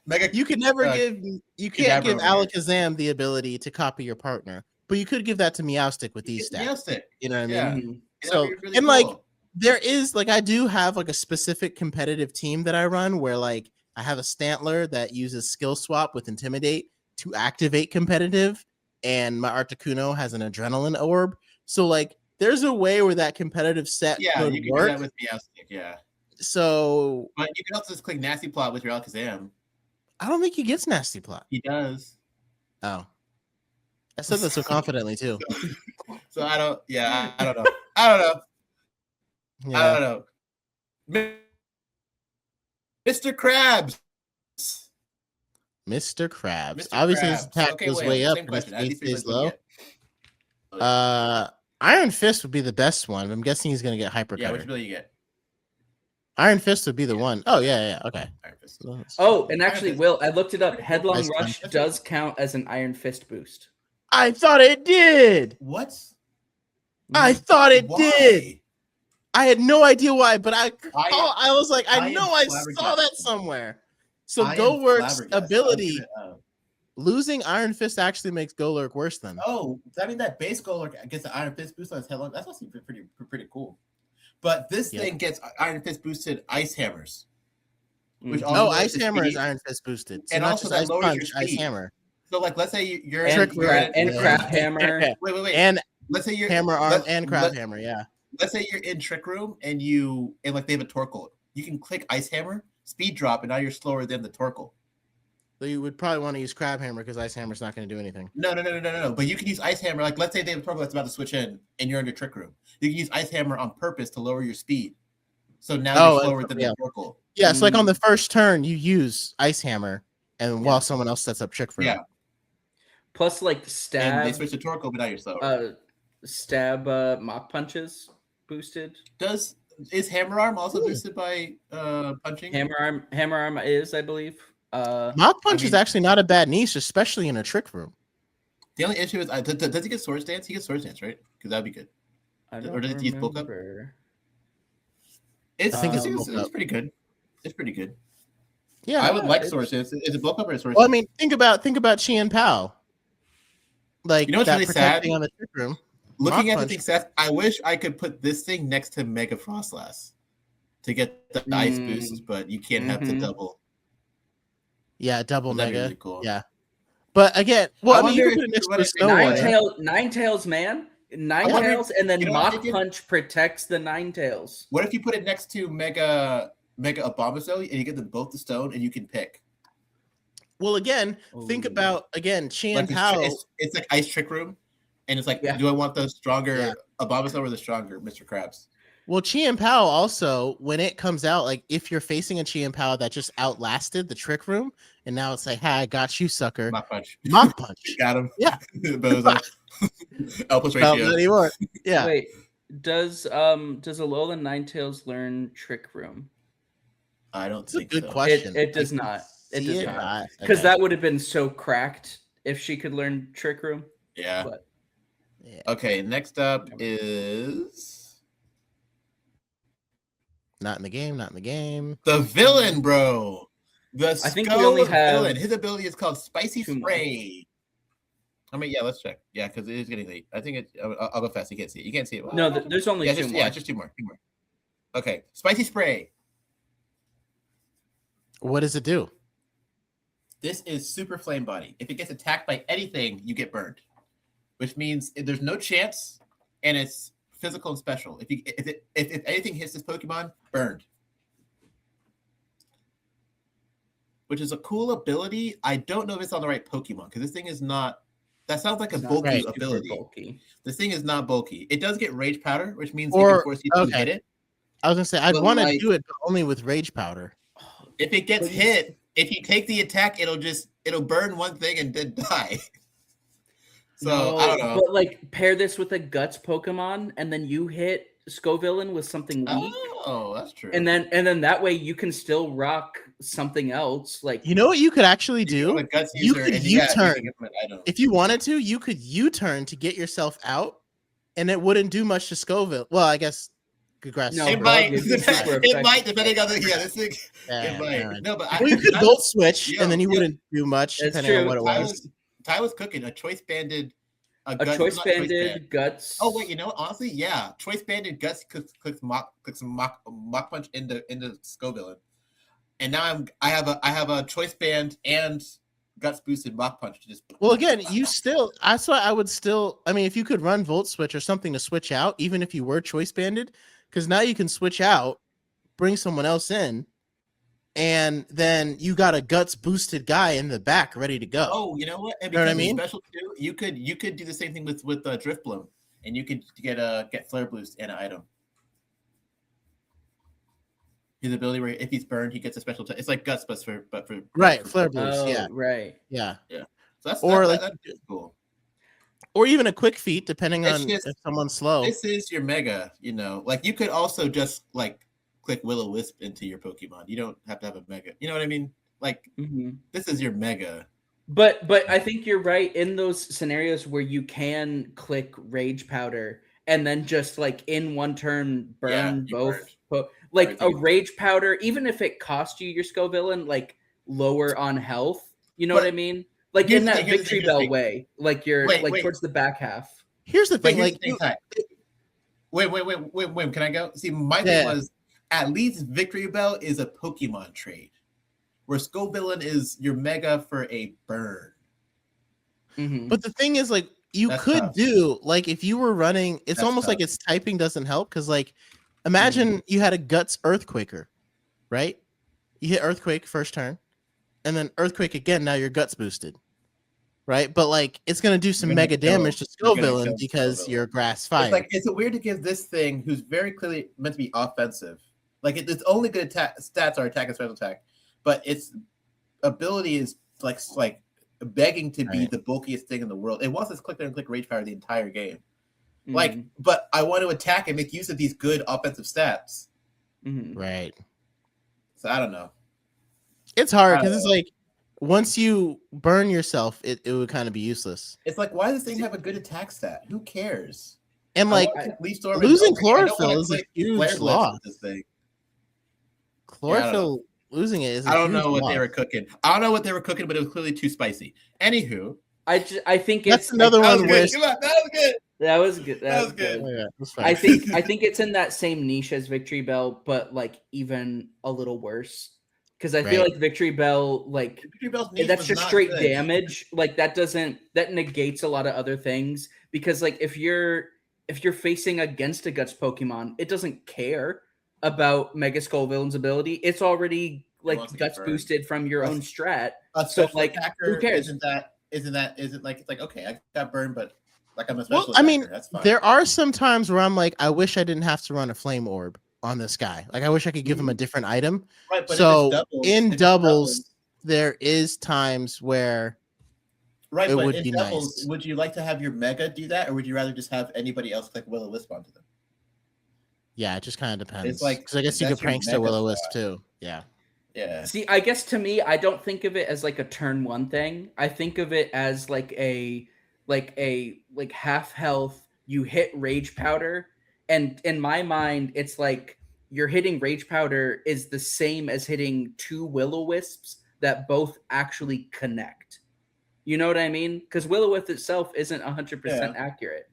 Mega. You could never uh, give. You can't Kadabra give over here. Alakazam the ability to copy your partner, but you could give that to Meowstic with these stats. Meowstic. You know what I mean? Yeah. Mhm. So, That'd be really and like cool. there is like I do have like a specific competitive team that I run where like I have a Stantler that uses skill swap with Intimidate to activate competitive, and my Articuno has an Adrenaline Orb. So like there's a way where that competitive set Yeah, could you can do work. that with Meowstic, yeah. So But you can also just click Nasty Plot with your Alakazam. I don't think he gets Nasty Plot. He does. Oh, I said that so confidently too. So I don't know. I don't know. Mr. Krabs. Mr. Krabs. Mr. Obviously, his Krabs. attack Okay, goes wait, way up, same and his question. Add these speed three stays ones low. again. Iron Fist would be the best one. I'm guessing he's gonna get Hyper Yeah, which Cutter. ability you get? Iron Fist would be the one. Oh yeah, okay. Iron Fist. Oh, and actually, Iron Fist. Will, I looked it up. Headlong Ice Rush Punch. does count as an Iron Fist boost. I thought it did. What? I thought it Why? did. I had no idea why, but I was like, I I am know I saw flabbergasted. that somewhere. So I am Golurk's flabbergasted. I'll ability, give it up. losing Iron Fist actually makes Golurk worse than. Oh, does that mean that base Golurk gets the Iron Fist boost on his headlock? That's actually pretty cool. But this Yeah. thing gets Iron Fist boosted Ice Hammers. Which Mhm. also Oh, lowers Ice his Hammer is speed. Iron Fist boosted. So And not also just that Ice lowers your Punch, Ice speed. Hammer. So like let's say you're And, Trick crab, Room. and Crab Hammer. Wait. And Let's say you're Hammer Arm let- and Crab let- Hammer, yeah. Let's say you're in Trick Room and like they have a Torkoal. You can click Ice Hammer, speed drop, and now you're slower than the Torkoal. So you would probably want to use Crab Hammer because Ice Hammer's not going to do anything. No. But you can use Ice Hammer. Like let's say they have a Torkoal that's about to switch in and you're in your Trick Room. You can use Ice Hammer on purpose to lower your speed. So now Oh, you're slower than yeah. the Torkoal. Yeah, so like on the first turn, you use Ice Hammer, and Yeah. while someone else sets up Trick Room. Yeah. Plus, like And stab, they switch to Torkoal, but now you're slower. Mock punches boosted. Is Hammer Arm also boosted by punching? Hammer arm is, I believe. Mock Punch is mean- actually not a bad niche, especially in a Trick Room. The only issue is, does he get Swords Dance? He gets Swords Dance, right? Because that'd be good. I Or don't does it use bulk up? remember. It's, I think it's it's, bulk up. pretty good. It's pretty good. Yeah. I would like it's- Swords Dance. Is it bulk up or Swords Well, I Dance? mean, think about Chien Pao. Like You know what's that really protecting sad? on the Trick Room. Looking Mock at the Punch. thing, Seth, I wish I could put this thing next to Mega Frostlass to get the ice Mm. boosts, but you can't have the Mhm. double. Yeah, double That'd be mega. really cool. Yeah. But again, well, I mean, you wonder can put it if next what to a if Snow White. Nine tails, man. Nine wonder- tails, and then you know what I'm Mock thinking? Punch protects the Nine Tails. What if you put it next to Mega Abomasnow and you get them both to stone and you can pick? Well, again, think Ooh. about Chien Like Pao. it's like Ice Trick Room, and it's like, Yeah. do I want the stronger Yeah. Abomasnow or the stronger Mr. Krabs? Well, Chien Pao also, when it comes out, like if you're facing a Chien Pao that just outlasted the Trick Room, and now it's like, "Hi, I got you, sucker." Mock Punch. Mock Punch. Got him. Yeah. Bozo. L plus Not ratio. anymore. Yeah. Wait, does Alolan Ninetales learn Trick Room? I don't It's a think good so. question. It does I can not. It see does not. Because Okay. that would have been so cracked if she could learn Trick Room. Yeah. But Yeah. Okay, next up is Not in the game. Not in the game. the villain, bro. The I think we Skull only have villain. His ability is called Spicy two more. Spray. I mean, yeah, let's check. Yeah, because it is getting late. I think I'll go fast. You can't see it. You can't see it. no, there's only yeah, two just, more. yeah, just two more. Okay, Spicy Spray. What does it do? This is Super Flame Body. If it gets attacked by anything, you get burned, which means there's no chance, and it's physical and special. If anything hits this Pokemon, burned. Which is a cool ability. I don't know if it's on the right Pokemon because this thing is not That sounds like a It's not bulky Right. super ability. bulky. This thing is not bulky. It does get rage powder, which means it can Or force you to okay, hit it. I was gonna say I'd But, want to like- do it, but only with rage powder. If it gets But you- hit, if you take the attack, it'll burn one thing and then die. So I don't know. But like pair this with a guts Pokemon, and then you hit Scovillain with something weak, Oh, that's true. and then that way you can still rock something else. Like You know what you could actually You go do? with Guts You user, could and you U-turn. can give them an item. If you wanted to, you could U-turn to get yourself out, and it wouldn't do much to Scoville. Well, I guess good grass. No, It bro, might, it'd be super it might, effective. depending on the this thing. Yeah, It might. yeah. No, but Well, you could I- Volt Switch, Yeah, and then you yeah. wouldn't do much That's depending on true. what it Ty was. was cooking a choice banded. a Guts- choice not band. banded guts. Oh wait, you know what? Honestly, yeah, choice banded Guts clicks mock punch into Scovillain, and now I have a choice band and Guts boosted mock punch to just. Well, again, you still. That's why I would still. I mean, if you could run Volt Switch or something to switch out, even if you were choice banded, because now you can switch out, bring someone else in, and then you got a Guts boosted guy in the back ready to go. Oh, you know what? And You know what I because it's mean? Special too, you could do the same thing with Drift Bloom, and you could get Flare Boost and an item. His ability where if he's burned, he gets a special. It's like Guts, but for Right, for- Flare Boost, Oh, yeah, right. yeah, So that's Or that's like- cool. or even a quick feat, depending It's on just- if someone's slow. This is your mega. You know, like you could also just like click Will-O-Wisp into your Pokemon. You don't have to have a mega. You know what I mean? Like Mhm. this is your mega. But I think you're right in those scenarios where you can click Rage Powder and then just like in one turn burn you both. burn. Like a Everything. Rage Powder, even if it cost you your Scovillain like lower on health, you know But what I mean? Like here's in the that thing, here's the Victory thing, here's the Bell thing. way, like you're Wait, like wait. towards the back half. Here's the But thing, here's like the thing, Ty. Wait. Can I go? See, my Yeah. thing was at least Victory Bell is a Pokemon trade, where Scovillain is your mega for a burn. Mhm. but the thing is, like, you That's could tough. do like if you were running. It's That's almost like tough. its typing doesn't help because, like, imagine you had a Guts Earthquaker, right? You hit Earthquake first turn, and then Earthquake again. Now your Guts boosted, right? But like, it's gonna do some gonna mega kill- damage to you're gonna Scovillain kill because Scovillain. you're Grass Fire. It's like it's weird to give this thing, who's very clearly meant to be offensive, like its only good stats are attack and special attack, but its ability is like begging to be Right. the bulkiest thing in the world. It wants to click there and click Rage Power the entire game. Mhm. Like, but I want to attack and make use of these good offensive stats. Mhm. right. So I don't know. It's hard I because don't it's know. like once you burn yourself, it would kind of be useless. It's like, why does this thing have a good attack stat? Who cares? And I like wanna click Leaf Storm and losing Overgrowth. I don't wanna chlorophyll is a click huge Flare Blitz loss. with this thing. Chlorophyll losing it is. I don't huge know what they loss. were cooking. I don't know what they were cooking, but it was clearly too spicy. Anywho, I think That's it's another that was one good. where. Come on, that was good. that was good. That was good. Oh, yeah, that's fine. I think it's in that same niche as Victory Bell, but like even a little worse. Because I feel Right. like Victory Bell, like Victory Bell's niche that's was just not straight good. damage. Like that negates a lot of other things. Because like if you're facing against a Guts Pokemon, it doesn't care about Mega Scovillain's ability. It's already like wants to get Guts burned. boosted from your own strat. A So, special like, attacker, who cares? Isn't like it's like okay, I got burned, but like I'm a Well, special. I mean, attacker, that's fine. there are some times where I'm like, I wish I didn't have to run a flame orb on this guy. Like, I wish I could give him a different item. Right, but if So it's doubles, in if it's doubles, there is times where right? it But would in be doubles, nice. would you like to have your mega do that, or would you rather just have anybody else click Will-O-Wisp onto them? yeah, it just kind of depends. like, Because I guess you could that's your prankster mega Will-O-Wisp spot. too. Yeah. Yeah, See, I guess to me, I don't think of it as like a turn one thing. I think of it as like a half health. You hit Rage Powder, and in my mind, it's like you're hitting Rage Powder is the same as hitting two Will-O-Wisps that both actually connect. You know what I mean? Because Will-O-Wisp itself isn't 100% accurate.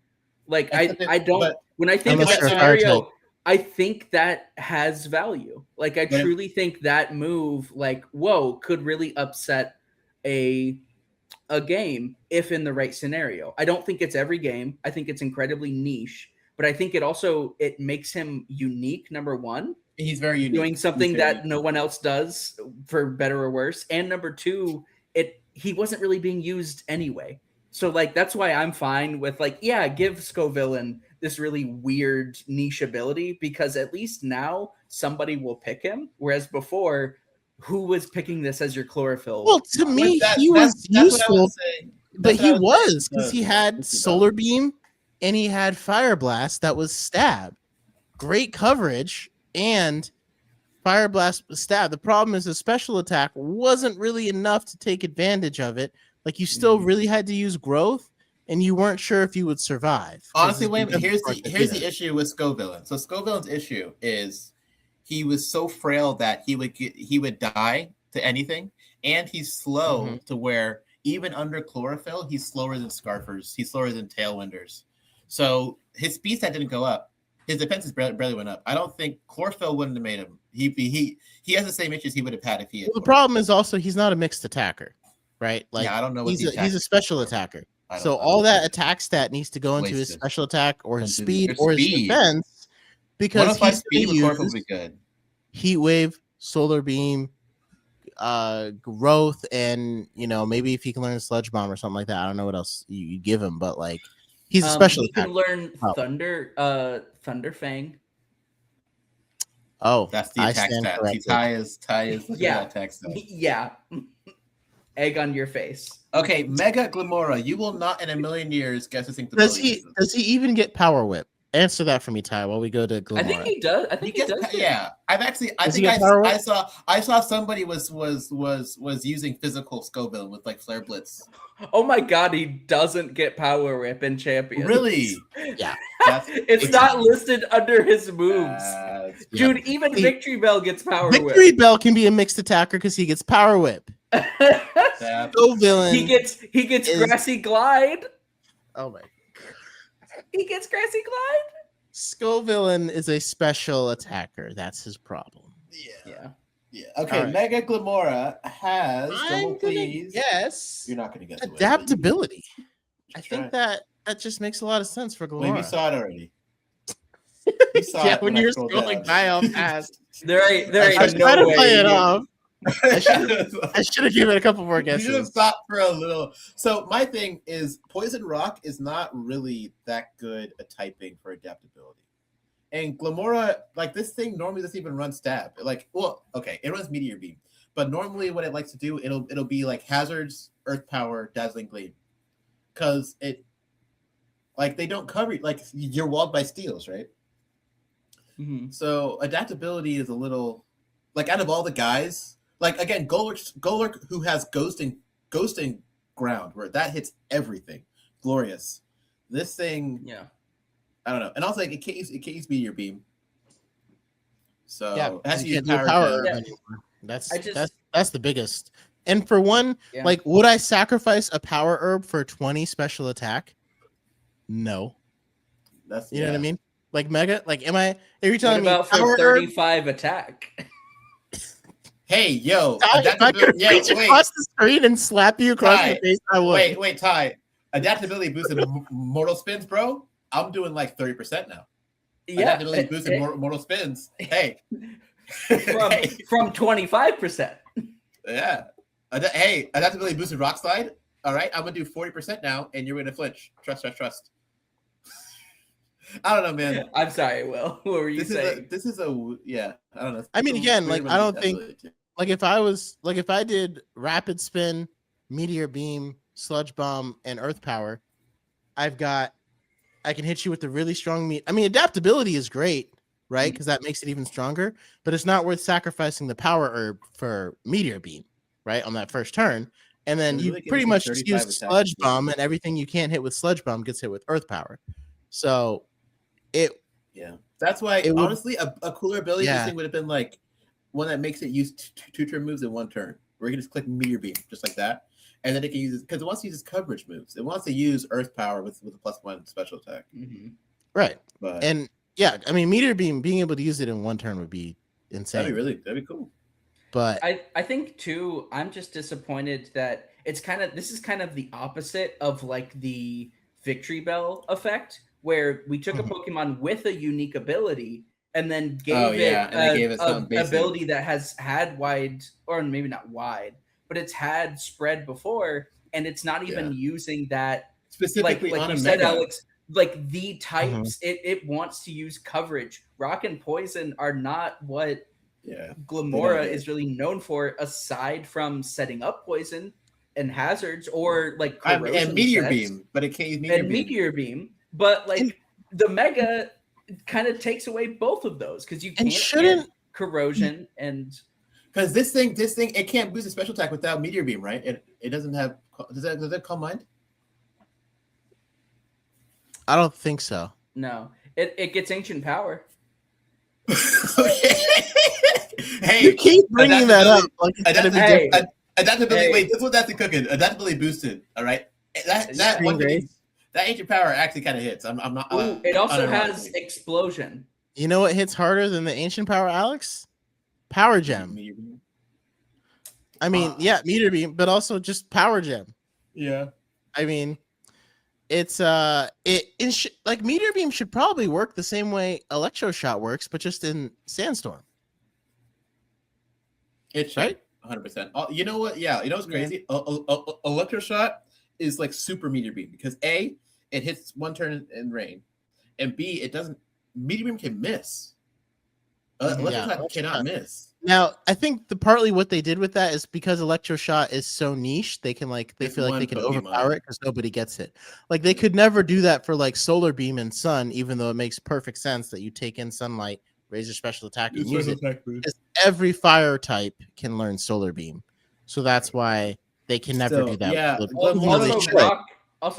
Like I don't but- when I think of Unless that you're a fire scenario. type. I think that has value. Like I But if- truly think that move, like, whoa, could really upset a game if in the right scenario. I don't think it's every game. I think it's incredibly niche, but I think it makes him unique, number one, he's very unique. doing something He's very that no one else does, for better or worse. And number two, he wasn't really being used anyway. So like that's why I'm fine with like, yeah, give Scovillain this really weird niche ability, because at least now somebody will pick him. Whereas before, who was picking this as your chlorophyll? Well, to monster? me, That- he was that's what I useful, was saying. but That's what he I was saying was because with he the had Fifty Solar Bell. Beam and he had Fire Blast that was stab. Great coverage and Fire Blast was stab. The problem is the special attack wasn't really enough to take advantage of it. Like you still really had to use growth, and you weren't sure if you would survive. 'cause Honestly, it's wait a minute. because Here's of the Dark here's the Idea. issue with Scovillain. So Scovillain's issue is he was so frail that he would die to anything, and he's slow to where even under chlorophyll, he's slower than Scarfers. He's slower than Tailwinders. So his speed stat didn't go up. His defenses barely went up. I don't think chlorophyll wouldn't have made him. He has the same issues he would have had if he had. Well, the problem is also he's not a mixed attacker, right? Like Yeah, I don't know what he's the a, he's a attack- special attacker. I don't So know. all that attack stat needs to go into his Wasted. special attack or his Into speed your or his speed. defense, because 105 he's speed going with to chlorophyll would use be good. Heat Wave, Solar Beam, growth, and maybe if he can learn Sludge Bomb or something like that. I don't know what else you give him, but like he's a special He can attacker. learn Oh. Thunder Fang. Oh, That's the I attack stand stat. corrected. Ty is looking Yeah. at attack stat. Yeah. Egg on your face. Okay, Mega Glamora, you will not in a million years guess this thing. Does he even get Power Whip? Answer that for me, Ty, while we go to Glamora. I think he does. I think he does. Yeah, I've actually. I Does he think get Power Whip? I saw somebody was using physical Scoville with like Flare Blitz. Oh my god, he doesn't get Power Whip in Champions. Really? Yeah. It's not listed under his moves. Yeah. Dude, even See, Victory Bell gets Power Victory Bell can be a mixed attacker because he gets Power Whip. Whip. Go villain. he gets is- Grassy Glide. Oh my. He gets Grassy Glide. Scovillain is a special attacker. That's his problem. Yeah. Yeah. Okay, All right. Mega Glamora has. I'm gonna please. guess You're not gonna guess it. adaptability. I Try think it. that just makes a lot of sense for Wait, Glamora. we saw it already. We saw Yeah, it when I you're scrolled scrolling down. by how fast. There ain't I was no trying to way. play it you- off. I should have given it a couple more You should have guesses. stopped for a little. So my thing is, Poison Rock is not really that good a typing for adaptability. And Glamora, like this thing, normally doesn't even run stab. Like, well, okay, it runs Meteor Beam, but normally what it likes to do, it'll be like Hazards, Earth Power, Dazzling Gleam, because it, like they don't cover like you're walled by steals, right? Mhm. So adaptability is a little like out of all the guys, like again, Golurk who has ghosting ground where that hits everything. Glorious. This thing, Yeah. I don't know. And also like, it can't use Meteor Beam. So Yeah, it has to you use can't do power. power Gem. herb Yeah. anymore. That's I just- that's the biggest. And for one, Yeah. like, would I sacrifice a power herb for 20 special attack? No. That's You know what I mean? Like Mega, like am I? Are you What telling me about for power herb? 35 attack? Hey, yo, Ty, if I could yeah, reach wait, across the screen and slap you across Ty, the face, I would. wait, Ty. Adaptability boosted mortal spins, bro. I'm doing like 30% now. Yeah. Adaptability boosted mortal spins. Hey. from Hey. from 25%. Yeah. Hey, adaptability boosted rock slide. All right, I'm gonna do 40% now, and you're gonna flinch. Trust. I don't know, man. I'm sorry, Will. What were you saying? This is a yeah. I don't know. I mean, It's a again, weird like, one I to don't think- adaptability to. Like if I did rapid spin, meteor beam, sludge bomb, and earth power, I can hit you with the really strong meat. I mean, adaptability is great, right? Because that makes it even stronger. But it's not worth sacrificing the power herb for meteor beam, right? On that first turn, and then It you really gives pretty you much just 35 use attack sludge speed. bomb, and everything you can't hit with sludge bomb gets hit with earth power. So it Yeah, that's why It would- honestly, a cooler ability Yeah. this thing would have been like one that makes it use two turn moves in one turn, where you can just click meteor beam just like that, and then it can use because it wants to use coverage moves. It wants to use earth power with a +1 special attack. Mhm. right. But And yeah, I mean, meteor beam being able to use it in one turn would be insane. that'd be cool. But I think too, I'm just disappointed that this is kind of the opposite of like the Victory Bell effect, where we took a Mhm. Pokemon with a unique ability and then gave Oh, yeah, it and they gave it a something basic. ability that has had wide, or maybe not wide, but it's had spread before, and it's not even using that Specifically like on you a said, mega. Alex. Like the types, it wants to use coverage. Rock and Poison are not what Yeah. Glamora get it. is really known for, aside from setting up poison and hazards or like And corrosion Meteor sets Beam, but it can't use Meteor and Beam. Meteor Beam. But like the Mega kind of takes away both of those because you And can't shouldn't- get corrosion and Because this thing, it can't boost a special attack without Meteor Beam, right? It doesn't have. Does that Calm Mind? I don't think so. no, it gets ancient power. Okay. Hey, You keep bringing that up. Like it's gonna be Hey. different. adaptability. Hey. Wait, this is what that's cooking. Adaptability boosted. All right. That Yeah. one Green thing, that ancient power actually kind of hits. I'm not. Ooh, it also has unironically. explosion. You know what hits harder than the ancient power, Alex? Power gem. Meteor Beam. I mean, yeah, meter beam, but also just power gem. Yeah. I mean, it's like meteor beam should probably work the same way electroshot works, but just in sandstorm. It's Right? right. 100%. You know what? Yeah. You know what's crazy? Electroshock is like super Meteor Beam because A, it hits one turn in rain, and B, it doesn't. Meteor Beam can miss. Electroshock cannot miss. Now, I think partly what they did with that is because electroshot is so niche, they can they It's feel like one they can Pokemon. overpower it because nobody gets it. Like they could never do that for like solar beam and sun, even though it makes perfect sense that you take in sunlight, raise your special attack, and use it. Because every fire type can learn solar beam, so that's why they can never do that. Yeah. Even though they should.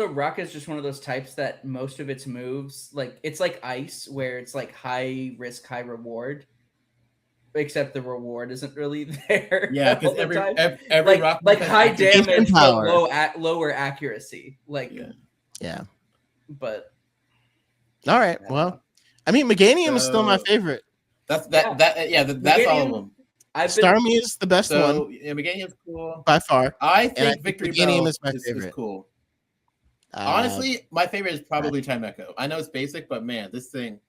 Rock is just one of those types that most of its moves, like it's like ice, where it's like high risk, high reward. Except the reward isn't really there. Yeah, because every like, rock like has high accuracy. damage, but power. lower accuracy. Like, Yeah. But All right. Well, I mean, Meganium is still my So- favorite. That's all of Meganium- them. I've been Starmie is the best So one yeah, Meganium's cool. by far. I I think think Victory Meganium Bell is my is favorite. cool. Uh, Honestly, my favorite is probably Chimecho. I know it's basic, but man, this thing.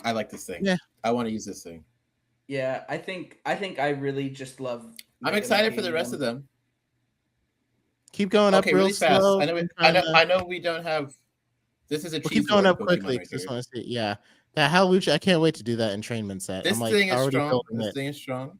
I like this thing. Yeah. I want to use this thing. yeah, I think I really just love. I'm Mega excited for the Meganium. rest of them. keep going up Okay, real really fast. slow. I know we don't have. This is a We'll cheese keep going board up Pokemon quickly. right Just here. want to see. Yeah, that Halloween. I can't wait to do that entrainment set. This I'm like thing is already strong. building This it. thing is strong.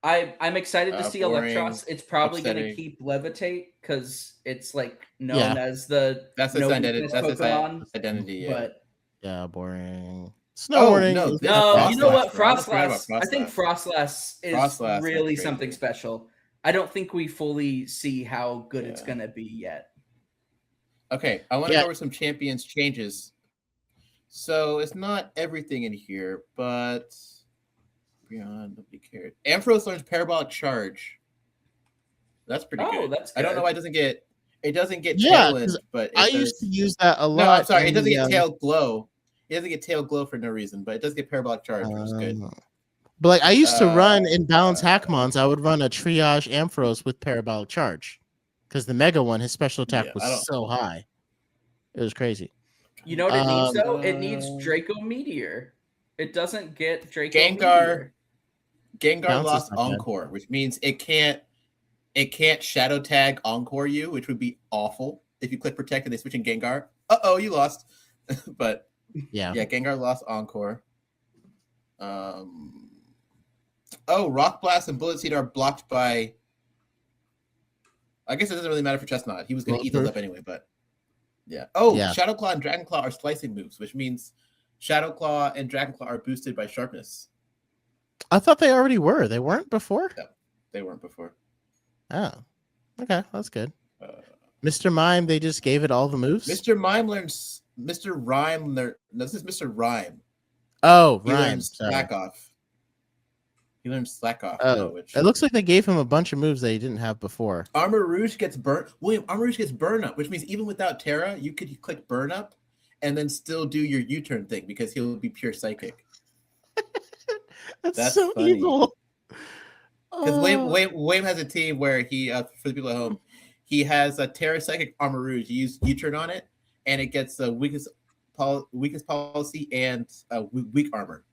I'm excited to see Boring, Electros. It's probably going to upsetting. keep Levitate because it's like known Yeah. as the That's no its identity. weakness That's its Pokemon. identity. Yeah. But Yeah, boring. Oh, Snowboarding. no, is this- no, fantastic. you know what? bro. I forgot about Frostlass. I think Frostlass is Frostlass is really crazy. something special. I don't think we fully see how good it's Yeah. going to be yet. Okay, I want to Yeah. go over some champions changes. So it's not everything in here, but beyond nobody cared. Ampharos learns Parabolic Charge. That's pretty Oh, good. that's I don't know good. why it doesn't get Yeah, tail end, 'cause but it I does. used to use that a lot. No, I'm sorry, it in doesn't the, get tail glow. It doesn't get tail glow for no reason, but it does get Parabolic Charge, which is good. But like I used to run in Balance Uh, Hackmons, I would run a Triage Ampharos with Parabolic Charge. Because the Mega one, his special attack Yeah, I was don't- so high. It was crazy. You know what it needs, though? It Um, needs Draco Meteor. It doesn't get Draco Gengar. Meteor. Gengar Bounce is lost not bad. Encore, which means it can't Shadow Tag Encore you, which would be awful if you click Protect and they switch in Gengar. You lost. But Yeah. yeah, Gengar lost Encore. Rock Blast and Bullet Seed are blocked by. I guess it doesn't really matter for Chestnut. He was going to eat those up anyway, but yeah. Yeah. Shadow Claw and Dragon Claw are slicing moves, which means Shadow Claw and Dragon Claw are boosted by sharpness. I thought they already were. They weren't before? They weren't before. Oh. Okay, that's good. Uh, Mr. Mime, they just gave it all the moves. Mr. Mime learns. Mr. Rhyme. No, this is Mr. Rhyme. Oh, He Rhyme. learns Sorry. Slack Off. He learns Slack Off. Oh, which it looks like they gave him a bunch of moves that he didn't have before. Armor Rouge gets burn. William, Armor Rouge gets burn up, which means even without Terra, you could click burn up and then still do your U-turn thing because he'll be pure psychic. That's so funny. evil. Because Wayne has a team where he, for the people at home, he has a Terra Psychic Armor Rouge. You use U-turn on it, and it gets weakest policy and weak armor.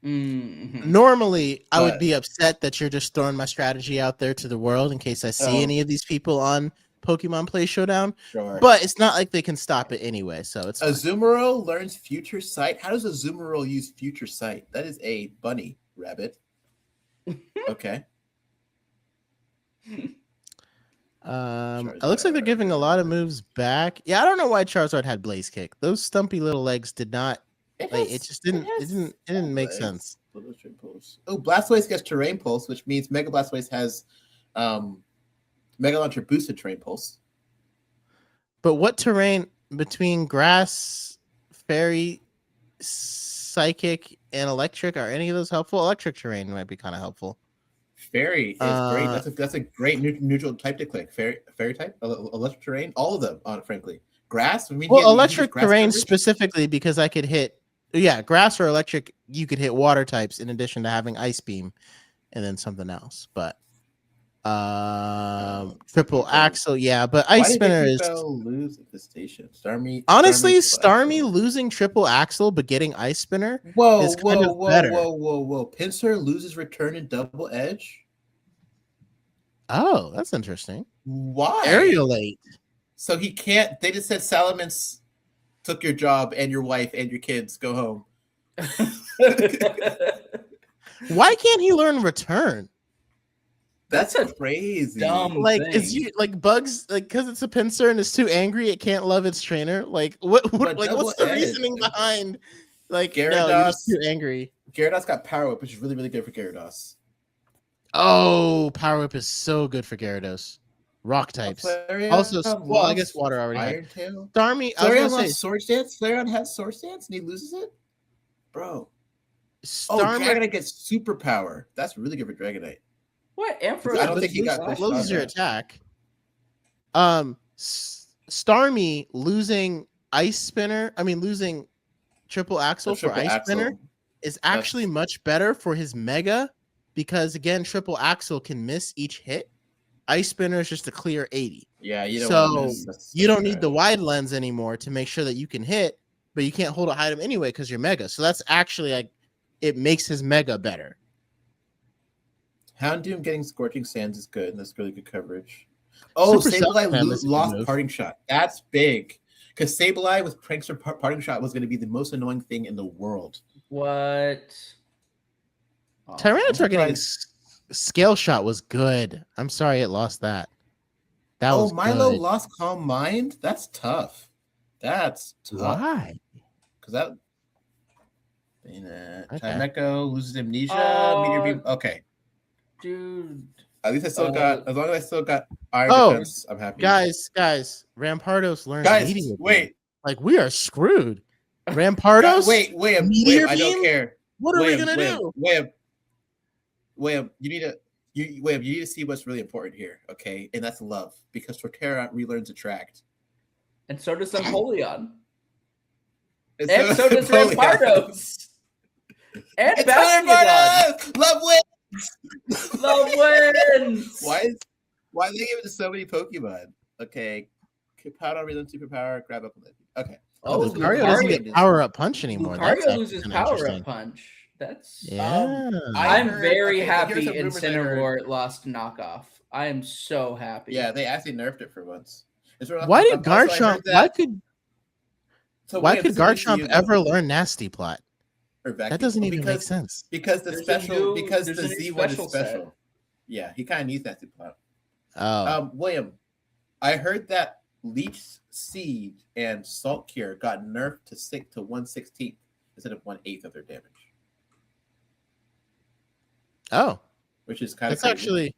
Mhm. Normally, I would But- be upset that you're just throwing my strategy out there to the world in case I see Oh. any of these people on Pokemon Play Showdown. Sure. But it's not like they can stop it anyway, so it's fine. Azumarill learns Future Sight. How does Azumarill use Future Sight? That is a bunny rabbit. Okay. It looks like they're giving a lot of moves back. Yeah, I don't know why Charizard had Blaze Kick. Those stumpy little legs did not. Like, it just didn't. It didn't make sense. Oh, Blastoise gets Terrain Pulse, which means Mega Blastoise has Mega Launcher boosted Terrain Pulse. But what terrain between Grass, Fairy, Psychic, and Electric are any of those helpful? Electric terrain might be kind of helpful. Fairy is great. That's a great neutral type to click. Fairy type, electric terrain, all of them. Frankly, grass. I mean, Well, you electric grass terrain coverage. specifically because I could hit. Yeah, grass or electric. You could hit water types in addition to having Ice Beam, and then something else. But triple axle, yeah. But Why Ice did Spinner is lose at the station. honestly Starmie losing triple axle but getting Ice Spinner. Whoa, is kind whoa, of whoa, better. whoa. Pinsir loses return and double edge. Oh, that's interesting. Why? Aerialate. So he can't. They just said Salamence took your job and your wife and your kids. Go home. Why can't he learn return? That's That's a crazy. dumb Like, thing. is you like Bugs like because it's a Pinsir and it's too angry it can't love its trainer? Like, what But like what's the double edge. reasoning behind? Like, no, you're just too angry. Gyarados got Power Whip, which is really, really good for Gyarados. Oh, Power Whip is so good for Gyarados. Rock types. Flareon Also, well, I guess lost water already had. Iron Tail. Starmie, I Flareon was gonna say, lost Sword Dance. Flareon has Sword Dance and he loses it? Bro. Oh, Starmie Dragonite gets superpower. That's really good for Dragonite. What? Ampharos I don't think he got loses pushed loses on your that. attack. Starmie losing Ice Spinner, losing triple axle The for triple Ice axle. Spinner is actually much better for his Mega because again, triple axle can miss each hit. Ice Spinner is just a clear 80. Yeah, you don't So, want to miss. That's You don't trash. need the wide lens anymore to make sure that you can hit, but you can't hold a item anyway because you're Mega. So that's actually like it makes his Mega better. Houndoom getting Scorching Sands is good. That's really good coverage. Oh, Super Sableye Self-Fan is a good lost move. Parting Shot. That's big. Because Sableye with Prankster Parting Shot was going to be the most annoying thing in the world. What? Oh, Tyranitar getting surprised. Scale Shot was good. I'm sorry it lost that. That Oh, was Milo good. lost Calm Mind? That's tough. That's tough. Why? Because that. Chimecho loses Amnesia. Oh. Meteor Beam. Okay. dude. At least I still got. As long as I still got Iron Oh, Defense, I'm happy. Guys, Rampardos learned Guys, Meteor Beam. wait. Like we are screwed. Rampardos? Wait. Meteor I don't Beam? care. What are we gonna do? William, you need to see what's really important here, okay? And that's love, because Torterra relearns Attract. And so does Empoleon. And And so does Empoleon. Rampardos. And It's Bastion. Love wins. Love wins. Why they give it to so many Pokemon? Okay, Powder relearns superpower. Grab up and live. Okay. Oh, Oh, Lucario Lucario doesn't get power up punch anymore. That's Lucario actually loses kinda power interesting. up punch. That's Yeah. I'm heard- very okay, happy here's some rumors I heard. Incineroar lost knockoff. I am so happy. Yeah, they actually nerfed it for once. Why did Also, I heard Garchomp? that- Why could William, this is news to Garchomp you, ever though. learn Nasty Plot? Or vacuum? That doesn't Well, even make sense. Because the There's a special, new- because there's the a new Z1 is special set. special. Yeah, he kind of needs that to plot. Oh, William, I heard that Leech Seed and Salt Cure got nerfed to 1/16 instead of 1/8 of their damage, which is kind of that's actually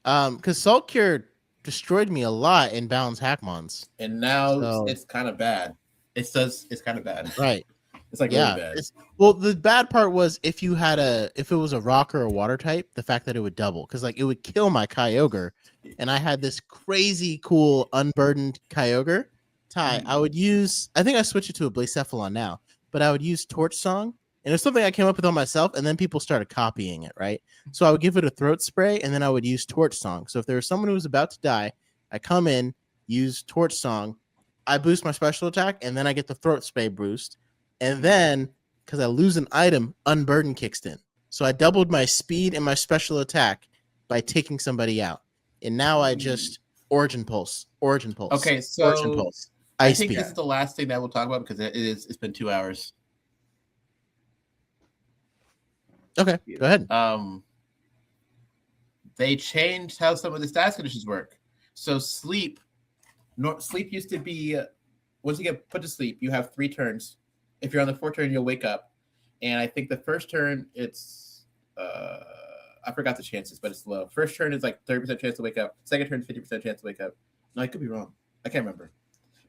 because Salt Cure destroyed me a lot in Balance Hackmons. And now So- it's kind of bad. It's kind of bad. Right. It's like Yeah. really bad. Well, the bad part was if it was a rock or a water type, the fact that it would double because like it would kill my Kyogre, and I had this crazy cool unburdened Kyogre. I think I switched it to a Blacephalon now, but I would use Torch Song, and it's something I came up with on myself, and then people started copying it, right? So I would give it a throat spray, and then I would use Torch Song. So if there was someone who was about to die, I come in, use Torch Song, I boost my special attack, and then I get the throat spray boost. And then because I lose an item, Unburden kicks in. So I doubled my speed and my special attack by taking somebody out. And now I just Origin Pulse. Okay, Origin so Pulse. I Ice think Beam. this is the last thing that we'll talk about because it's been 2 hours. Okay, go ahead. They changed how some of the stats conditions work. So sleep used to be once you get put to sleep, you have 3 turns. If you're on the 4th turn, you'll wake up. And I think the first turn it's I forgot the chances, but it's low. First turn is like 30% chance to wake up. Second turn is 50% chance to wake up. No, I could be wrong. I can't remember.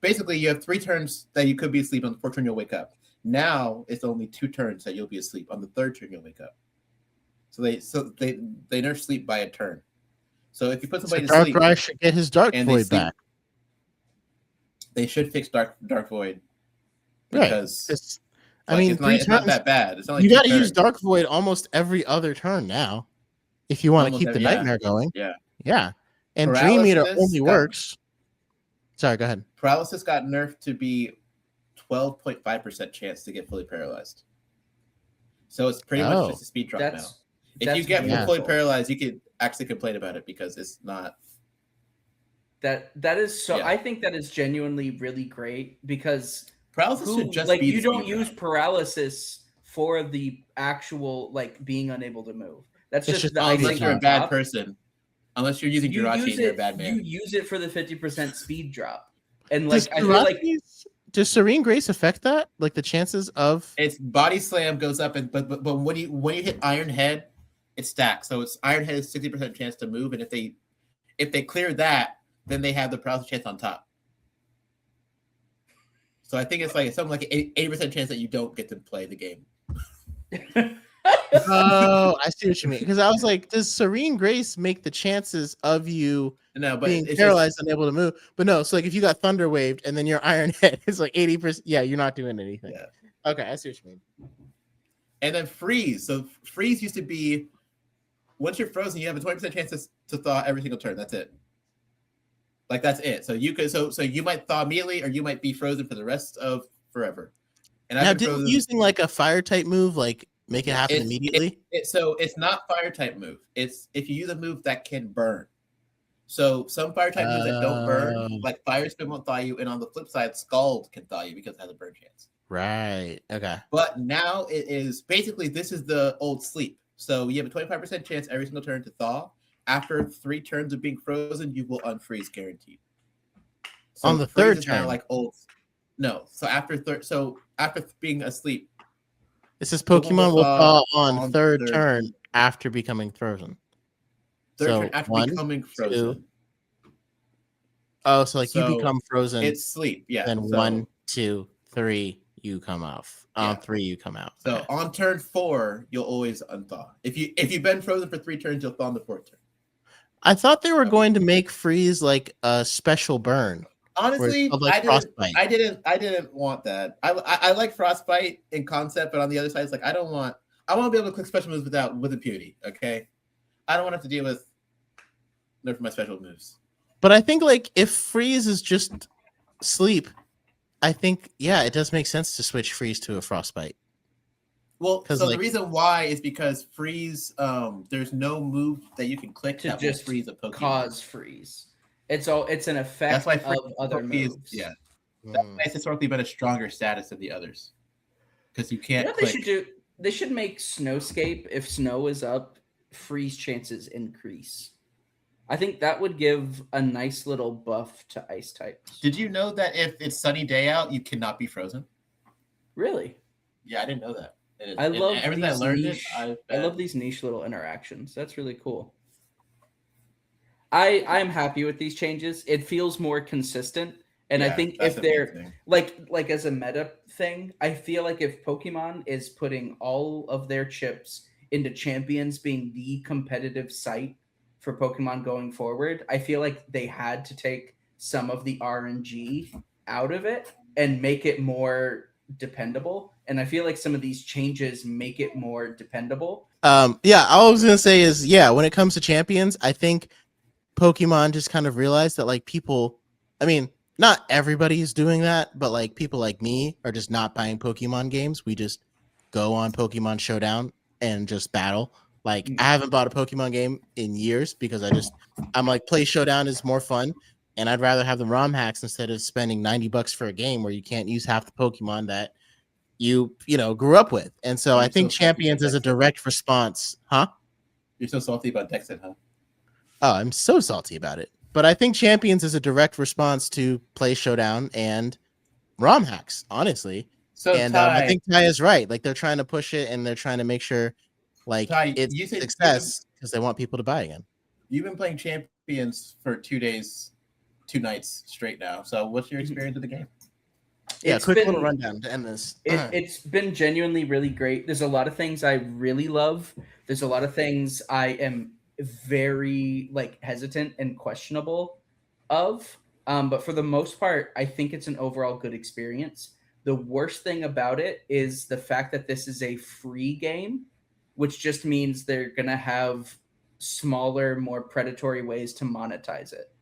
Basically, you have 3 turns that you could be asleep. On the 4th turn, you'll wake up. Now it's only 2 turns that you'll be asleep. On the 3rd turn, you'll wake up. So they nerf sleep by a turn. So if you put somebody to sleep, Darkrai should get his Dark and Void back. They should fix Dark Void Right. because I mean, it's not that bad. It's not like you 2 got to use turns. Dark Void almost every other turn now, if you want to Almost keep the every- yeah. Nightmare going. Yeah. Yeah, and Dream Eater Paralysis only got- works. Sorry, go ahead. Paralysis got nerfed to be 12.5% chance to get fully paralyzed. So it's pretty much just a speed drop now. If you get beautiful. fully paralyzed, you could actually complain about it because it's not. That is so. Yeah. I think that is genuinely really great because Paralysis should just like be you the don't speed use drop. paralysis for the actual like being unable to move. That's It's just just the unless Unless icing you're a on bad top. person. Unless you're using You Jirachi use and you're a it. bad man. You use it for the 50% speed drop, and Does like I feel like does Serene Grace affect that? Like the chances of Its body slam goes up, and but when you hit Iron Head, it stacks. So it's Iron Head is 60% chance to move, and if they clear that, then they have the paralysis chance on top. So I think it's something like an 80% chance that you don't get to play the game. Oh, I see what you mean. Because I was like, does Serene Grace make the chances of you No, but being it's paralyzed and able to move? But no, so like if you got Thunder Waved and then your Iron Head is like 80%, yeah, you're not doing anything. Yeah. Okay, I see what you mean. And then freeze. So freeze used to be once you're frozen, you have a 20% chance to thaw every single turn. That's it. Like that's it. So you could so you might thaw immediately, or you might be frozen for the rest of forever. And Now, I've been didn't frozen. using like a fire type move like make it happen It's- immediately? So it's not fire type move. It's if you use a move that can burn. So some fire type moves that don't Oh. burn, like Fire Spin won't thaw you, and on the flip side, Scald can thaw you because it has a burn chance. Right. Okay. But now it is basically this is the old sleep. So you have a 25% chance every single turn to thaw. After 3 turns of being frozen, you will unfreeze guaranteed. So On the freeze third is kinda turn? like old. No. So after being asleep, It says Pokemon Pokemon will will thaw thaw on on third third turn turn. after becoming frozen. third So turn after 1, becoming frozen. Oh, so like So you become frozen, It's sleep, yeah. then so, 1, 2, 3, you come off. On Yeah. 3, you come out. So Okay. on turn 4, you'll always unthaw. If you've been frozen for 3 turns, you'll thaw on the 4th turn. I thought they were Okay. going to make freeze like a special burn. Honestly, called, like, Frostbite. I didn't want that. I like Frostbite in concept, but on the other side, it's like I want to be able to click special moves with impunity. Okay, I don't want to have to deal with nerf my special moves. But I think like if freeze is just sleep, I think it does make sense to switch freeze to a frostbite. Well, 'Cause, so like- the reason why is because freeze. There's no move that you can click To that just will freeze a Pokemon. cause freeze. It's an effect That's why of other freeze, moves. yeah, that's why it's historically been a stronger status than the others because you You can't know what they click. should do? They should make Snowscape. If snow is up, freeze chances increase. I think that would give a nice little buff to ice types. Did you know that if it's sunny day out, you cannot be frozen? Really? Yeah, I didn't know that. And I love everything I these learned niche. it. I love these niche little interactions. That's really cool. I'm happy with these changes. It feels more consistent, and I think if they're like as a meta thing, I feel like if Pokemon is putting all of their chips into champions being the competitive site for Pokemon going forward, I feel like they had to take some of the RNG out of it and make it more dependable. And I feel like some of these changes make it more dependable. All I was gonna say is when it comes to champions, I think Pokemon just kind of realized that like people, I mean, not everybody is doing that, but like people like me are just not buying Pokemon games. We just go on Pokemon Showdown and just battle. Like Mm. I haven't bought a Pokemon game in years because I'm like, play Showdown is more fun, and I'd rather have the ROM hacks instead of spending $90 for a game where you can't use half the Pokemon that you grew up with. And so You're I think so salty Champions for is a Dexter. direct response, huh? You're so salty about Dexit, huh? Oh, I'm so salty about it. But I think Champions is a direct response to Play Showdown and ROM hacks, honestly. So And Ty, I think Ty is right. Like they're trying to push it and they're trying to make sure like Ty, it's you a said success because they want people to buy again. you've been playing Champions for 2 days, 2 nights straight now. So what's your experience with the game? Yeah, It's quick been- little rundown to end this. It's been genuinely really great. There's a lot of things I really love. There's a lot of things I am very hesitant and questionable of. But for the most part, I think it's an overall good experience. The worst thing about it is the fact that this is a free game, which just means they're gonna have smaller, more predatory ways to monetize it.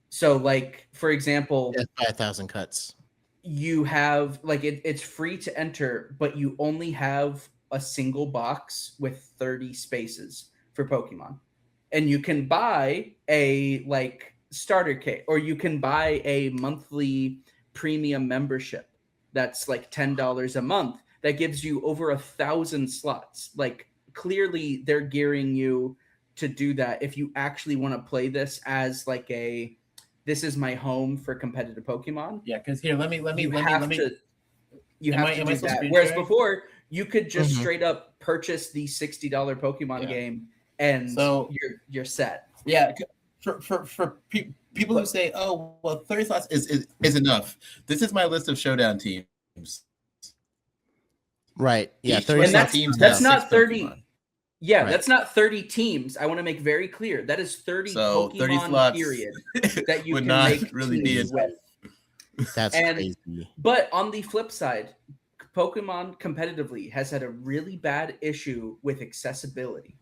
So, for example, Yeah, 5,000 cuts. you have it's free to enter, but you only have a single box with 30 spaces for Pokemon. And you can buy a starter kit, or you can buy a monthly premium membership that's $10 a month that gives you over 1,000 slots. Clearly they're gearing you to do that if you actually want to play this as this is my home for competitive Pokemon. Yeah, because here, let me You Am have I- to am do I that. supposed to be Whereas sharing? before, you could just Mhm. straight up purchase the $60 Pokemon Yeah. game, and So- you're set. Yeah, for people who say, "Oh, well, 30 slots is enough." This is my list of Showdown teams. Right. Yeah, Each 30 one And of slots. the teams that's has not 6 30. Pokemon. Yeah, Right. that's not 30 teams. I want to make very clear that is 30 So, Pokemon 30 slots period that you would can not make really be teams enough. with. That's And- crazy. But on the flip side, Pokemon competitively has had a really bad issue with accessibility.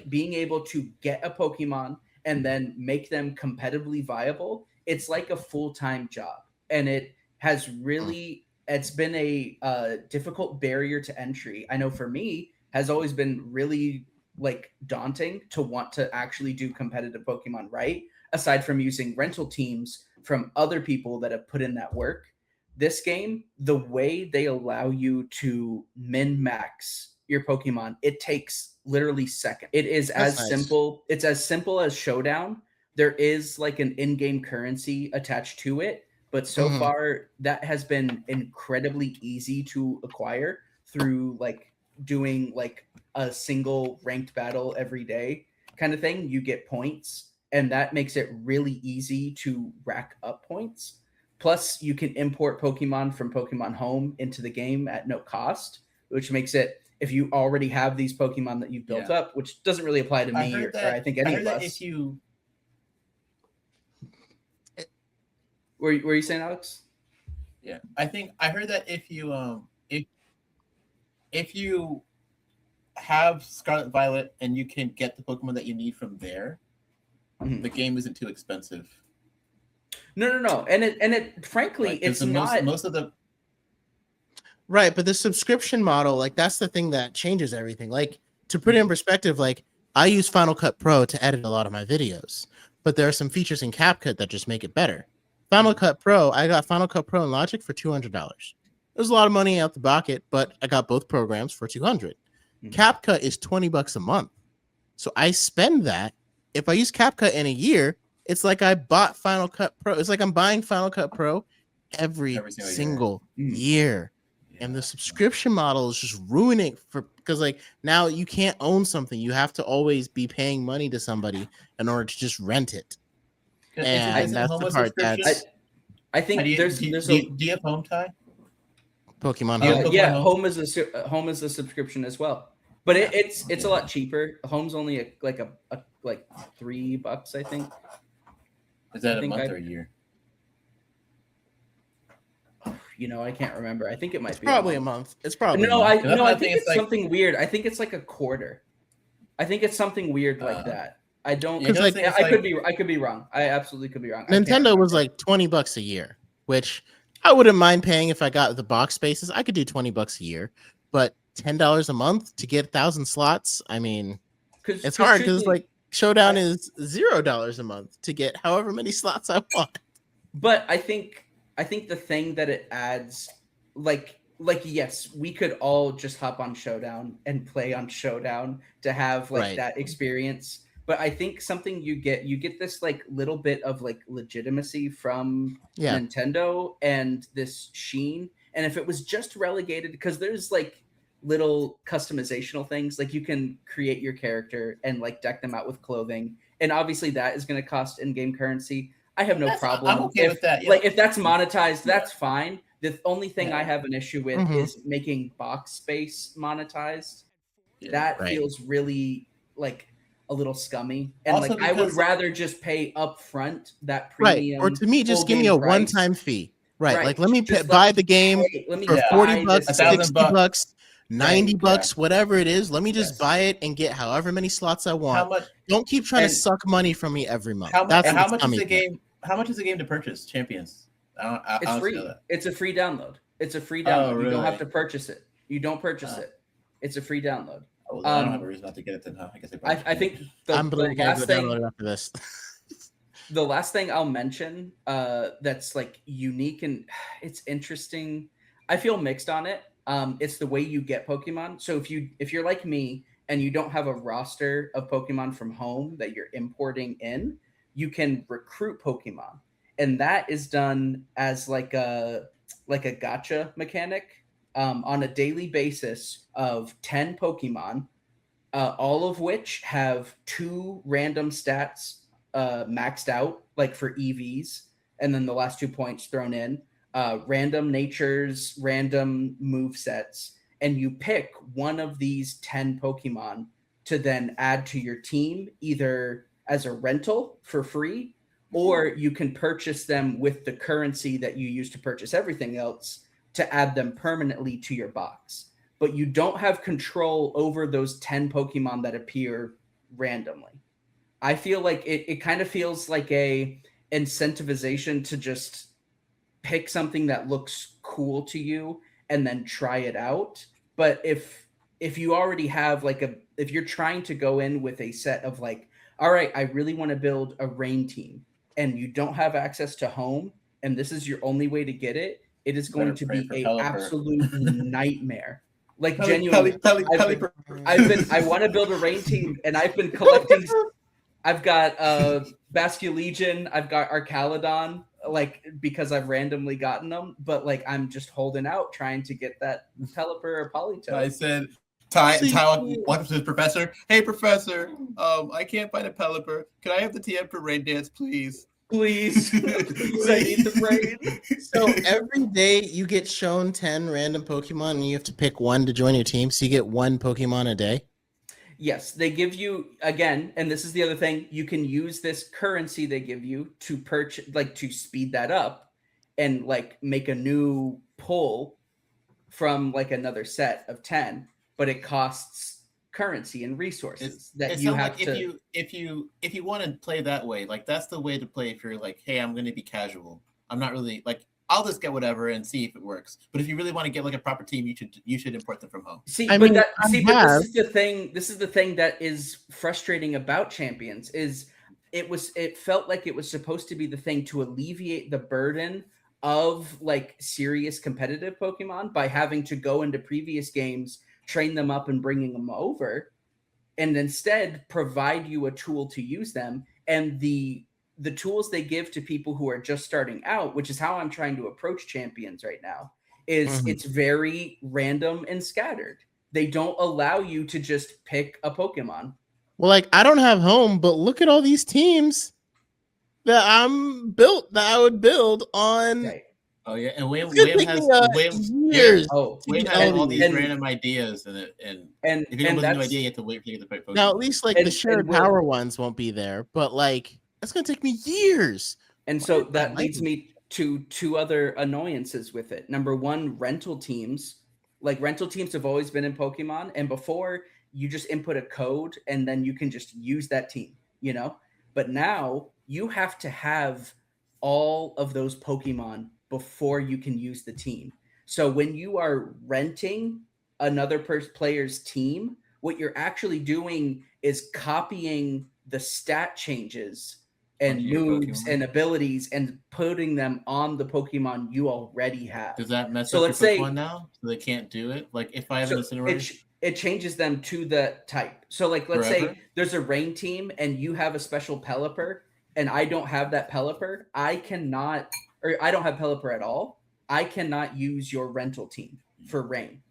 Being able to get a Pokemon and then make them competitively viable, it's like a full-time job. And it has really, it's been a difficult barrier to entry. I know for me, has always been really daunting to want to actually do competitive Pokemon right, aside from using rental teams from other people that have put in that work. This game, the way they allow you to min max your Pokemon, it takes literally seconds. It is That's as nice. simple. It's as simple as Showdown. There is an in-game currency attached to it, but so Mhm. far that has been incredibly easy to acquire through doing a single ranked battle every day kind of thing. You get points, and that makes it really easy to rack up points. Plus, you can import Pokemon from Pokemon Home into the game at no cost, which makes it, if you already have these Pokemon that you've built Yeah. up, which doesn't really apply to I me heard or that. I think I any heard of that us. if you Were you saying, Alex? Yeah, I heard that if you if you have Scarlet Violet and you can get the Pokemon that you need from there, Mhm. the game isn't too expensive. No. And it frankly, Right? 'Cause it's the not. most of the Right, but the subscription model, that's the thing that changes everything. To put it in perspective, I use Final Cut Pro to edit a lot of my videos, but there are some features in CapCut that just make it better. Final Cut Pro, I got Final Cut Pro and Logic for $200. It was a lot of money out the pocket, but I got both programs for $200. Mhm. CapCut is $20 a month, so I spend that. If I use CapCut in a year, it's like I bought Final Cut Pro. It's like I'm buying Final Cut Pro every Every single year. single Mhm. year. And the subscription model is just ruining because now you can't own something. You have to always be paying money to somebody in order to just rent it. And that's the part that's I think do you, there's do you have Home Tie? Pokemon Yeah, Home. Pokemon yeah, Home? Home is a subscription as well, but it's a lot cheaper. Home's only like $3, I think. Is that I a think month I- or a year? I can't remember. I think it might It's be probably a month. It's probably No, a month. I think think it's it's like- something weird. I think it's like a quarter. I think it's something weird like that. I don't. Yeah, Because, don't think it's I could be wrong. I absolutely could be wrong. I can't Nintendo was remember. $20 a year, which I wouldn't mind paying if I got the box spaces. I could do $20 a year, but $10 a month to get 1,000 slots. I mean, Because it's hard because like Showdown is $0 a month to get however many slots I want. But I think the thing that it adds, like yes, we could all just hop on Showdown and play on Showdown to have like Right. that experience. But I think something you get this like little bit of like legitimacy from Yeah. Nintendo and this Sheen. And if it was just relegated, because there's like little customizational things, like you can create your character and like deck them out with clothing, and obviously that is going to cost in-game currency. I have no problem. I'm okay with that. Yeah. Like if that's monetized, that's fine. The only thing I have an issue with is making box space monetized. That feels really like a little scummy, and Also like I would because- rather just pay upfront that premium. Right. Or to me, just give me a full-game price. one-time fee. Right. Like let me Just buy the game Hey, let me for buy 40 bucks, this- $1,000 60 bucks, 90 Right, bucks, whatever it is. Let me just Yes. buy it and get however many slots I want. How much? Don't keep trying to and- suck money from me every month. How That's much the is the scummy thing. game? How much is the game to purchase? Champions. I It's don't free. know that. It's a free download. It's a free Oh, download. You don't really? have to purchase it. You don't purchase it. It's a free download. Oh, well, I don't Um, have a reason not to get it then. Huh? I guess I think I'm the believing I last go thing download it after this. the last thing I'll mention that's like unique and it's interesting. I feel mixed on it. It's the way you get Pokemon. So if you're like me and you don't have a roster of Pokemon from home that you're importing in, you can recruit Pokemon. And that is done as like a gacha mechanic on a daily basis of 10 Pokemon, all of which have 2 random stats maxed out, like for EVs, and then the last 2 points thrown in, random natures, random move sets, and you pick one of these 10 Pokemon to then add to your team, either as a rental for free, or you can purchase them with the currency that you use to purchase everything else to add them permanently to your box. But you don't have control over those 10 Pokemon that appear randomly. I feel like it kind of feels like a incentivization to just pick something that looks cool to you and then try it out. But if you already have if you're trying to go in with a set of like, all right, I really want to build a rain team, and you don't have access to home, and this is your only way to get it, it is going to be pray an for Pelipper. absolute nightmare. Like genuinely, I want to build a rain team, and I've been collecting. I've got Basculegion, I've got Arcaludon, like because I've randomly gotten them, but like I'm just holding out trying to get that Pelipper or Politoed. I said, Ty walked up to his professor. Hey, professor, I can't find a Pelipper. Can I have the TM for Rain Dance, please? Please, please, I need the brain. So every day you get shown 10 random Pokemon and you have to pick one to join your team. So you get 1 Pokemon a day. Yes, they give you again, and this is the other thing, you can use this currency they give you to purchase, like to speed that up and like make a new pull from like another set of 10, but it costs currency and resources that you have like to. if you want to play that way, like that's the way to play. If you're like, hey, I'm going to be casual, I'm not really like, I'll just get whatever and see if it works. But if you really want to get like a proper team, you should import them from home. See, I but mean, but this is the thing. This is the thing that is frustrating about Champions is it felt like it was supposed to be the thing to alleviate the burden of like serious competitive Pokemon by having to go into previous games, train them up and bringing them over, and instead provide you a tool to use them. And the tools they give to people who are just starting out, which is how I'm trying to approach Champions right now, is it's very random and scattered. They don't allow you to just pick a Pokemon. Well, like I don't have home, but look at all these teams that I would build on. Right. Oh yeah, and Wayne It's gonna take has me, years. Oh, Wayne get has all all these and- random ideas and and if you don't and have no that's idea, you have to wait for you to get the right Pokemon. Now at least like And- the shared and we'll- power ones won't be there, but like it's gonna take me years. And so Why am I that leads liking me to 2 other annoyances with it. Number 1, rental teams. Like rental teams have always been in Pokemon, and before you just input a code and then you can just use that team, you know? But now you have to have all of those Pokemon before you can use the team. So when you are renting another player's team, what you're actually doing is copying the stat changes and Onto your moves Pokemon. and abilities and putting them on the Pokemon you already have. Does that mess So up let's your say- Pokemon now? So they can't do it? Like if I have So an Incineroar? it changes them to the type. So like let's say Forever? there's a rain team and you have a special Pelipper and I don't have that Pelipper, I don't have Pelipper at all. I cannot use your rental team for rain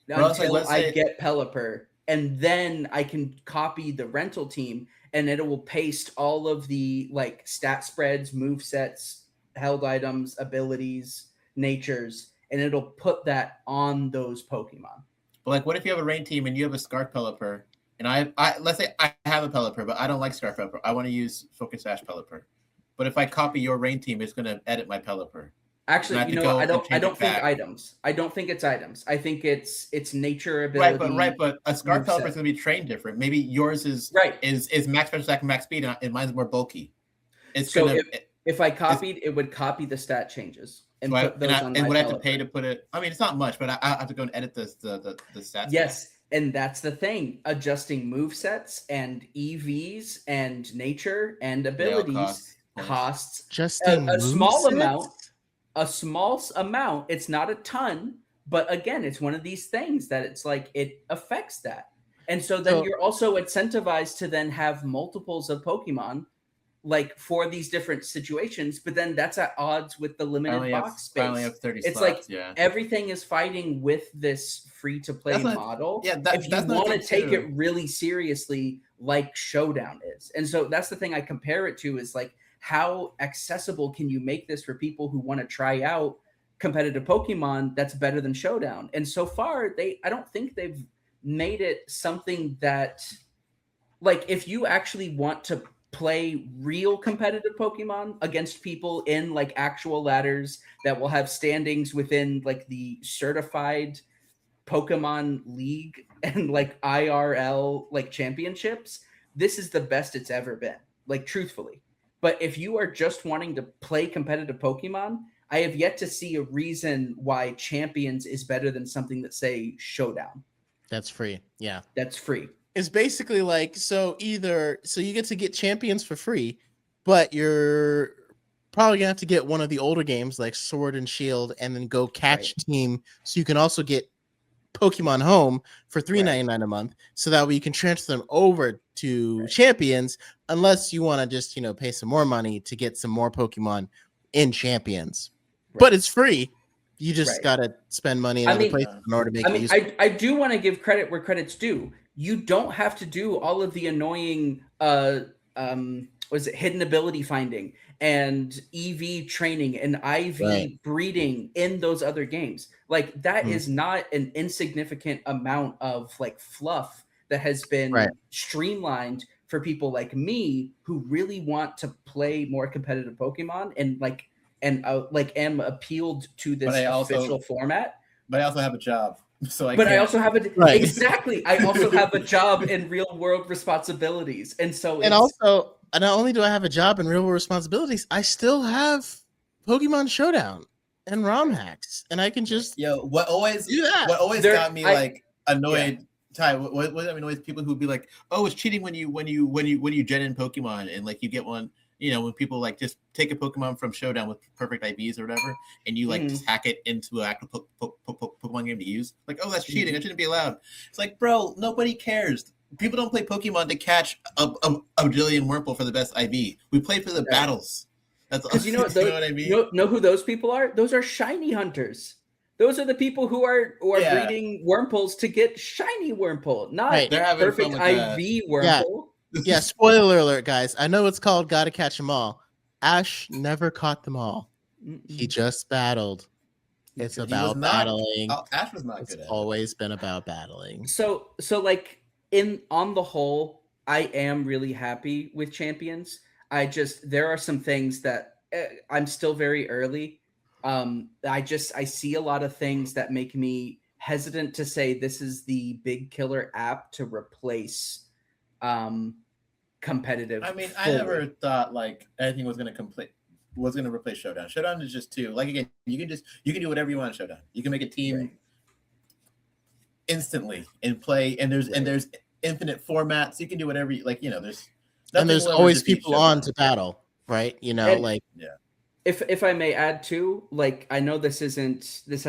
Well, it's like, until let's I say- get Pelipper, and then I can copy the rental team and it will paste all of the like stat spreads, move sets, held items, abilities, natures, and it'll put that on those Pokemon. But like, what if you have a rain team and you have a Scarf Pelipper, and I let's say I have a Pelipper, but I don't like Scarf Pelipper. I want to use Focus Ash Pelipper. But if I copy your rain team, it's going to edit my Pelipper. Actually, have you to know, go I and don't change it think back. items. I don't think it's items. I think it's nature ability. Right, but a Scarf move Pelipper set. is going to be trained different. Maybe yours is Right. is max special attack and max speed, and mine's more bulky. It's So gonna. if I copied, it would copy the stat changes and put those on my would I have to Pelipper. pay to put it? I mean, it's not much, but I have to go and edit the stats. Yes, and that's the thing. Adjusting move sets and EVs and nature and They all abilities cost costs Just a small amount. A small amount. It's not a ton, but again, it's one of these things that it's like it affects that. And so then So- you're also incentivized to then have multiples of Pokemon like for these different situations, but then that's at odds with the I limited only have, box I only space. have 30 It's slots. Yeah. Everything is fighting with this free to play That's not- model. yeah, if that's you the want to thing, take too. it really seriously, like Showdown is. And so that's the thing I compare it to is like, how accessible can you make this for people who want to try out competitive Pokemon that's better than Showdown? And so far, I don't think they've made it something that, like, if you actually want to play real competitive Pokemon against people in like actual ladders that will have standings within like the certified Pokemon League and like IRL like championships, this is the best it's ever been, like truthfully. But if you are just wanting to play competitive Pokemon, I have yet to see a reason why Champions is better than something that say Showdown. That's free. Yeah. That's free. It's basically like so you get to get champions for free, but you're probably gonna have to get one of the older games like Sword and Shield and then go catch team so you can also get Pokemon Home for $3.99 a month, so that way you can transfer them over to Champions, unless you want to just pay some more money to get some more Pokemon in Champions. But it's free. You just gotta spend money in other places in order to make it useful. I do want to give credit where credit's due. You don't have to do all of the annoying hidden ability finding and EV training and IV breeding in those other games. Like that is not an insignificant amount of like fluff that has been streamlined for people like me who really want to play more competitive Pokemon and am appealed to this official format. But I also have a job. So I also have exactly. I also have a job and real world responsibilities, and so also not only do I have a job and real world responsibilities, I still have Pokemon Showdown and ROM hacks, and I can just what always do that. What always got me annoyed. Ty, what annoys people who'd be like, "Oh, it's cheating when you gen in Pokemon and like you get one." When people like just take a Pokemon from Showdown with perfect IVs or whatever, and you like just hack it into an actual Pokemon game to use, like, oh, that's cheating. That shouldn't be allowed. It's like, bro, nobody cares. People don't play Pokemon to catch a bajillion Wurmple for the best IV. We play for the battles. That's because you know what I mean. Know who those people are? Those are shiny hunters. Those are the people who are breeding Wurmples to get shiny Wurmple, not perfect IV Wurmple. Yeah, spoiler alert, guys. I know it's called Gotta Catch 'Em All. Ash never caught them all. He just battled. It's about battling. Ash was not good at it. It's always been about battling. So like on the whole, I am really happy with Champions. There are some things that I'm still very early. I see a lot of things that make me hesitant to say this is the big killer app to replace competitive. I mean, I never thought like anything was going to replace Showdown. Showdown is just like again, you can do whatever you want in Showdown. You can make a team. instantly and play. And there's Right. infinite formats. You can do whatever you like. You know, there's And there's nothing always lowers defeat people on showdown. to battle, right? And Like Yeah. if I may add too, like I know this has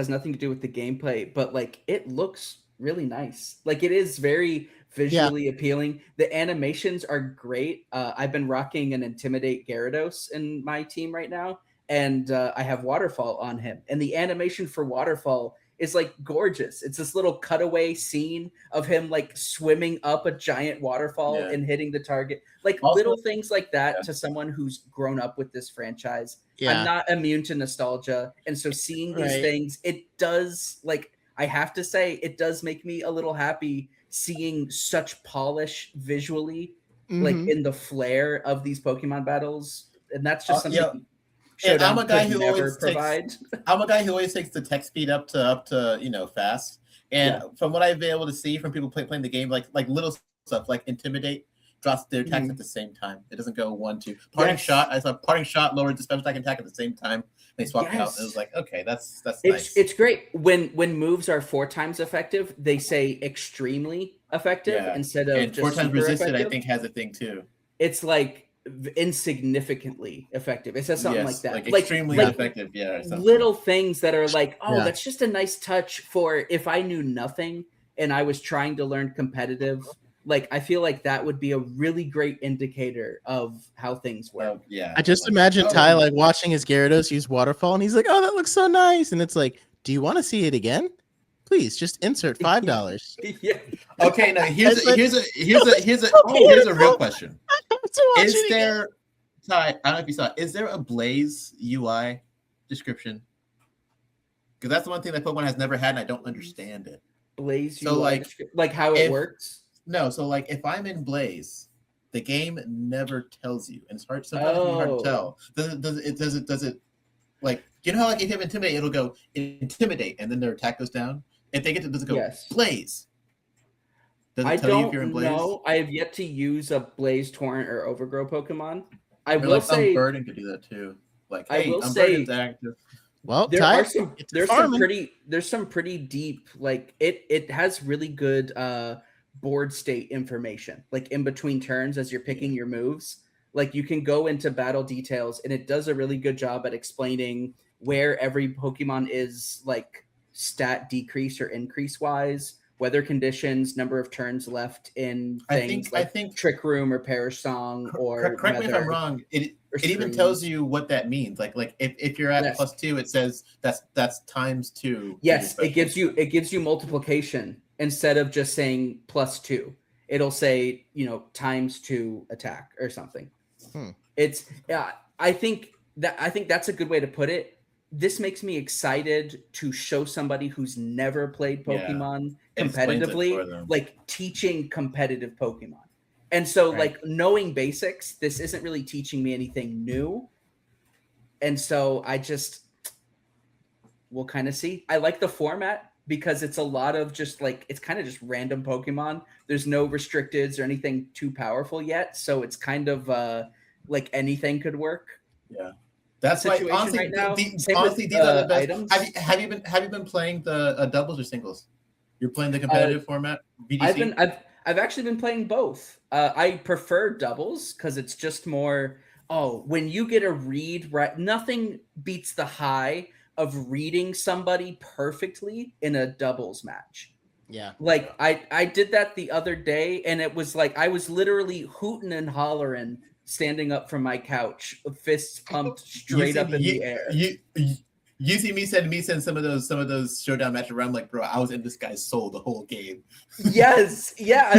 nothing to do with the gameplay, but like it looks really nice. Like it is very visually appealing. The animations are great. I've been rocking an Intimidate Gyarados in my team right now, and I have Waterfall on him. And the animation for Waterfall is like gorgeous. It's this little cutaway scene of him like swimming up a giant waterfall Yeah. and hitting the target. Like Also- little things like that Yeah. to someone who's grown up with this franchise. yeah. I'm not immune to nostalgia. And so seeing these Right. things, it does, like, I have to say, it does make me a little happy seeing such polish visually, like Mhm. in the flair of these Pokemon battles. And that's just something yeah. And Showdown I'm a guy could who never always provide. I'm a guy who always takes the text speed up to fast. And from what I've been able to see from people playing the game, like little stuff like Intimidate drops their attacks Mhm. at the same time. It doesn't go 1-2. Parting Yes. Shot. I saw Parting Shot lowered the special attack and attack at the same time. They swapped out. Yes. It was like, okay, that's nice. It's great when moves are 4 times effective. They say extremely effective Yeah. instead of And just 4 times super resisted, effective. I think, has a thing too. It's like insignificantly effective. It says something Yes, like that. extremely like effective. Yeah. or something. little things that are like, oh, Yeah. that's just a nice touch for if I knew nothing and I was trying to learn competitive. Like I feel like that would be a really great indicator of how things work. Yeah. I just like, imagine oh, Ty like watching his Gyarados use Waterfall, and he's like, "Oh, that looks so nice." And it's like, "Do you want to see it again? Please, just insert $5." Yeah. Okay, now here's It's like- a real question. To watch Is it again. there, Ty? I don't know if you saw. Is there a Blaze UI description? Because that's the one thing that Pokemon has never had, and I don't understand it. Blaze So, UI like how it if- works. No, so like if I'm in Blaze, the game never tells you, and it's hard. Sometimes it can be hard to tell. Does it like you know how like if you have Intimidate, it'll go Intimidate, and then their attack goes down. If they get to, does it go Yes. Blaze? Does it I tell you if you're in don't Blaze? know. I have yet to use a Blaze Torrent or Overgrow Pokemon. I Or will like say Burden could do that too. Like, I hey, will I'm say- Burden's active. Well, there Ty, are some it's there's farming. some pretty deep, like it has really good board state information, like in between turns as you're picking your moves. Like you can go into battle details and it does a really good job at explaining where every Pokemon is, like stat decrease or increase wise, weather conditions, number of turns left in things I like think Trick Room or Perish Song or correct me if I'm weather wrong. It or even screens. tells you what that means. Like if you're at Yes. +2, it says that's times 2. Yes, it gives you multiplication instead of just saying +2. It'll say, times 2 attack or something. It's I think that's a good way to put it. This makes me excited to show somebody who's never played Yeah. Pokemon It explains it for competitively, them. like teaching competitive Pokemon. And so Right. like knowing basics, this isn't really teaching me anything new. And so we'll kind of see. I like the format because it's a lot of just like it's kind of just random Pokemon. There's no restricteds or anything too powerful yet, so it's kind of like anything could work. Yeah. That's why situation honestly, right now. Same with, honestly, these are the best. items. Have you been playing the doubles or singles? You're playing the competitive format. VGC? I've actually been playing both. I prefer doubles because it's just more. Oh, when you get a read right, nothing beats the high of reading somebody perfectly in a doubles match. Yeah. Like I did that the other day, and it was like I was literally hooting and hollering, standing up from my couch, fists pumped straight up in the air. You see me send some of those showdown matches around. Like, bro, I was in this guy's soul the whole game. Yes, yeah,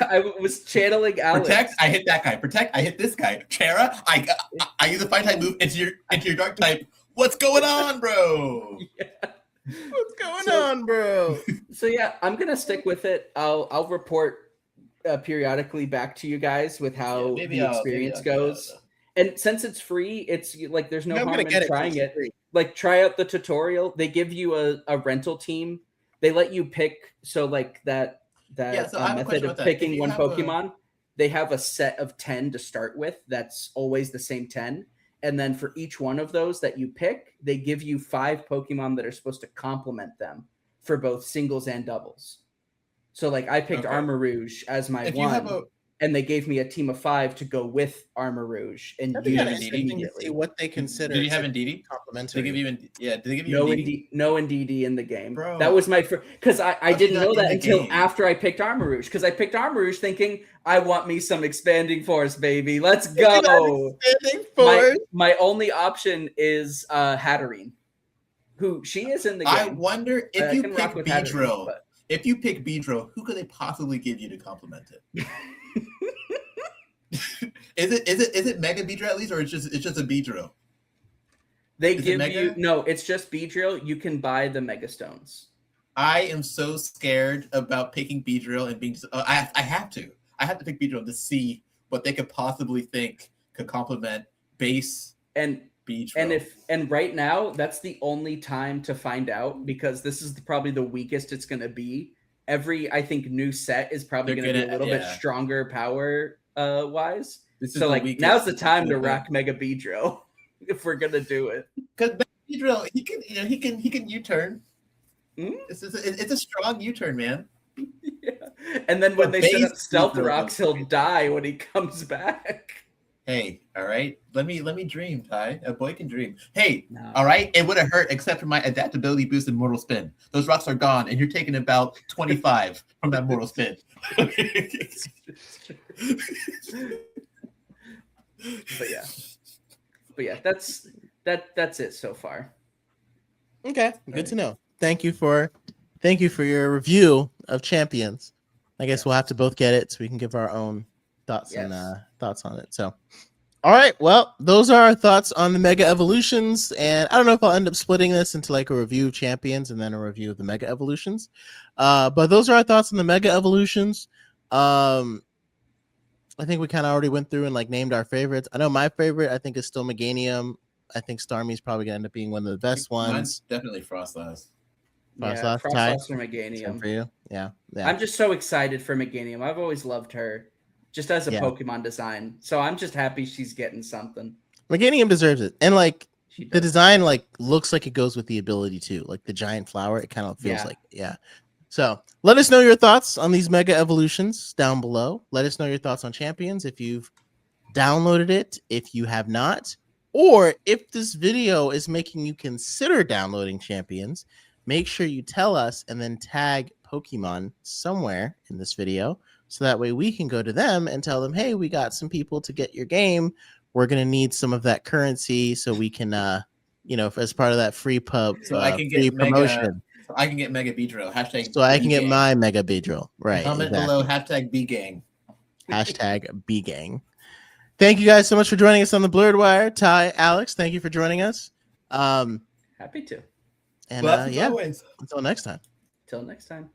I was channeling Alex. Protect, I hit that guy. Protect, I hit this guy. Chara, I use a fight type move into your dark type. What's going on, bro? Yeah. What's going on, bro? So yeah, I'm gonna stick with it. I'll report periodically back to you guys with how the experience goes. And since it's free, it's like there's no harm in trying it. Like try out the tutorial. They give you a rental team. They let you pick. So like that so I have a method question of about that. picking If you one have Pokemon. They have a set of 10 to start with. That's always the same 10. And then for each one of those that you pick, they give you 5 Pokemon that are supposed to complement them for both singles and doubles. So like I picked Okay. Armor Rouge as my If you one, have a and they gave me a team of 5 to go with Armor Rouge and That'd be you kind have of use Indeedee? interesting to see immediately. what they consider. did you have to be Indeedee? Did they complimentary. give you did they give you Indeedee? No Indeedee in the game. Bro. That was my first, because I How's he didn't not know in that the until game? after I picked Armor Rouge, because I picked Armor Rouge thinking I want me some expanding force, baby. Let's Look at that go. expanding force. My only option is Hatterene, who she is in the game. I wonder I if you can pick rock with Hatterene, Beedrill. but- If you pick Beedrill, who could they possibly give you to compliment it? Is it Mega Beedrill at least, or it's just a Beedrill? They Is it give Mega? you no. It's just Beedrill. You can buy the Mega Stones. I am so scared about picking Beedrill and being. I have to. I have to pick Beedrill to see what they could possibly think could complement base And Beedrill. and right now that's the only time to find out, because this is probably the weakest it's going to be. Every I think new set is probably They're going to be a gonna- little bit yeah. stronger power wise. This is So the like weakest now's the it's time to gonna be. rock Mega Beedrill if we're gonna do it. Because Beedrill, he can U-turn. Hmm? It's a strong U-turn, man. Yeah. And then when But they set up base Stealth Beedrill Rocks, goes he'll die when he comes back. Hey, all right. Let me dream, Ty. A boy can dream. Hey, No. all right. It would have hurt except for my adaptability boost and mortal spin. Those rocks are gone, and you're taking about 25 from that mortal spin. But yeah, that's it so far. Okay, good to know. Thank you for your review of Champions. I guess we'll have to both get it so we can give our own thoughts and Yes. thoughts on it. So, all right, well, those are our thoughts on the Mega Evolutions, and I don't know if I'll end up splitting this into like a review of Champions and then a review of the Mega Evolutions. But those are our thoughts on the Mega Evolutions. I think we kind of already went through and like named our favorites. I know my favorite, I think, is still Meganium. I think Starmie's probably gonna end up being one of the best ones. Mine's definitely Frostlass. Frostlass, Yeah, Ty? Frostlass or Same Meganium. for you, yeah. I'm just so excited for Meganium. I've always loved her, just as a Yeah. Pokemon design. So I'm just happy she's getting something. Meganium deserves it, and like She the does. design, like looks like it goes with the ability too. Like the giant flower, it kind of feels Yeah. like So let us know your thoughts on these Mega Evolutions down below. Let us know your thoughts on Champions if you've downloaded it, if you have not, or if this video is making you consider downloading Champions. Make sure you tell us and then tag Pokemon somewhere in this video so that way we can go to them and tell them, hey, we got some people to get your game. We're going to need some of that currency so we can, as part of that free So I can free get Mega. promotion. So I can get Mega Beedrill. Hashtag. So I can get B-gang. my Mega Beedrill. Right. Comment exactly. below. Hashtag B gang. Hashtag B gang. Thank you guys so much for joining us on the Blurred Wire. Ty, Alex, thank you for joining us. Happy to. And Always. until next time. Till next time.